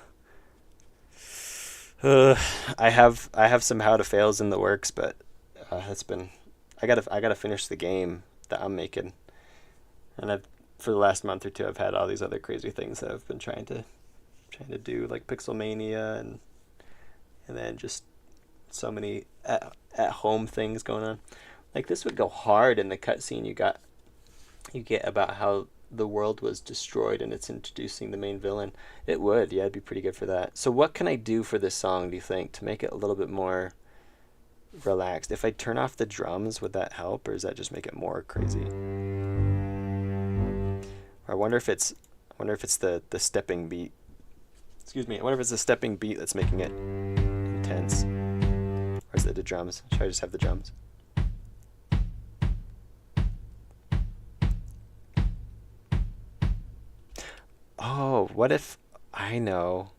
I have some how to fails in the works, but it's been I gotta finish the game that I'm making, and for the last month or two I've had all these other crazy things that I've been trying to do, like Pixelmania and then just so many at home things going on. Like this would go hard in the cutscene you get about how the world was destroyed and it's introducing the main villain. It would, yeah, it'd be pretty good for that. So what can I do for this song, do you think, to make it a little bit more relaxed? If I turn off the drums, would that help, or does that just make it more crazy? Or I wonder if it's the stepping beat. Excuse me, I wonder if it's the stepping beat that's making it intense. Or is it the drums? Should I just have the drums? Oh, what if... I know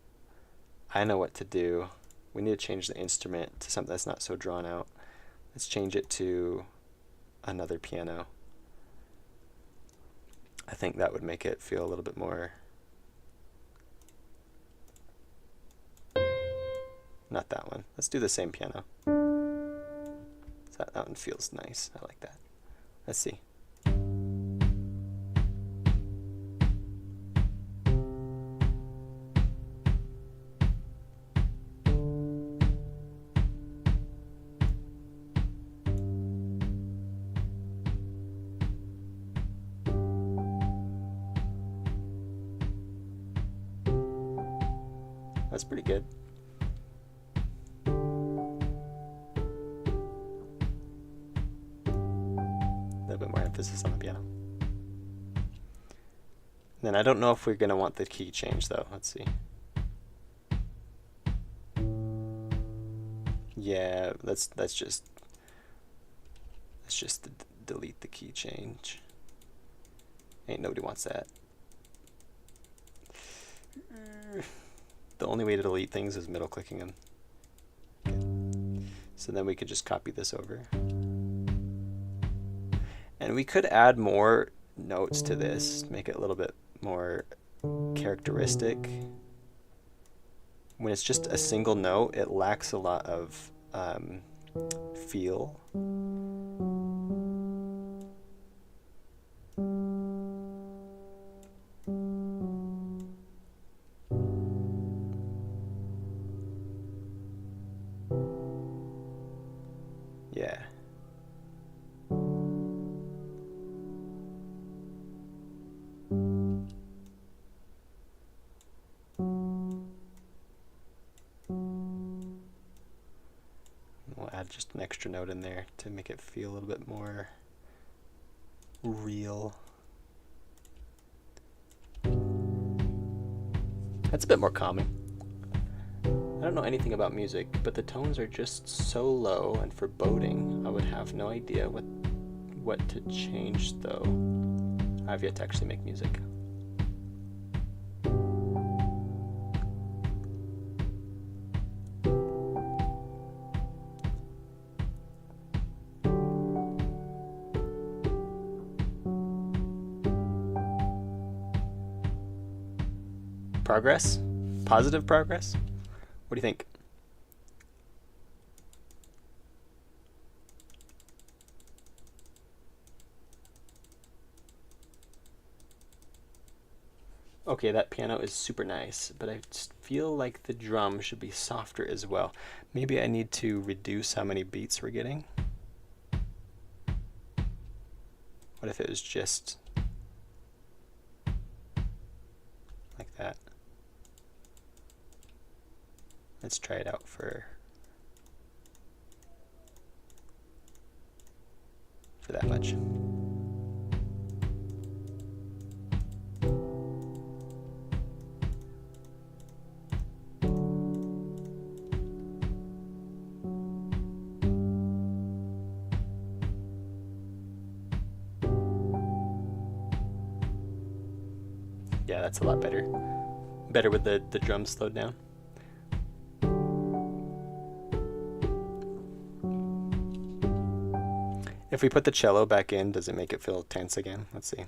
what to do. We need to change the instrument to something that's not so drawn out. Let's change it to another piano. I think that would make it feel a little bit more... Not that one. Let's do the same piano. That one feels nice. I like that. Let's see. That's pretty good. Emphasis on the piano. Then I don't know if we're gonna want the key change though. Let's see. Yeah, let's just delete the key change. Ain't nobody wants that. The only way to delete things is middle clicking them. Okay. So then we could just copy this over. And we could add more notes to this, make it a little bit more characteristic. When it's just a single note, it lacks a lot of feel. Yeah. We'll add just an extra note in there to make it feel a little bit more real. That's a bit more calming. I don't know anything about music, but the tones are just so low and foreboding. I would have no idea what to change though. I've yet to actually make music. Progress? Positive progress? What do you think? Okay, that piano is super nice, but I just feel like the drum should be softer as well. Maybe I need to reduce how many beats we're getting. What if it was just like that? Let's try it out for that much. Yeah, that's a lot better. Better with the drums slowed down. If we put the cello back in, does it make it feel tense again? Let's see.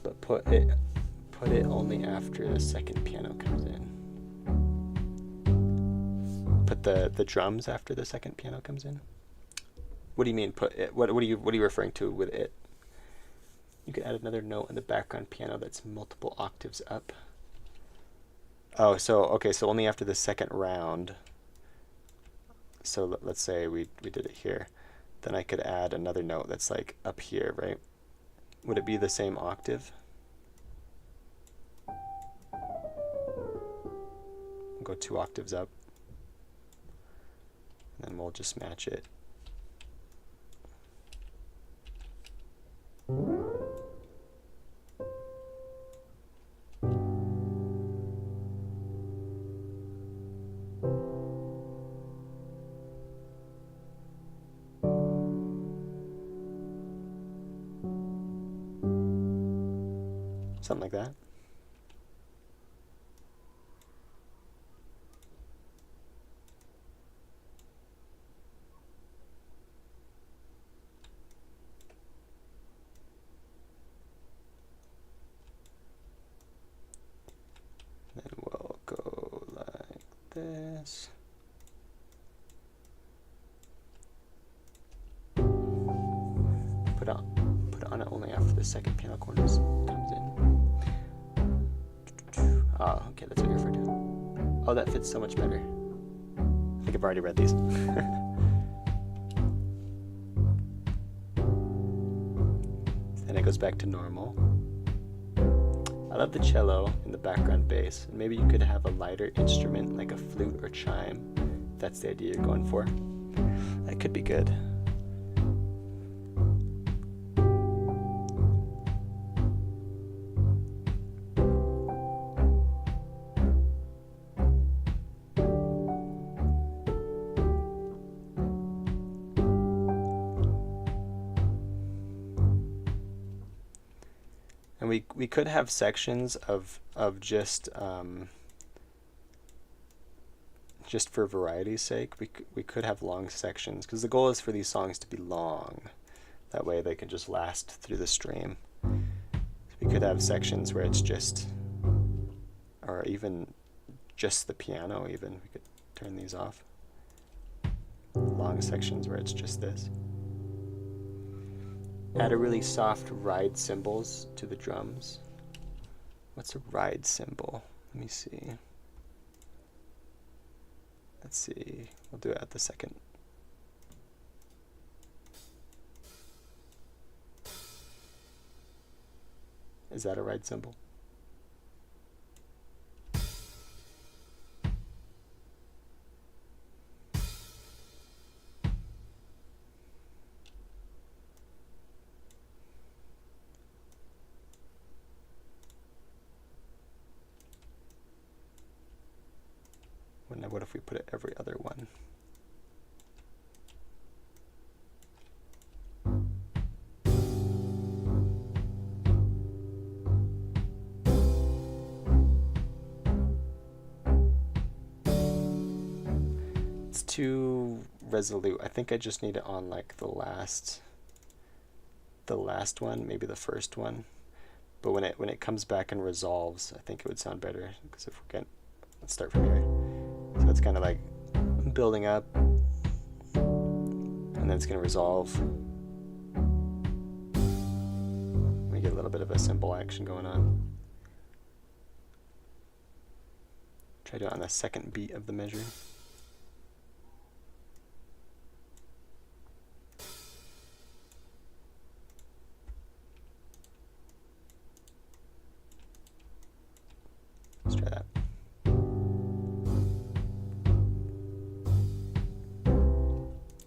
But put it only after the second piano comes in. Put the drums after the second piano comes in. What do you mean put it? What are you referring to with it? You could add another note in the background piano that's multiple octaves up. Oh, so okay, so only after the second round. So let's say we did it here. Then I could add another note that's like up here, right? Would it be the same octave? We'll go 2 octaves up. And then we'll just match it. Something like that. Then we'll go like this. Put on it only after the second piano chorus comes in. Oh, okay, that's what you're referring to. Oh, that fits so much better. I think I've already read these. Then it goes back to normal. I love the cello in the background bass. And maybe you could have a lighter instrument like a flute or chime. If that's the idea you're going for. That could be good. And we could have sections of just for variety's sake, we could have long sections, because the goal is for these songs to be long. That way they can just last through the stream. So we could have sections where it's just, or even just the piano even. We could turn these off. Long sections where it's just this. Add a really soft ride cymbals to the drums. What's a ride cymbal? Let me see. Let's see. We'll do it at the second. Is that a ride cymbal? put it every other one. It's too resolute. I think I just need it on like the last one, maybe the first one. But when it comes back and resolves, I think it would sound better. Because if we're getting, let's start from here. So it's kind of like building up, and then it's going to resolve. We get a little bit of a cymbal action going on. Try to do it on the second beat of the measure. Let's try that.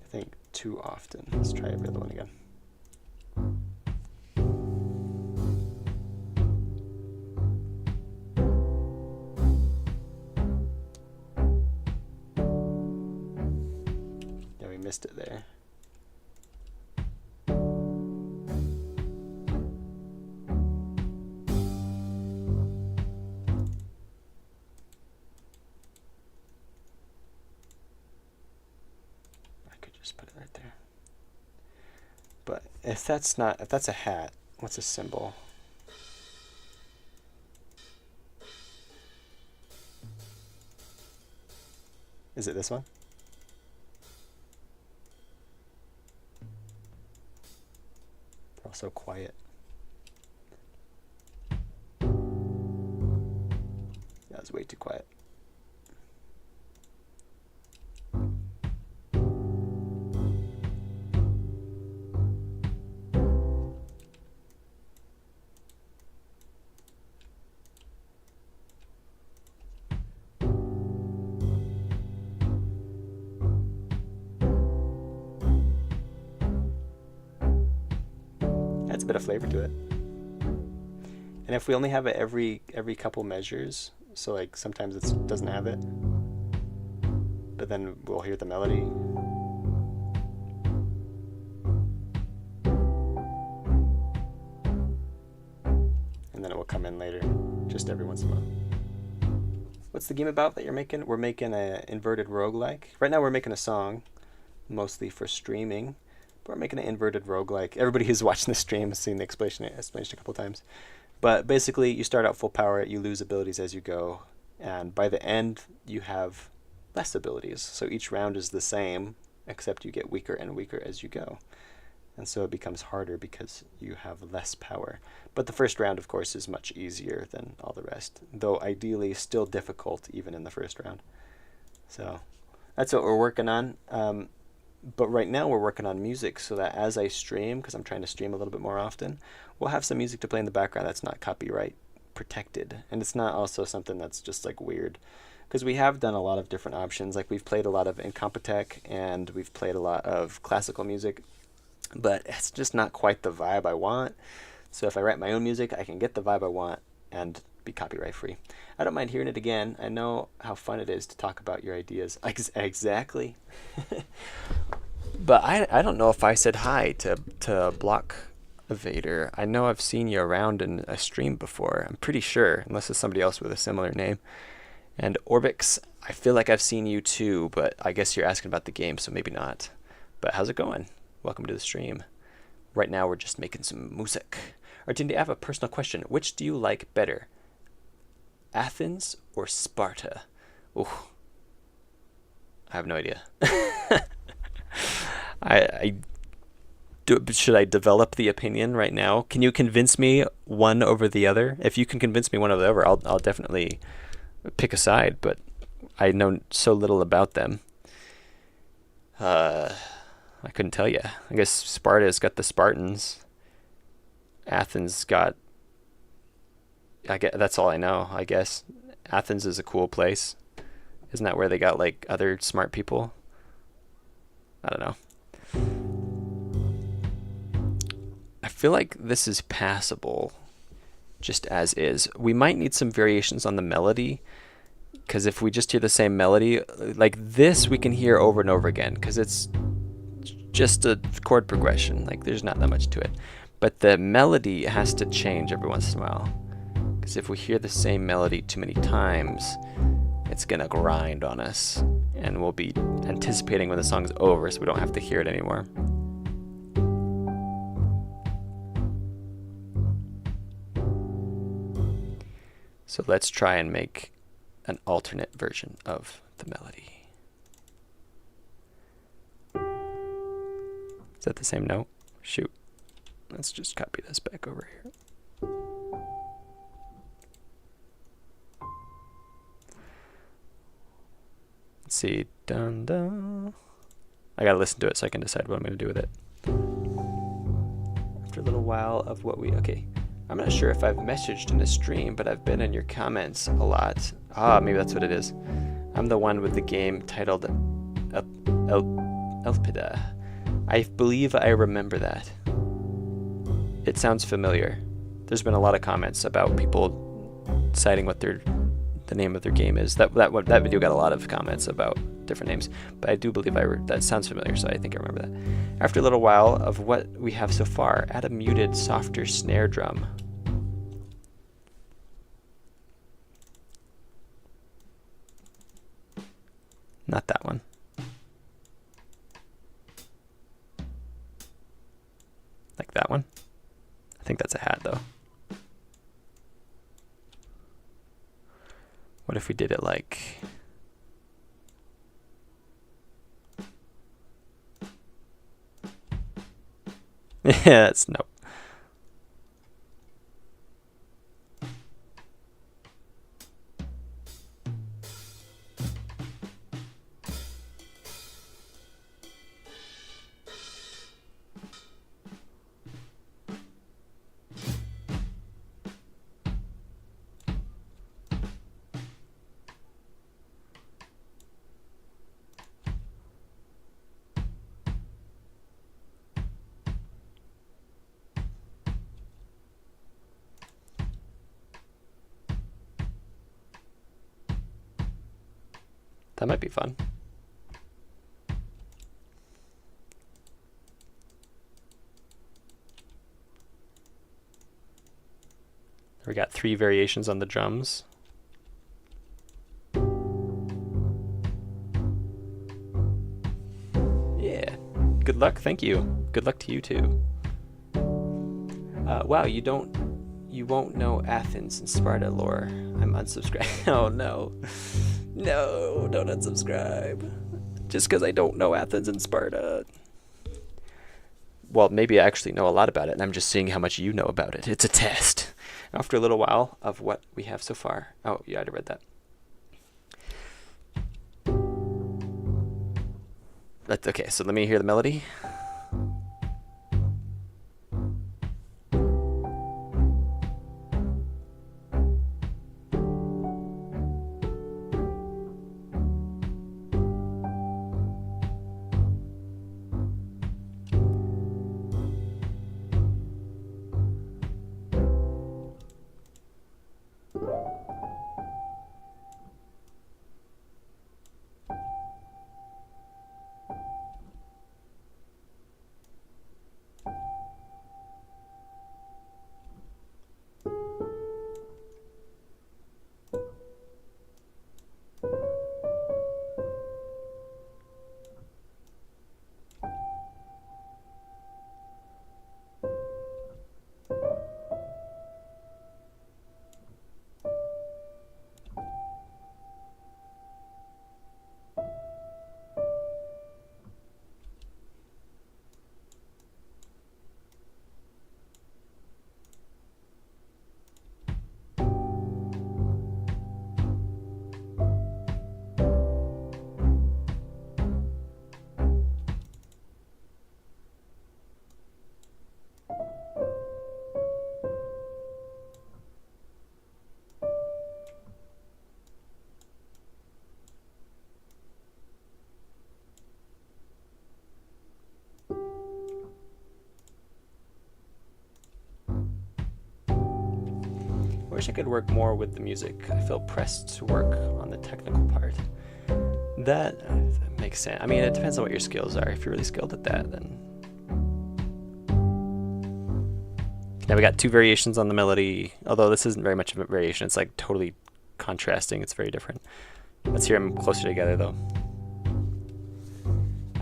I think too often. Let's try every other one again. Yeah, we missed it there. Just put it right there. But if that's a hat, what's a symbol? Is it this one? They're all so quiet. Yeah, it's way too quiet. Adds a bit of flavor to it. And if we only have it every couple measures, so like sometimes it doesn't have it, but then we'll hear the melody. And then it will come in later, just every once in a while. What's the game about that you're making? We're making an inverted roguelike. Right now we're making a song, mostly for streaming. But we're making an inverted roguelike. Everybody who's watching the stream has seen the explanation a couple times. But basically, you start out full power, you lose abilities as you go, and by the end, you have less abilities. So each round is the same, except you get weaker and weaker as you go. And so it becomes harder because you have less power. But the first round, of course, is much easier than all the rest, though ideally still difficult even in the first round. So that's what we're working on. But right now we're working on music so that as I stream, because I'm trying to stream a little bit more often, we'll have some music to play in the background that's not copyright protected. And it's not also something that's just like weird. Because we have done a lot of different options. Like we've played a lot of Incompetech and we've played a lot of classical music. But it's just not quite the vibe I want. So if I write my own music, I can get the vibe I want and be copyright free. I don't mind hearing it again. I know how fun it is to talk about your ideas. Exactly. But I don't know if I said hi to Block Evader. I know I've seen you around in a stream before. I'm pretty sure, unless it's somebody else with a similar name. And Orbix, I feel like I've seen you too, but I guess you're asking about the game, so maybe not. But how's it going? Welcome to the stream. Right now we're just making some music. Artindi, I have a personal question. Which do you like better? Athens or Sparta? Ooh. I have no idea. Should I develop the opinion right now? Can you convince me one over the other? If you can convince me one over the other, I'll definitely pick a side, but I know so little about them. I couldn't tell you. I guess Sparta's got the Spartans. Athens got... that's all I know, I guess. Athens is a cool place. Isn't that where they got like other smart people? I don't know. I feel like this is passable just as is. We might need some variations on the melody, Because if we just hear the same melody, like this we can hear over and over again because it's just a chord progression. Like there's not that much to it. But the melody has to change every once in a while. Because if we hear the same melody too many times, it's going to grind on us. And we'll be anticipating when the song's over so we don't have to hear it anymore. So let's try and make an alternate version of the melody. Is that the same note? Shoot. Let's just copy this back over here. Let's see. Dun, dun. I gotta listen to it so I can decide what I'm gonna do with it. After a little while of what we... Okay. I'm not sure if I've messaged in a stream, but I've been in your comments a lot. Ah, maybe that's what it is. I'm the one with the game titled Elpida. I believe I remember that. It sounds familiar. There's been a lot of comments about people citing what the name of their game is. That video got a lot of comments about different names, but I do believe that sounds familiar, so I think I remember that. After a little while of what we have so far, add a muted, softer snare drum. Not that one. Like that one. I think that's a hat, though. What if we did it like... Yeah, that's nope. That might be fun. We got 3 variations on the drums. Yeah. Good luck. Thank you. Good luck to you too. Wow, you won't know Athens and Sparta lore. I'm unsubscribed. Oh no. No, don't unsubscribe. Just because I don't know Athens and Sparta. Well, maybe I actually know a lot about it, and I'm just seeing how much you know about it. It's a test. After a little while of what we have so far. Oh, yeah, I already read that. Okay, so let me hear the melody. I wish I could work more with the music. I feel pressed to work on the technical part. That makes sense. I mean, it depends on what your skills are. If you're really skilled at that, then... Now we got 2 variations on the melody, although this isn't very much of a variation. It's like totally contrasting. It's very different. Let's hear them closer together, though.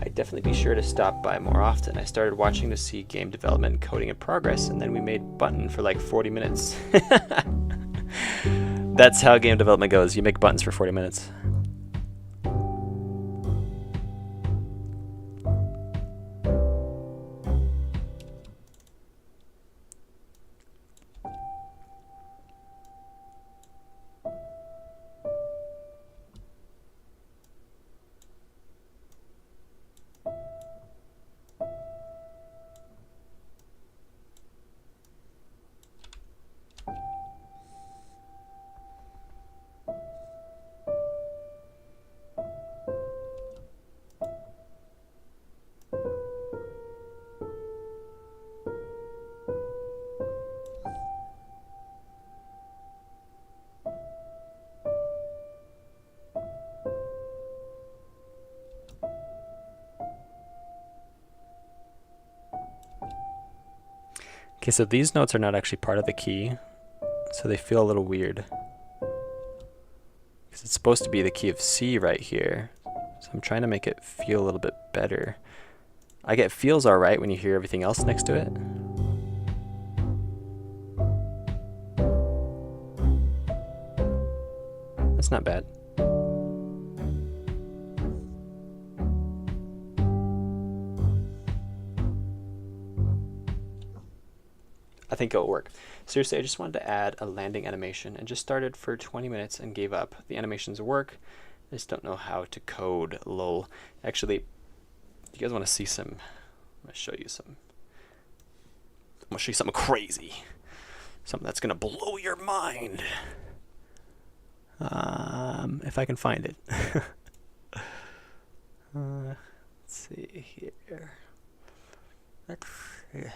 I'd definitely be sure to stop by more often. I started watching to see game development and coding in progress, and then we made Button for like 40 minutes. That's how game development goes. You make buttons for 40 minutes. Okay, so these notes are not actually part of the key, so they feel a little weird. Because it's supposed to be the key of C right here. So I'm trying to make it feel a little bit better. I get feels alright when you hear everything else next to it. That's not bad. I think it'll work. Seriously, I just wanted to add a landing animation and just started for 20 minutes and gave up. The animations work. I just don't know how to code, lol. Actually, if you guys want to see some, I'm going to show you some. I'm going to show you something crazy. Something that's going to blow your mind. If I can find it. Let's see here. Let's see here.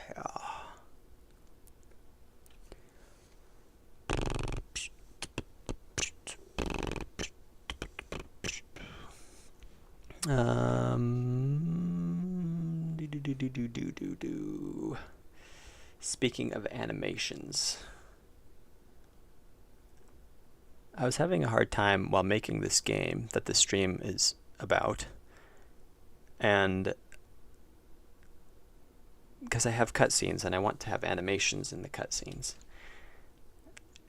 Speaking of animations, I was having a hard time while making this game that the stream is about, and because I have cutscenes and I want to have animations in the cutscenes,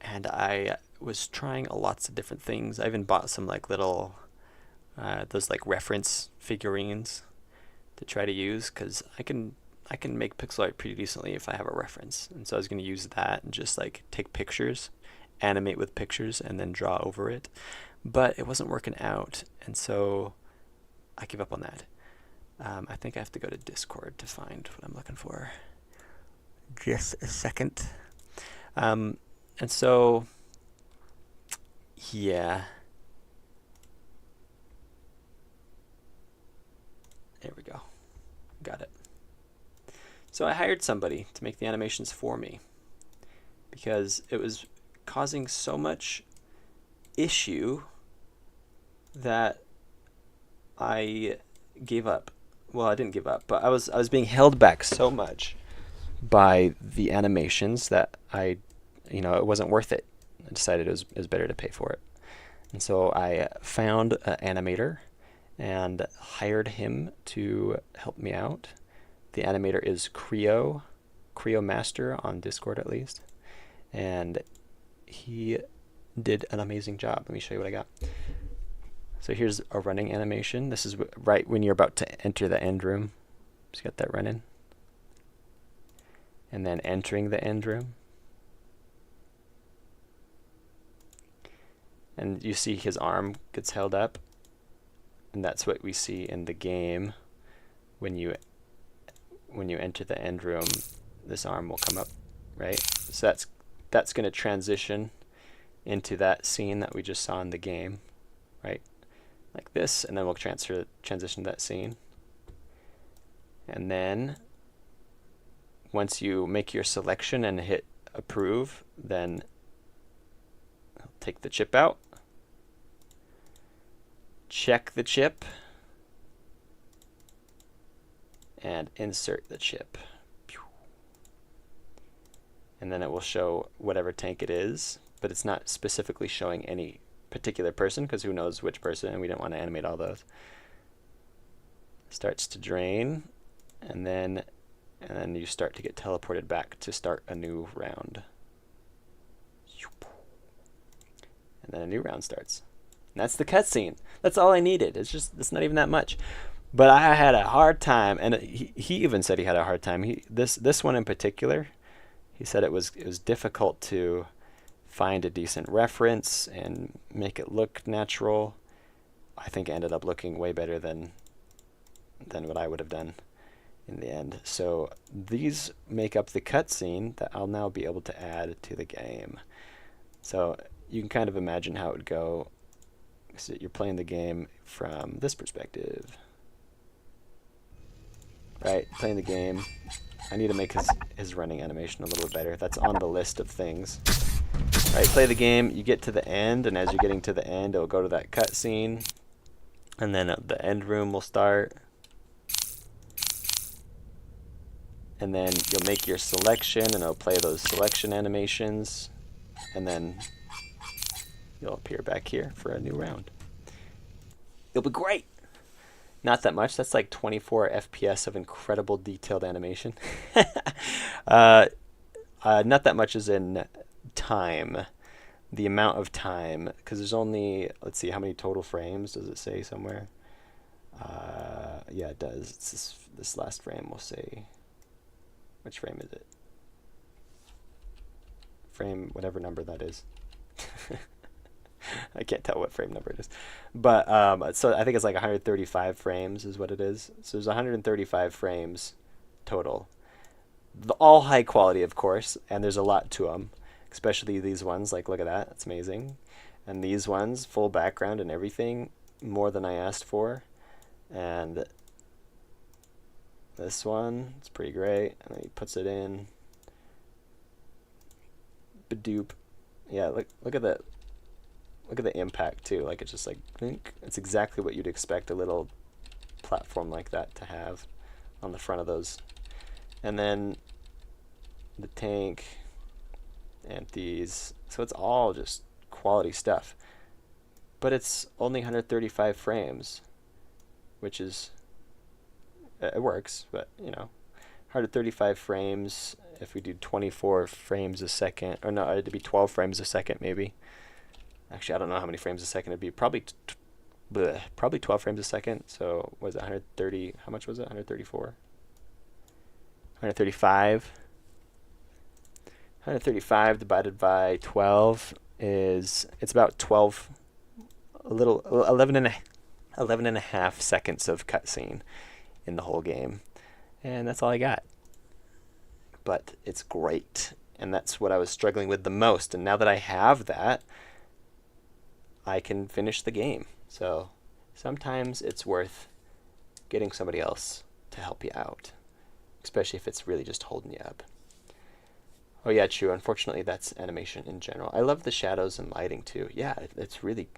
and I was trying lots of different things. I even bought some like little those like reference figurines to try to use, because I can make pixel art pretty decently if I have a reference. And so I was going to use that and just like take pictures, animate with pictures, and then draw over it. But it wasn't working out, and so I gave up on that. I think I have to go to Discord to find what I'm looking for. Just a second. And so, yeah. There we go. Got it. So I hired somebody to make the animations for me because it was causing so much issue that I gave up. Well, I didn't give up, but I was being held back so much by the animations that it wasn't worth it. I decided it was better to pay for it. And so I found an animator and hired him to help me out. The animator is Creo Master on Discord at least. And he did an amazing job. Let me show you what I got. So here's a running animation. This is right when you're about to enter the end room. Just got that running. And then entering the end room. And you see his arm gets held up. And that's what we see in the game. When you enter the end room, this arm will come up, right? So that's going to transition into that scene that we just saw in the game, right? Like this, and then we'll transition to that scene. And then once you make your selection and hit approve, then take the chip out, check the chip, and insert the chip. And then it will show whatever tank it is, but it's not specifically showing any particular person because who knows which person, and we didn't want to animate all those. Starts to drain, and then you start to get teleported back to start a new round. And then a new round starts. And that's the cutscene. That's all I needed. It's not even that much. But I had a hard time, and he even said he had a hard time. This one in particular, he said it was difficult to find a decent reference and make it look natural. I think it ended up looking way better than what I would have done in the end. So these make up the cutscene that I'll now be able to add to the game. So you can kind of imagine how it would go. So you're playing the game from this perspective. Right, playing the game. I need to make his running animation a little bit better. That's on the list of things. Right, play the game, you get to the end, and as you're getting to the end, it'll go to that cutscene. And then the end room will start. And then you'll make your selection, and it'll play those selection animations. And then you'll appear back here for a new round. It'll be great! Not that much. That's like 24 FPS of incredible detailed animation. Not that much is in time. The amount of time, because there's only, let's see, how many total frames does it say somewhere? Yeah, it does. It's this last frame will say, which frame is it? Frame, whatever number that is. I can't tell what frame number it is. But, so I think it's like 135 frames is what it is. So there's 135 frames total. All high quality, of course, and there's a lot to them. Especially these ones, like look at that, that's amazing. And these ones, full background and everything, more than I asked for. And this one, it's pretty great. And then he puts it in. Badoop. Yeah, look at that. Look at the impact too. Like it's just like, it's exactly what you'd expect a little platform like that to have on the front of those. And then the tank and these. So it's all just quality stuff. But it's only 135 frames, which is, it works, but you know, 135 frames. If we do 24 frames a second, or no, it'd be 12 frames a second maybe. Actually, I don't know how many frames a second it'd be. Probably 12 frames a second. So was it 130? How much was it? 134? 135. 135 divided by 12 is, it's about 12, a little, 11 and a half seconds of cutscene in the whole game. And that's all I got. But it's great. And that's what I was struggling with the most. And now that I have that, I can finish the game. So sometimes it's worth getting somebody else to help you out, especially if it's really just holding you up. Oh yeah, true. Unfortunately, that's animation in general. I love the shadows and lighting too. Yeah, it's really,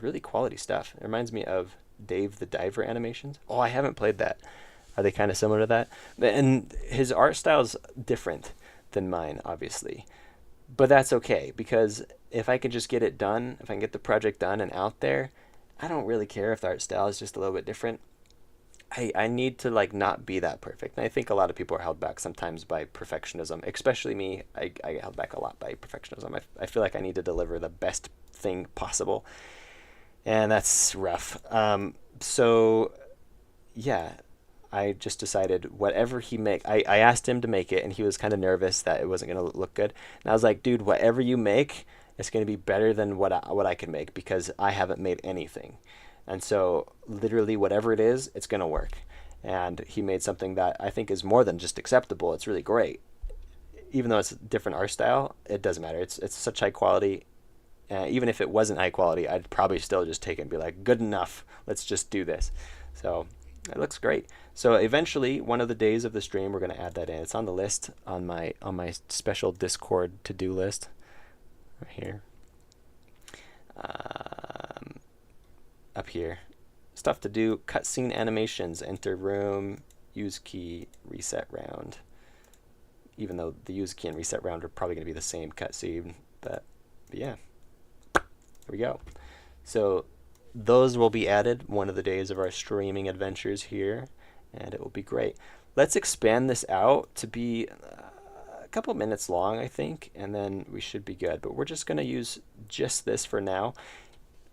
really quality stuff. It reminds me of Dave the Diver animations. Oh, I haven't played that. Are they kind of similar to that? And his art style's different than mine, obviously. But that's okay, because if I can just get it done, if I can get the project done and out there, I don't really care if the art style is just a little bit different. I need to like not be that perfect. And I think a lot of people are held back sometimes by perfectionism, especially me. I get held back a lot by perfectionism. I feel like I need to deliver the best thing possible, and that's rough. So yeah, I just decided whatever he make, I asked him to make it, and he was kind of nervous that it wasn't going to look good. And I was like, dude, whatever you make, it's going to be better than what I can make, because I haven't made anything. And so literally whatever it is, it's going to work. And he made something that I think is more than just acceptable. It's really great. Even though it's a different art style, it doesn't matter. It's such high quality. Even if it wasn't high quality, I'd probably still just take it and be like, good enough. Let's just do this. So it looks great. So eventually, one of the days of the stream, we're going to add that in. It's on the list on my special Discord to-do list right here. Up here, stuff to do, cutscene animations, enter room, use key, reset round. Even though the use key and reset round are probably going to be the same cutscene, but yeah, here we go. So those will be added one of the days of our streaming adventures here, and it will be great. Let's expand this out to be a couple minutes long, I think, and then we should be good. But we're just going to use just this for now.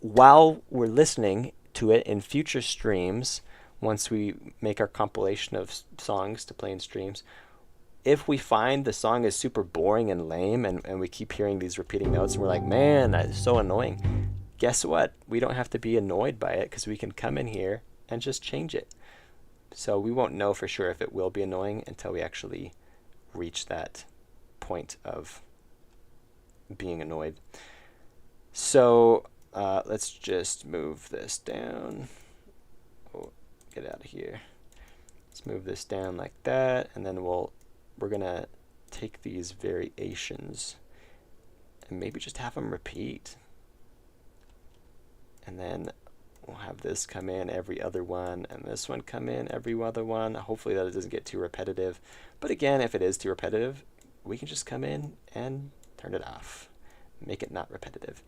While we're listening to it in future streams, once we make our compilation of songs to play in streams, if we find the song is super boring and lame and we keep hearing these repeating notes and we're like, man, that's so annoying, guess what? We don't have to be annoyed by it because we can come in here and just change it. So we won't know for sure if it will be annoying until we actually reach that point of being annoyed. So let's just move this down. Oh, get out of here. Let's move this down like that, and then we're gonna take these variations and maybe just have them repeat. And then we'll have this come in every other one, and this one come in every other one. Hopefully that it doesn't get too repetitive. But again, if it is too repetitive, we can just come in and turn it off. Make it not repetitive.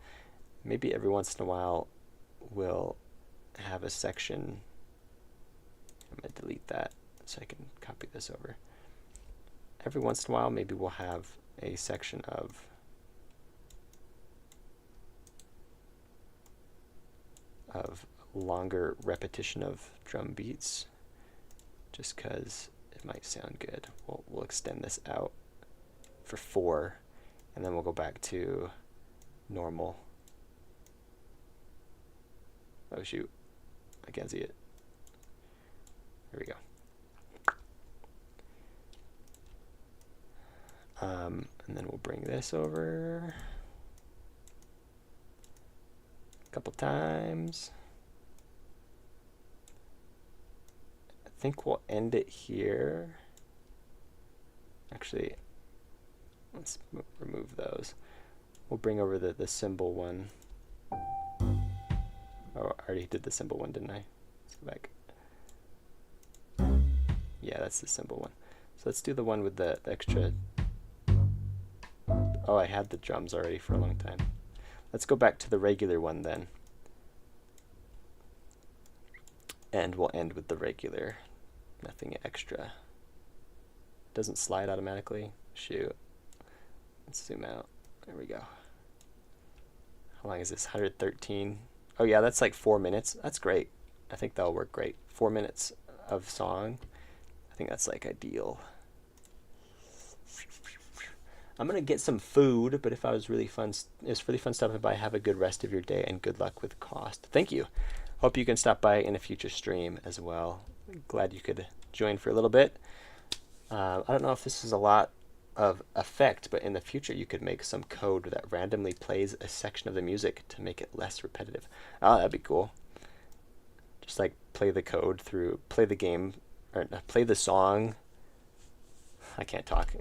Maybe every once in a while we'll have a section. I'm going to delete that so I can copy this over. Every once in a while, maybe we'll have a section of longer repetition of drum beats, just because it might sound good. We'll extend this out for 4, and then we'll go back to normal. Oh shoot, I can't see it. There we go. And then we'll bring this over a couple times. I think we'll end it here. Actually, let's remove those. We'll bring over the cymbal one. Oh, I already did the cymbal one, didn't I? Let's go back. Yeah, that's the cymbal one. So let's do the one with the extra. Oh, I had the drums already for a long time. Let's go back to the regular one then. And we'll end with the regular. Nothing extra. Doesn't slide automatically. Shoot. Let's zoom out. There we go. How long is this? 113. Oh yeah, that's like 4 minutes. That's great. I think that'll work great. 4 minutes of song. I think that's like ideal. I'm gonna get some food, but if I was really fun, it's really fun stopping by. Have a good rest of your day and good luck with cost. Thank you. Hope you can stop by in a future stream as well. Glad you could join for a little bit. I don't know if this is a lot of effect, but in the future you could make some code that randomly plays a section of the music to make it less repetitive. Oh, that'd be cool. Just like play the code through, play the game, or play the song. I can't talk.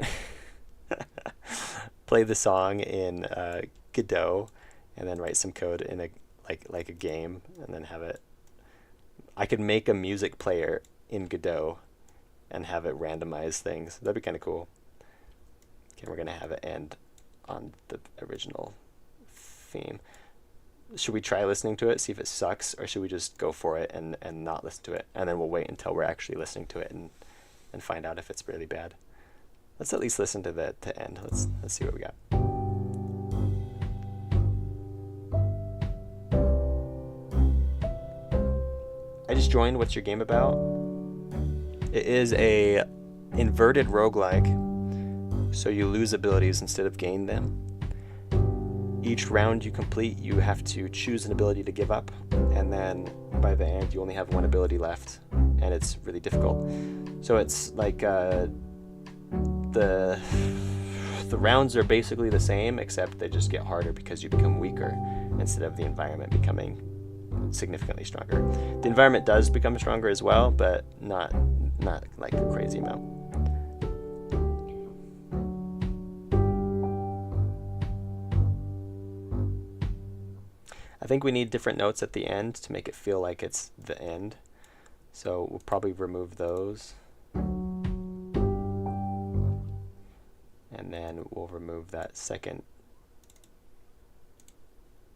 Play the song in Godot, and then write some code in a like a game, and then have it. I could make a music player in Godot, and have it randomize things. That'd be kind of cool. Okay, we're gonna have it end on the original theme. Should we try listening to it, see if it sucks, or should we just go for it and not listen to it, and then we'll wait until we're actually listening to it and find out if it's really bad. Let's at least listen to the end. Let's see what we got. I just joined. What's your game about? It is a inverted roguelike, so you lose abilities instead of gain them. Each round you complete, you have to choose an ability to give up, and then by the end you only have one ability left, and it's really difficult. So it's like the rounds are basically the same, except they just get harder because you become weaker instead of the environment becoming significantly stronger. The environment does become stronger as well, but not like a crazy amount. think we need different notes at the end to make it feel like it's the end. So we'll probably remove those. And then we'll remove that second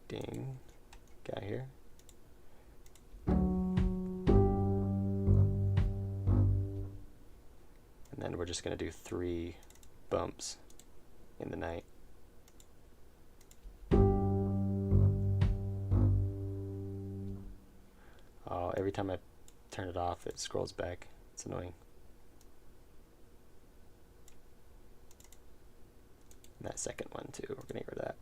ding guy here. And then we're just going to do 3 bumps in the night. Oh, every time I turn it off, it scrolls back. It's annoying. And that second one too, we're going to get rid of that.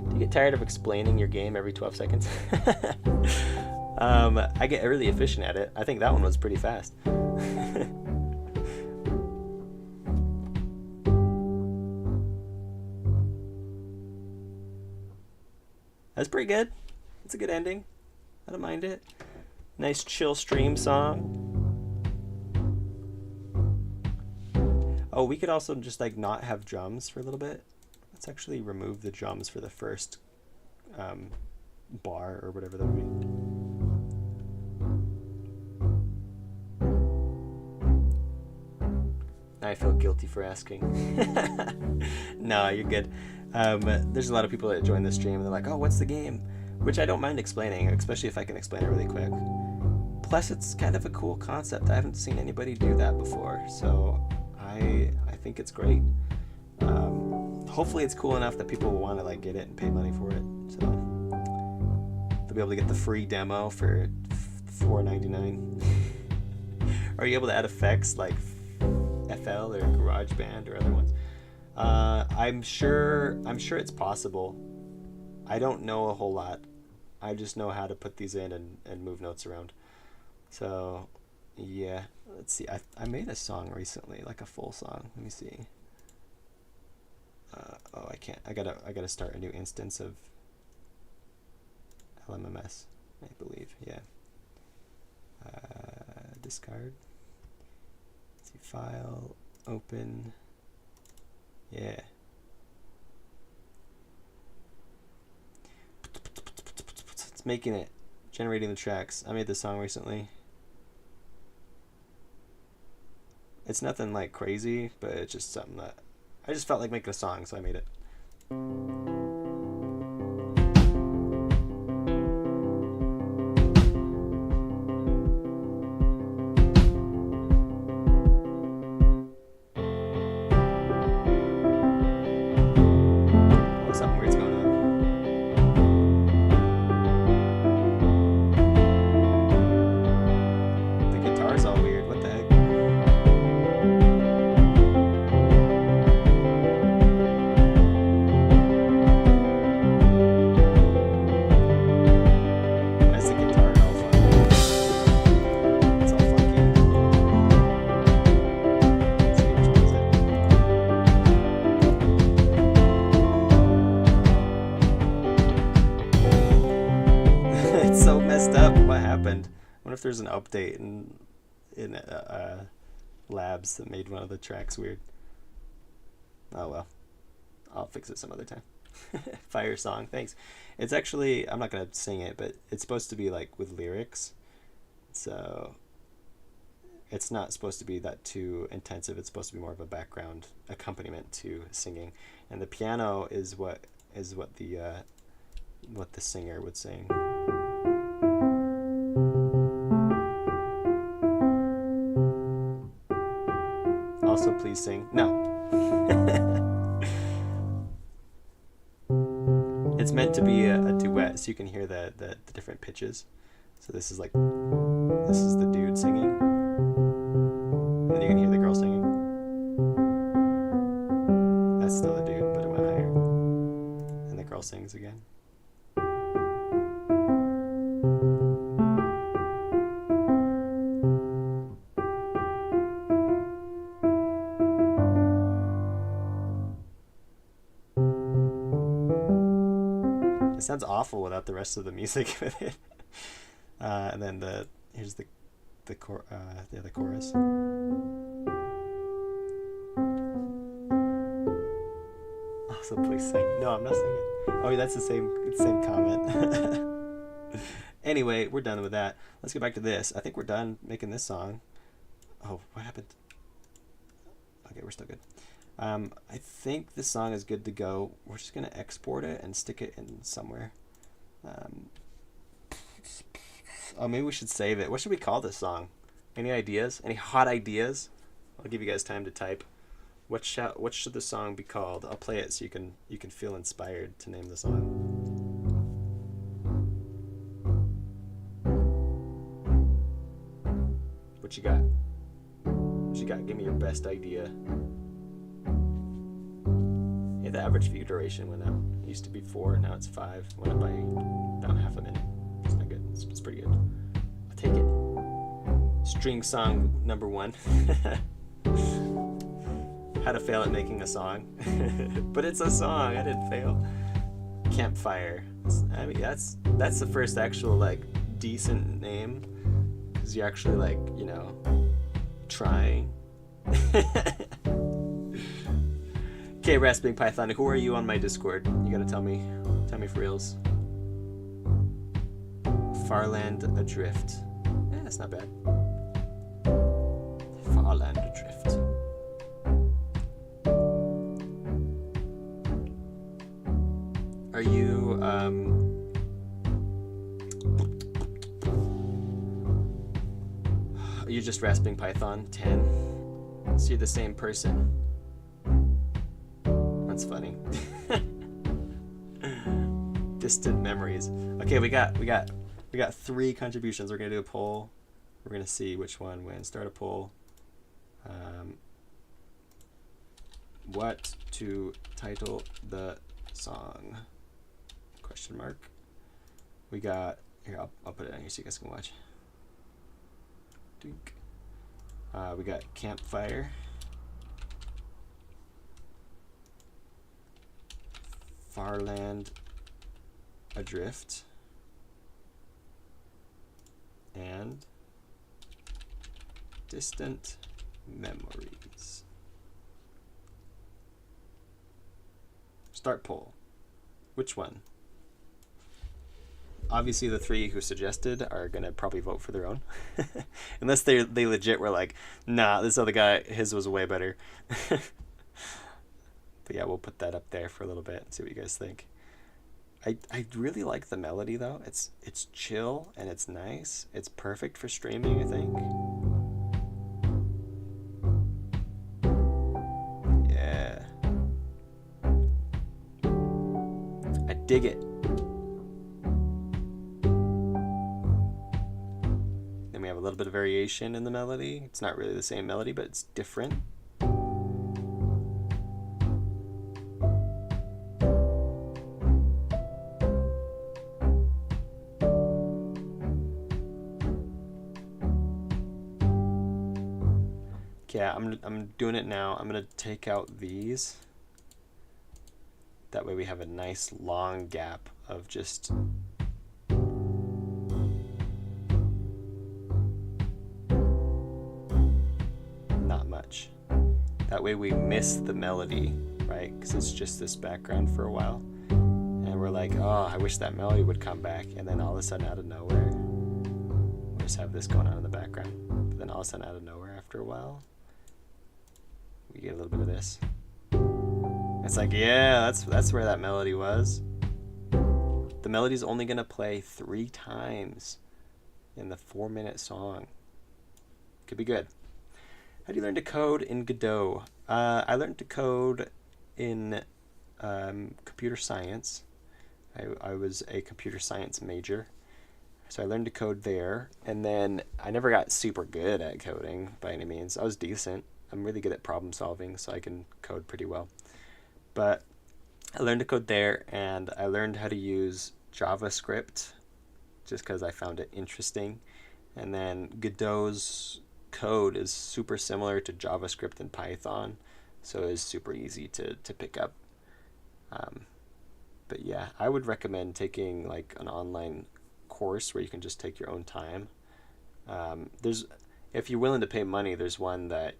Do you get tired of explaining your game every 12 seconds? I get really efficient at it. I think that one was pretty fast. That's pretty good. It's a good ending. I don't mind it. Nice chill stream song. Oh, we could also just like not have drums for a little bit. Let's actually remove the drums for the first bar or whatever that would be. I feel guilty for asking. No, you're good. There's a lot of people that join the stream and they're like, oh, what's the game? Which I don't mind explaining, especially if I can explain it really quick. Plus, it's kind of a cool concept. I haven't seen anybody do that before, so I think it's great. Hopefully it's cool enough that people will want to like get it and pay money for it. So they'll be able to get the free demo for $4.99. Are you able to add effects like FL or GarageBand or other ones? I'm sure it's possible. I don't know a whole lot. I just know how to put these in and move notes around. So yeah, let's see. I made a song recently, like a full song. Let me see. Oh, I can't. I gotta start a new instance of LMMS, I believe. Yeah. Discard. Let's see. File. Open. Yeah. It's making it. Generating the tracks. I made this song recently. It's nothing like crazy, but it's just something that I just felt like making a song, so I made it. Oh, something weird's going on. The guitar's all weird. What the heck? I wonder if there's an update in Labs that made one of the tracks weird. Oh well, I'll fix it some other time. Fire song, thanks. It's actually, I'm not gonna sing it, but it's supposed to be like with lyrics, so it's not supposed to be that too intensive. It's supposed to be more of a background accompaniment to singing, and the piano is what the singer would sing. Also, please sing. No. It's meant to be a duet, so you can hear the different pitches. So this is the dude singing, and then you can hear the girl singing. That's still the dude, but it went higher. And the girl sings again. It sounds awful without the rest of the music with it. And then here's the other chorus. So please sing. No, I'm not singing. Oh, that's the same comment. Anyway, we're done with that. Let's get back to this. I think we're done making this song. Oh, what happened? Okay, we're still good. I think this song is good to go. We're just gonna export it and stick it in somewhere. Oh, maybe we should save it. What should we call this song? Any ideas? Any hot ideas? I'll give you guys time to type. What should the song be called? I'll play it so you can feel inspired to name the song. What you got? What you got? Give me your best idea. Yeah, the average view duration went up. It used to be 4, now it's 5. Went up by down half a minute. It's not good. It's pretty good. I'll take it. String song number 1. How to fail at making a song. But it's a song. I didn't fail. Campfire. I mean, that's the first actual like decent name, because you're actually like, you know, trying. Okay, Raspberry Python, who are you on my Discord? You gotta tell me for reals. Farland Adrift. Yeah, that's not bad. Farland Adrift. Are you, are you just Raspberry Python 10? So you're the same person. That's funny. Distant memories. Okay, we got 3 contributions. We're gonna do a poll. We're gonna see which one wins. Start a poll. What to title the song? Question mark. We got here. I'll put it on here so you guys can watch. Dink. We got Campfire. Farland Adrift, and Distant Memories. Start poll. Which one? Obviously the 3 who suggested are gonna probably vote for their own. Unless they legit were like, nah, this other guy, his was way better. But yeah, we'll put that up there for a little bit and see what you guys think. I really like the melody though. It's chill and it's nice. It's perfect for streaming, I think. Yeah. I dig it. Then we have a little bit of variation in the melody. It's not really the same melody, but it's different. Yeah, I'm doing it now. I'm gonna take out these. That way we have a nice long gap of just not much. That way we miss the melody, right? Because it's just this background for a while. And we're like, oh, I wish that melody would come back. And then all of a sudden out of nowhere, we just have this going on in the background. But then all of a sudden out of nowhere after a while, we get a little bit of this. It's like, yeah, that's where that melody was. The melody's only gonna play 3 times in the 4-minute song. Could be good. How do you learn to code in Godot? I learned to code in computer science. I was a computer science major, so I learned to code there. And then I never got super good at coding by any means. I was decent. I'm really good at problem solving, so I can code pretty well. But I learned to code there, and I learned how to use JavaScript just because I found it interesting. And then Godot's code is super similar to JavaScript and Python, so it's super easy to pick up. But yeah, I would recommend taking like an online course where you can just take your own time. If you're willing to pay money, there's one that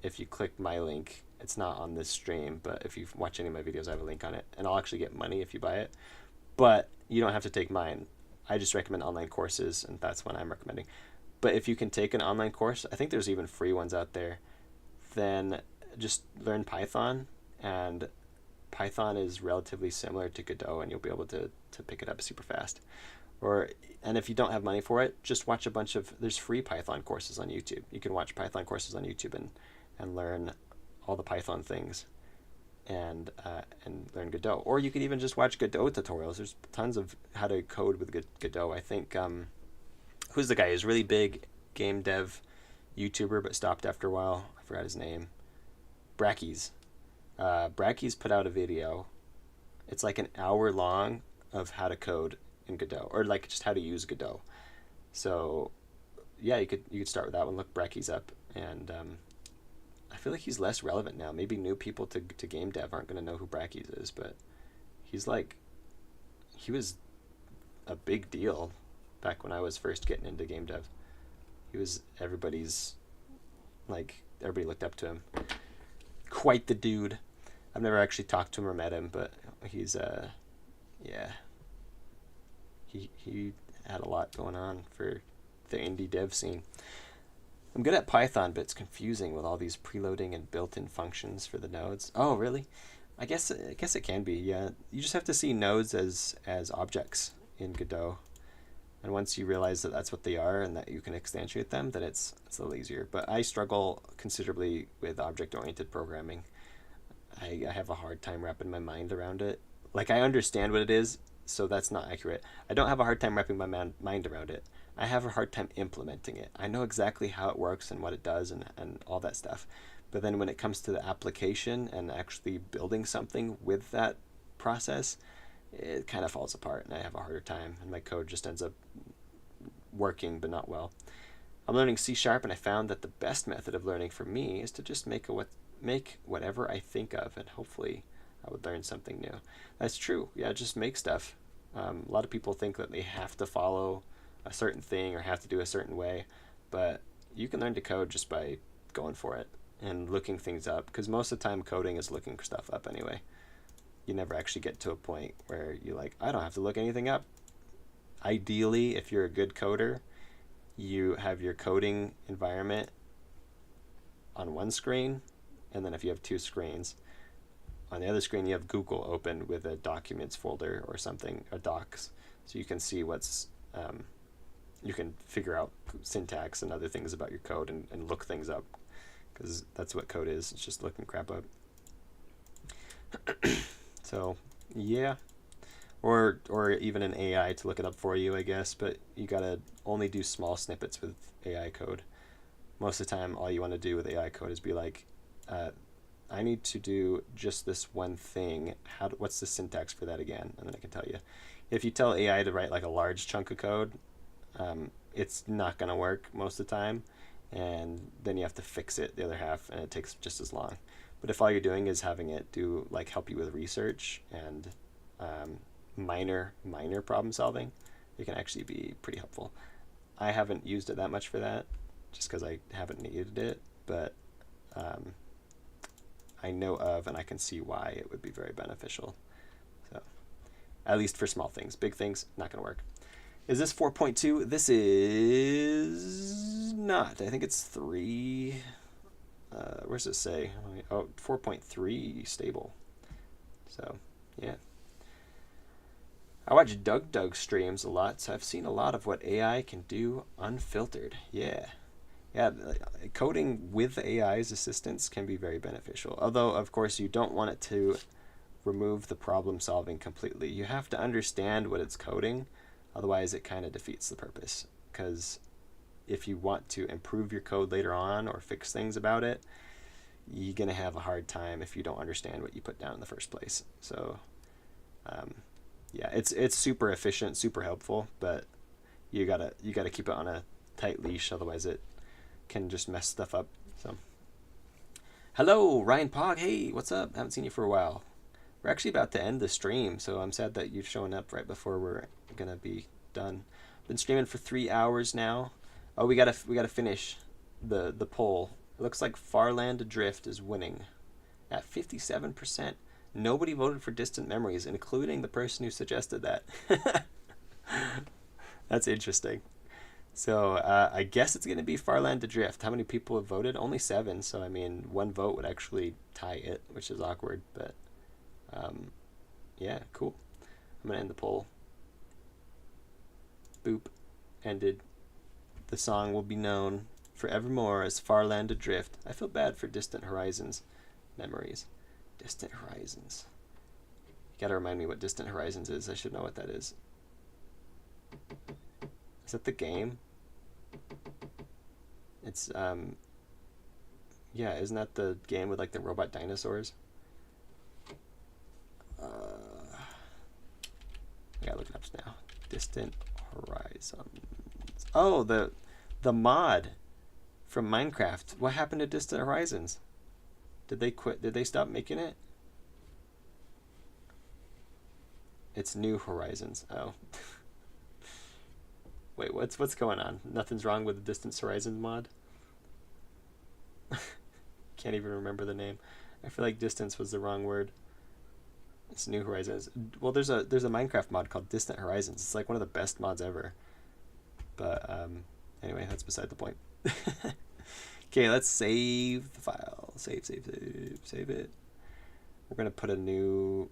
if you click my link, It's not on this stream, but if you watch any of my videos, I have a link on it, and I'll actually get money if you buy it. But you don't have to take mine. I just recommend online courses, and that's what I'm recommending. But if you can take an online course, I think there's even free ones out there, then just learn Python, and Python is relatively similar to Godot, and you'll be able to pick it up super fast. And if you don't have money for it, just watch a bunch of, there's free Python courses on YouTube. You can watch Python courses on YouTube and learn all the Python things, and learn Godot. Or you could even just watch Godot tutorials. There's tons of how to code with Godot. I think, who's the guy? He's a really big game dev YouTuber, but stopped after a while. I forgot his name. Brackeys. Brackeys put out a video. It's like an hour long of how to code in Godot, or like just how to use Godot. So yeah, you could start with that one. Look Brackeys up, and I feel like he's less relevant now. Maybe new people to game dev aren't going to know who Brackeys is, but he was a big deal back when I was first getting into game dev. He was everybody looked up to him. Quite the dude. I've never actually talked to him or met him, but he's he had a lot going on for the indie dev scene. I'm good at Python, but it's confusing with all these preloading and built-in functions for the nodes. Oh, really? I guess it can be. Yeah, you just have to see nodes as objects in Godot, and once you realize that that's what they are and that you can instantiate them, then it's a little easier. But I struggle considerably with object-oriented programming. I have a hard time wrapping my mind around it. Like, I understand what it is, so that's not accurate. I don't have a hard time wrapping my mind around it. I have a hard time implementing it. I know exactly how it works and what it does and all that stuff. But then when it comes to the application and actually building something with that process, it kind of falls apart, and I have a harder time, and my code just ends up working but not well. I'm learning C#, and I found that the best method of learning for me is to just make whatever I think of, and hopefully I would learn something new. That's true. Yeah, just make stuff. A lot of people think that they have to follow a certain thing or have to do a certain way, but you can learn to code just by going for it and looking things up, because most of the time coding is looking stuff up anyway. You never actually get to a point where you're like, I don't have to look anything up. Ideally, if you're a good coder, you have your coding environment on one screen, and then if you have two screens, on the other screen you have Google open with a documents folder or something, or docs, so you can see you can figure out syntax and other things about your code and look things up, because that's what code is. It's just looking crap up. So yeah, or even an AI to look it up for you, I guess, but you gotta only do small snippets with AI code. Most of the time, all you want to do with AI code is be like, I need to do just this one thing. What's the syntax for that again? And then I can tell you. If you tell AI to write like a large chunk of code, it's not going to work most of the time, and then you have to fix it the other half, and it takes just as long. But if all you're doing is having it help you with research and minor problem solving, it can actually be pretty helpful. I haven't used it that much for that, just because I haven't needed it, but I know of, and I can see why it would be very beneficial. So, at least for small things. Big things, not going to work. Is this 4.2? This is not. I think it's 3. Where's it say? Oh, 4.3 stable. So, yeah. I watch Doug streams a lot, so I've seen a lot of what AI can do unfiltered. Yeah. Yeah, coding with AI's assistance can be very beneficial. Although, of course, you don't want it to remove the problem solving completely. You have to understand what it's coding, otherwise it kind of defeats the purpose. Because if you want to improve your code later on or fix things about it, you're going to have a hard time if you don't understand what you put down in the first place. So, yeah, it's super efficient, super helpful, but you gotta keep it on a tight leash, otherwise it can just mess stuff up. So, hello, Ryan Pog. Hey, what's up? Haven't seen you for a while. We're actually about to end the stream, so I'm sad that you've shown up right before we're gonna be done. Been streaming for 3 hours now. Oh, we gotta finish the poll. It looks like Farland Adrift is winning. at 57%. Nobody voted for Distant Memories, including the person who suggested that. That's interesting. So I guess it's going to be Farland Adrift. How many people have voted? Only 7. So I mean, one vote would actually tie it, which is awkward. But yeah, cool. I'm going to end the poll. Boop. Ended. The song will be known forevermore as Farland Adrift. I feel bad for Distant Horizons Memories. Distant Horizons. You gotta remind me what Distant Horizons is. I should know what that is. Is that the game? It's yeah, isn't that the game with like the robot dinosaurs? I gotta look it up now. Distant Horizons. Oh, the mod from Minecraft. What happened to Distant Horizons? Did they quit? Did they stop making it? It's New Horizons. Oh. Wait, what's going on? Nothing's wrong with the Distant Horizons mod? Can't even remember the name. I feel like distance was the wrong word. It's New Horizons. Well, there's a Minecraft mod called Distant Horizons. It's like one of the best mods ever. But anyway, that's beside the point. Okay, let's save the file. Save it. We're gonna put a new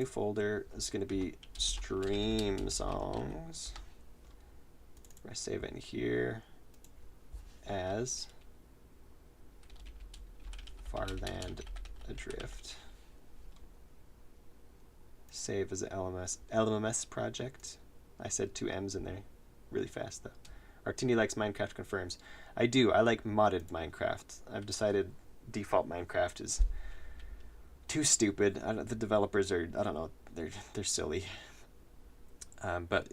folder. It's gonna be stream songs. We're gonna save it in here as Farland Adrift. Save as an LMS project. I said 2 M's in there really fast though. Artindi likes Minecraft confirms. I do. I like modded Minecraft. I've decided default Minecraft is too stupid. The developers are, I don't know, they're silly. But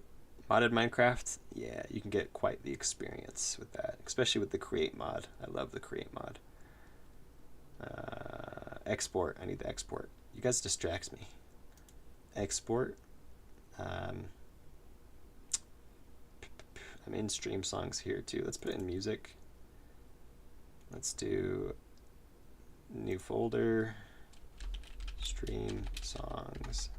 modded Minecraft, yeah, you can get quite the experience with that, especially with the create mod. I love the create mod. Export. I need the export. You guys distracts me. Export. I'm in stream songs here too. Let's put it in music. Let's do new folder, stream songs,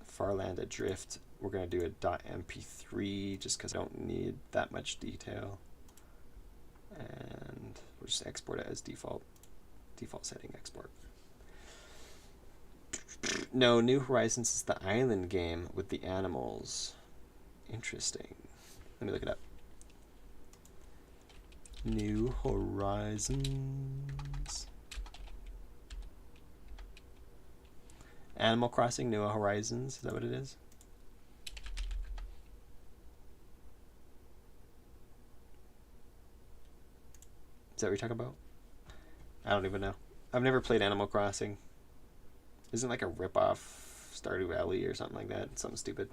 Farland Adrift. We're gonna do a .mp3 just because I don't need that much detail, and we'll just export it as default setting export. No, New Horizons is the island game with the animals. Interesting. Let me look it up. New Horizons. Animal Crossing New Horizons. Is that what it is? Is that what you're talking about? I don't even know. I've never played Animal Crossing. Isn't it like a rip-off Stardew Valley or something like that? Something stupid.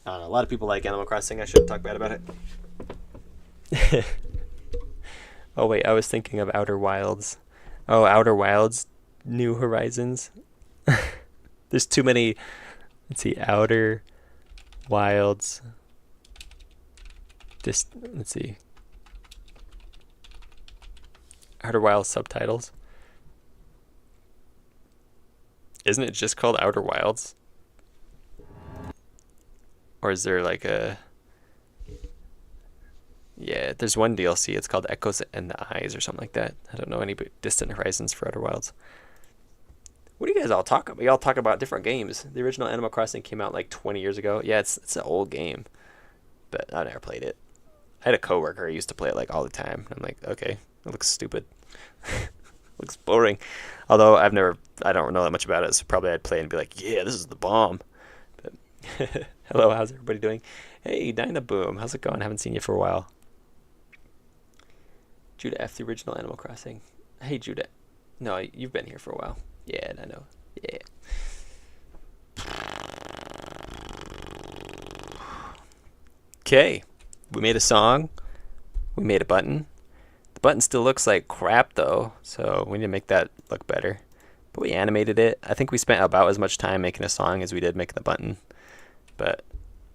I don't know. A lot of people like Animal Crossing. I shouldn't talk bad about it. Oh, wait. I was thinking of Outer Wilds. Oh, Outer Wilds, New Horizons. There's too many. Let's see. Outer Wilds. Just, let's see. Outer Wilds subtitles. Isn't it just called Outer Wilds? Or is there like a... Yeah, there's one DLC. It's called Echoes and the Eyes or something like that. I don't know any Distant Horizons for Outer Wilds. What do you guys all talk about? We all talk about different games. The original Animal Crossing came out like 20 years ago. Yeah, it's an old game. But I never played it. I had a coworker who used to play it like all the time. I'm like, okay, it looks stupid. Looks boring. Although I don't know that much about it, so probably I'd play and be like, yeah, this is the bomb. But hello, how's everybody doing? Hey, Dynaboom, how's it going? I haven't seen you for a while. Judah F, the original Animal Crossing. Hey, Judah. No, you've been here for a while. Yeah, I know. Yeah. Okay, we made a song. We made a button. The button still looks like crap though, so we need to make that look better. But we animated it. I think we spent about as much time making a song as we did making the button. But,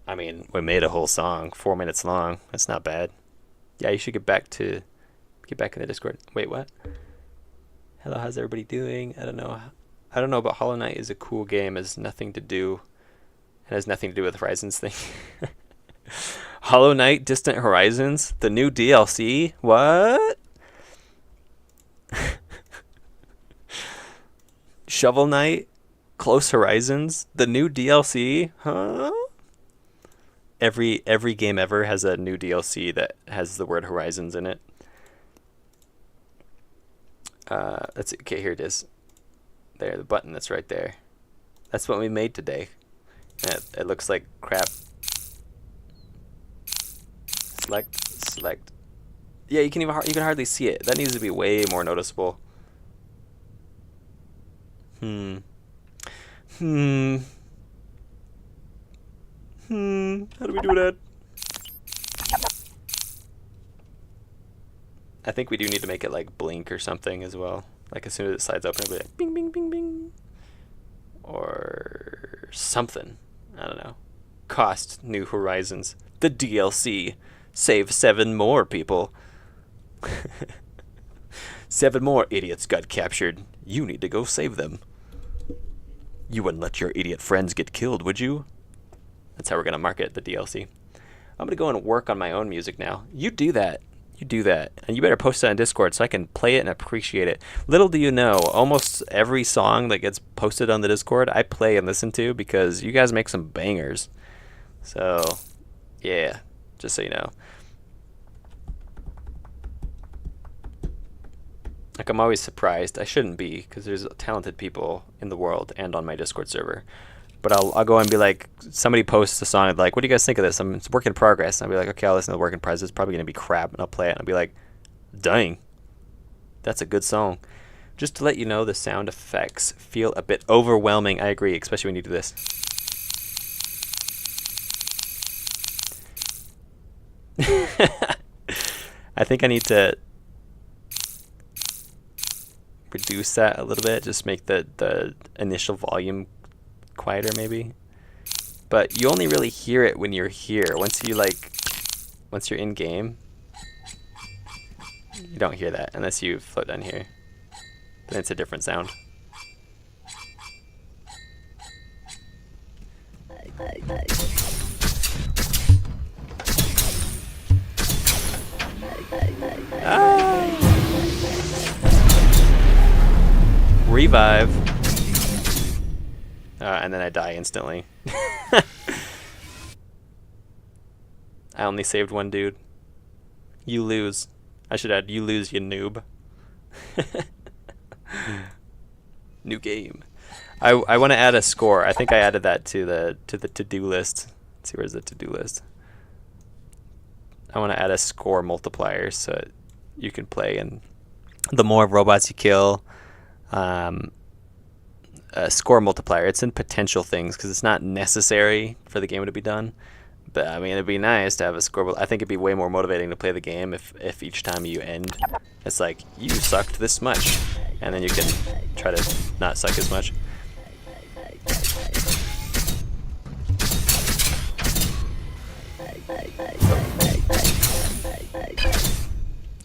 I mean, we made a whole song, 4 minutes long. That's not bad. Yeah, you should get back to Get back in the Discord. Wait, what? Hello, how's everybody doing? I don't know. I don't know, but Hollow Knight is a cool game. It has nothing to do. It has nothing to do with Horizons thing. Hollow Knight Distant Horizons? The new DLC? What? Shovel Knight? Close Horizons? The new DLC? Huh? Every game ever has a new DLC that has the word Horizons in it. That's okay. Here it is. There, the button that's right there. That's what we made today. And it looks like crap. Select. Yeah, you can hardly see it. That needs to be way more noticeable. How do we do that? I think we do need to make it like blink or something as well. Like as soon as it slides open, it'll be like bing, bing, bing, bing. Or something. I don't know. Cost New Horizons. The DLC. Save 7 more people. 7 more idiots got captured. You need to go save them. You wouldn't let your idiot friends get killed, would you? That's how we're going to market the DLC. I'm going to go and work on my own music now. You do that. You do that. And you better post it on Discord so I can play it and appreciate it. Little do you know, almost every song that gets posted on the Discord, I play and listen to because you guys make some bangers. So, yeah, just so you know. Like, I'm always surprised. I shouldn't be, because there's talented people in the world and on my Discord server. But I'll go and be like, somebody posts a song, and like, what do you guys think of this? It's work in progress. And I'll be like, okay, I'll listen to the work in progress. It's probably going to be crap. And I'll play it, and I'll be like, dang, that's a good song. Just to let you know, the sound effects feel a bit overwhelming. I agree, especially when you do this. I think I need to reduce that a little bit. Just make the initial volume quieter maybe, but you only really hear it when you're here. Once you're in game, you don't hear that unless you float down here. Then it's a different sound. Ah! Revive. And then I die instantly. I only saved one dude. You lose. I should add, you lose, you noob. New game. I want to add a score. I think I added that to the to-do list. Let's see, where's the to-do list? I want to add a score multiplier so you can play, and the more robots you kill, score multiplier. It's in potential things because it's not necessary for the game to be done. But I mean, it'd be nice to have a score. I think it'd be way more motivating to play the game if each time you end, it's like, you sucked this much, and then you can try to not suck as much.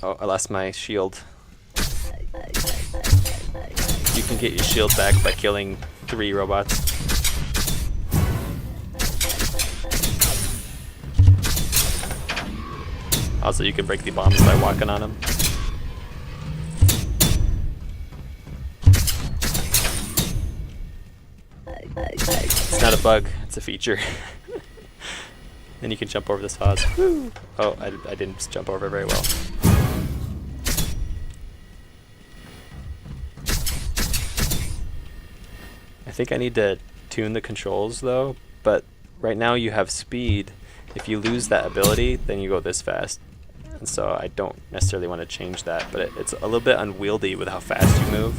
Oh, I lost my shield. You can get your shield back by killing 3 robots. Also, you can break the bombs by walking on them. It's not a bug, it's a feature. Then you can jump over this vase. Woo! Oh, I didn't jump over it very well. I think I need to tune the controls though, but right now you have speed. If you lose that ability, then you go this fast. And so I don't necessarily want to change that, but it's a little bit unwieldy with how fast you move.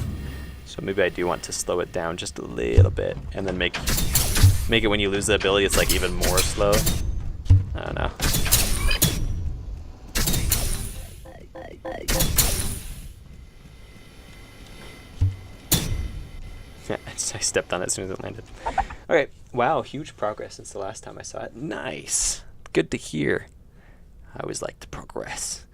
So maybe I do want to slow it down just a little bit, and then make it when you lose the ability, it's like even more slow. I don't know. I stepped on it as soon as it landed. Okay, wow, huge progress since the last time I saw it. Nice. Good to hear. I always like to progress.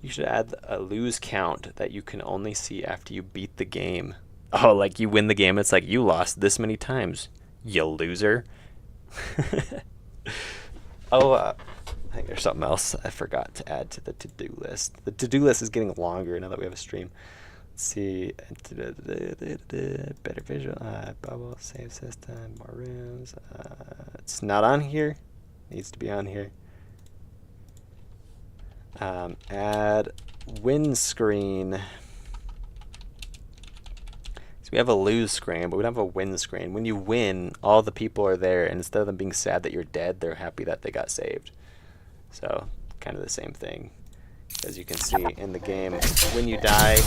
You should add a lose count that you can only see after you beat the game. Oh, like you win the game, it's like you lost this many times, you loser. Oh, I think there's something else I forgot to add to the to-do list. The to-do list is getting longer now that we have a stream. Let's see. Better visual. Bubble. Save system. More rooms. It's not on here. Needs to be on here. Add windscreen. So we have a lose screen, but we don't have a win screen. When you win, all the people are there, and instead of them being sad that you're dead, they're happy that they got saved. So, kind of the same thing. As you can see in the game, when you die,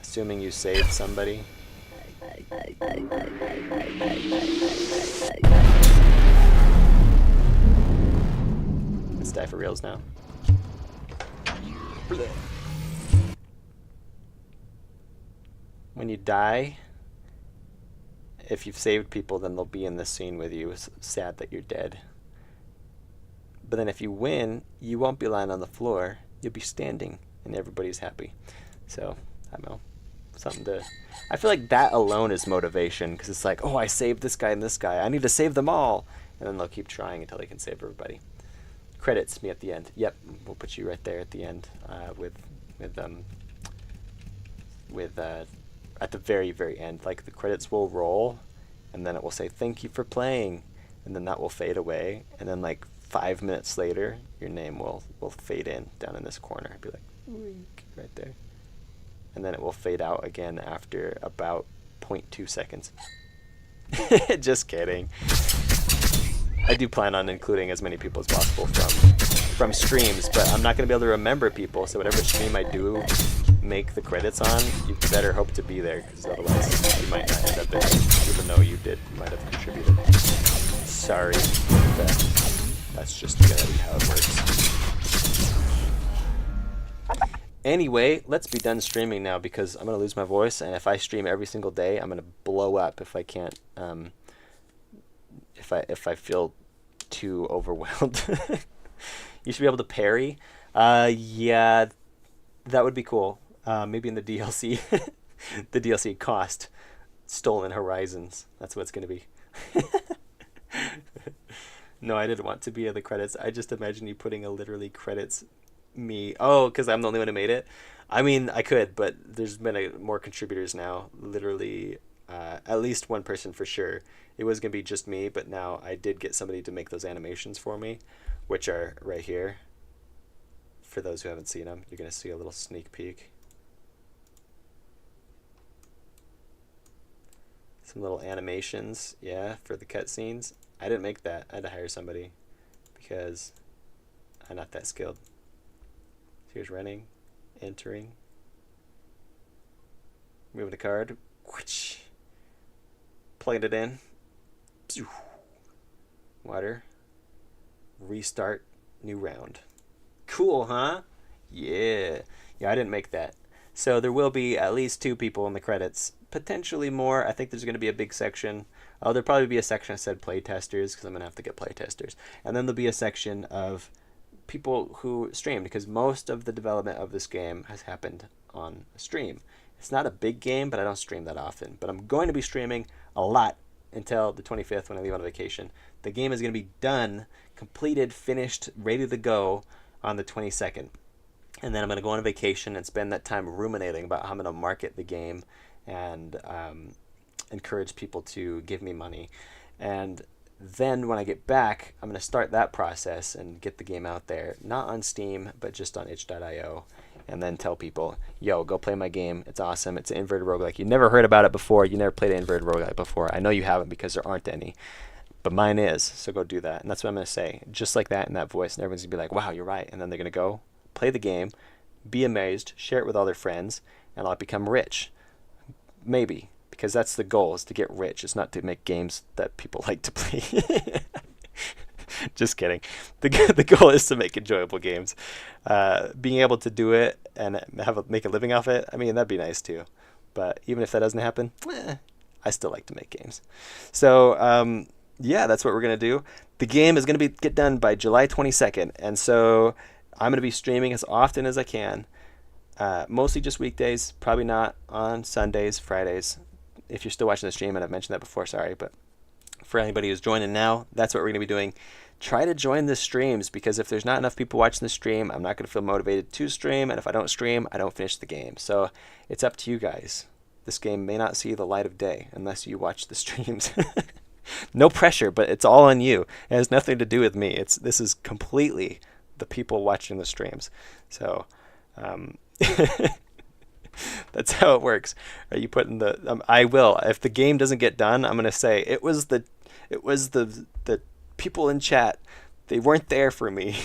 assuming you saved somebody. Let's die for reals now. When you die, if you've saved people, then they'll be in this scene with you. It's sad that you're dead. But then if you win, you won't be lying on the floor. You'll be standing, and everybody's happy. So, I don't know. Something to... I feel like that alone is motivation, because it's like, oh, I saved this guy and this guy. I need to save them all. And then they'll keep trying until they can save everybody. Credits, me at the end. Yep, we'll put you right there at the end at the very, very end. Like, the credits will roll, and then it will say, thank you for playing. And then that will fade away. And then, like, 5 minutes later, your name will fade in down in this corner. It'll be like, wink, right there. And then it will fade out again after about 0.2 seconds. Just kidding. I do plan on including as many people as possible from streams, but I'm not going to be able to remember people, so whatever stream I do make the credits on, you better hope to be there, because otherwise you might not end up in it, even though you might have contributed. Sorry, that's just going to be how it works. Anyway, let's be done streaming now, because I'm going to lose my voice, and if I stream every single day, I'm going to blow up if I can't... If I feel too overwhelmed. You should be able to parry. Yeah, that would be cool. Maybe in the DLC. The DLC cost Stolen Horizons. That's what it's going to be. No, I didn't want to be in the credits. I just imagine you putting a literally credits me. Oh, because I'm the only one who made it? I mean, I could, but there's been more contributors now. Literally, at least one person for sure. It was going to be just me, but now I did get somebody to make those animations for me, which are right here. For those who haven't seen them, you're going to see a little sneak peek. Some little animations, yeah, for the cutscenes. I didn't make that. I had to hire somebody because I'm not that skilled. So here's running, entering, moving a card, whoosh, plugging it in. Water. Restart. New round. Cool, huh? Yeah. Yeah, I didn't make that. So there will be at least 2 people in the credits. Potentially more. I think there's going to be a big section. Oh, there'll probably be a section that said playtesters, because I'm going to have to get playtesters. And then there'll be a section of people who stream, because most of the development of this game has happened on a stream. It's not a big game, but I don't stream that often. But I'm going to be streaming a lot until the 25th when I leave on vacation. The game is going to be done, completed, finished, ready to go on the 22nd. And then I'm going to go on a vacation and spend that time ruminating about how I'm going to market the game and encourage people to give me money. And then when I get back, I'm going to start that process and get the game out there. Not on Steam, but just on itch.io. And then tell people, yo, go play my game. It's awesome. It's an inverted roguelike. You never heard about it before. You never played an inverted roguelike before. I know you haven't because there aren't any. But mine is. So go do that. And that's what I'm going to say. Just like that in that voice. And everyone's going to be like, wow, you're right. And then they're going to go play the game, be amazed, share it with all their friends, and I'll become rich. Maybe. Because that's the goal, is to get rich. It's not to make games that people like to play. Just kidding. The goal is to make enjoyable games. Being able to do it and make a living off it, I mean, that'd be nice too. But even if that doesn't happen, I still like to make games. So, yeah, that's what we're going to do. The game is going to get done by July 22nd. And so I'm going to be streaming as often as I can. Mostly just weekdays, probably not on Sundays, Fridays. If you're still watching the stream, and I've mentioned that before, sorry, but for anybody who's joining now, that's what we're going to be doing. Try to join the streams, because if there's not enough people watching the stream, I'm not going to feel motivated to stream, and if I don't stream, I don't finish the game. So it's up to you guys. This game may not see the light of day unless you watch the streams. No pressure, but it's all on you. It has nothing to do with me. This is completely the people watching the streams. So that's how it works. Are you putting the? I will. If the game doesn't get done, I'm gonna say it was the people in chat. They weren't there for me.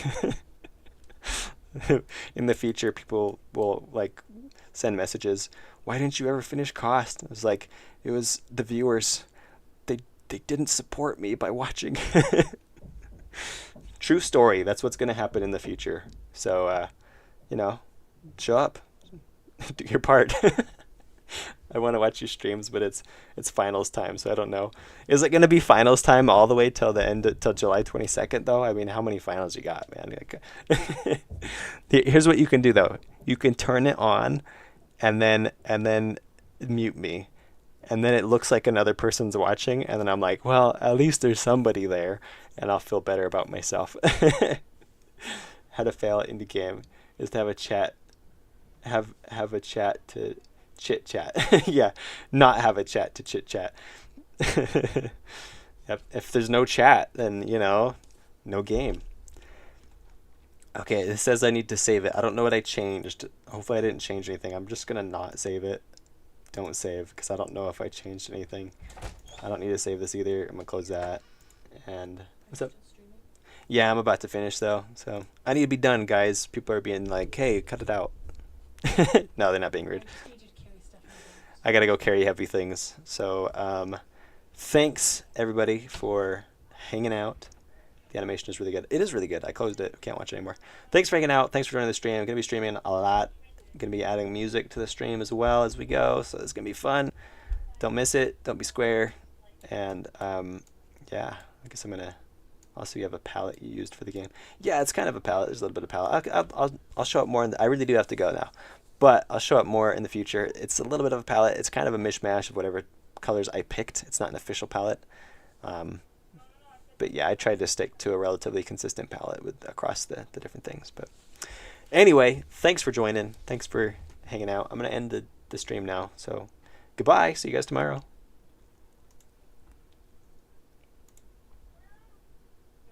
In the future, people will like send messages. Why didn't you ever finish Cost? It was like, it was the viewers. They didn't support me by watching. True story. That's what's gonna happen in the future. So, show up. Do your part. I want to watch your streams, but it's finals time, so I don't know. Is it going to be finals time all the way till the end, till July 22nd, though? I mean, how many finals you got, man? Here's what you can do, though. You can turn it on, and then mute me, and then it looks like another person's watching, and then I'm like, well, at least there's somebody there, and I'll feel better about myself. How to fail at indie game is to have a chat. Have a chat to chit chat. Yeah, not have a chat to chit chat. If there's no chat, then no game. Okay, it says I need to save it. I don't know what I changed. Hopefully I didn't change anything. I'm just gonna not save it. Don't save, because I don't know if I changed anything. I don't need to save this either. I'm gonna close that. And what's up? Yeah, I'm about to finish though, so I need to be done, guys. People are being like, hey, cut it out. No, they're not being rude. I gotta go carry heavy things. So thanks everybody for hanging out. The animation is really good. It is really good. I closed it. Can't watch it anymore. Thanks for hanging out. Thanks for joining the stream. I'm gonna be streaming a lot. I'm gonna be adding music to the stream as well as we go, so it's gonna be fun. Don't miss it. Don't be square. And yeah, I guess I'm gonna. Also, you have a palette you used for the game. Yeah, it's kind of a palette. There's a little bit of palette. I'll show up more. I really do have to go now, but I'll show up more in the future. It's a little bit of a palette. It's kind of a mishmash of whatever colors I picked. It's not an official palette. But yeah, I tried to stick to a relatively consistent palette across the different things. But anyway, thanks for joining. Thanks for hanging out. I'm going to end the stream now. So goodbye. See you guys tomorrow.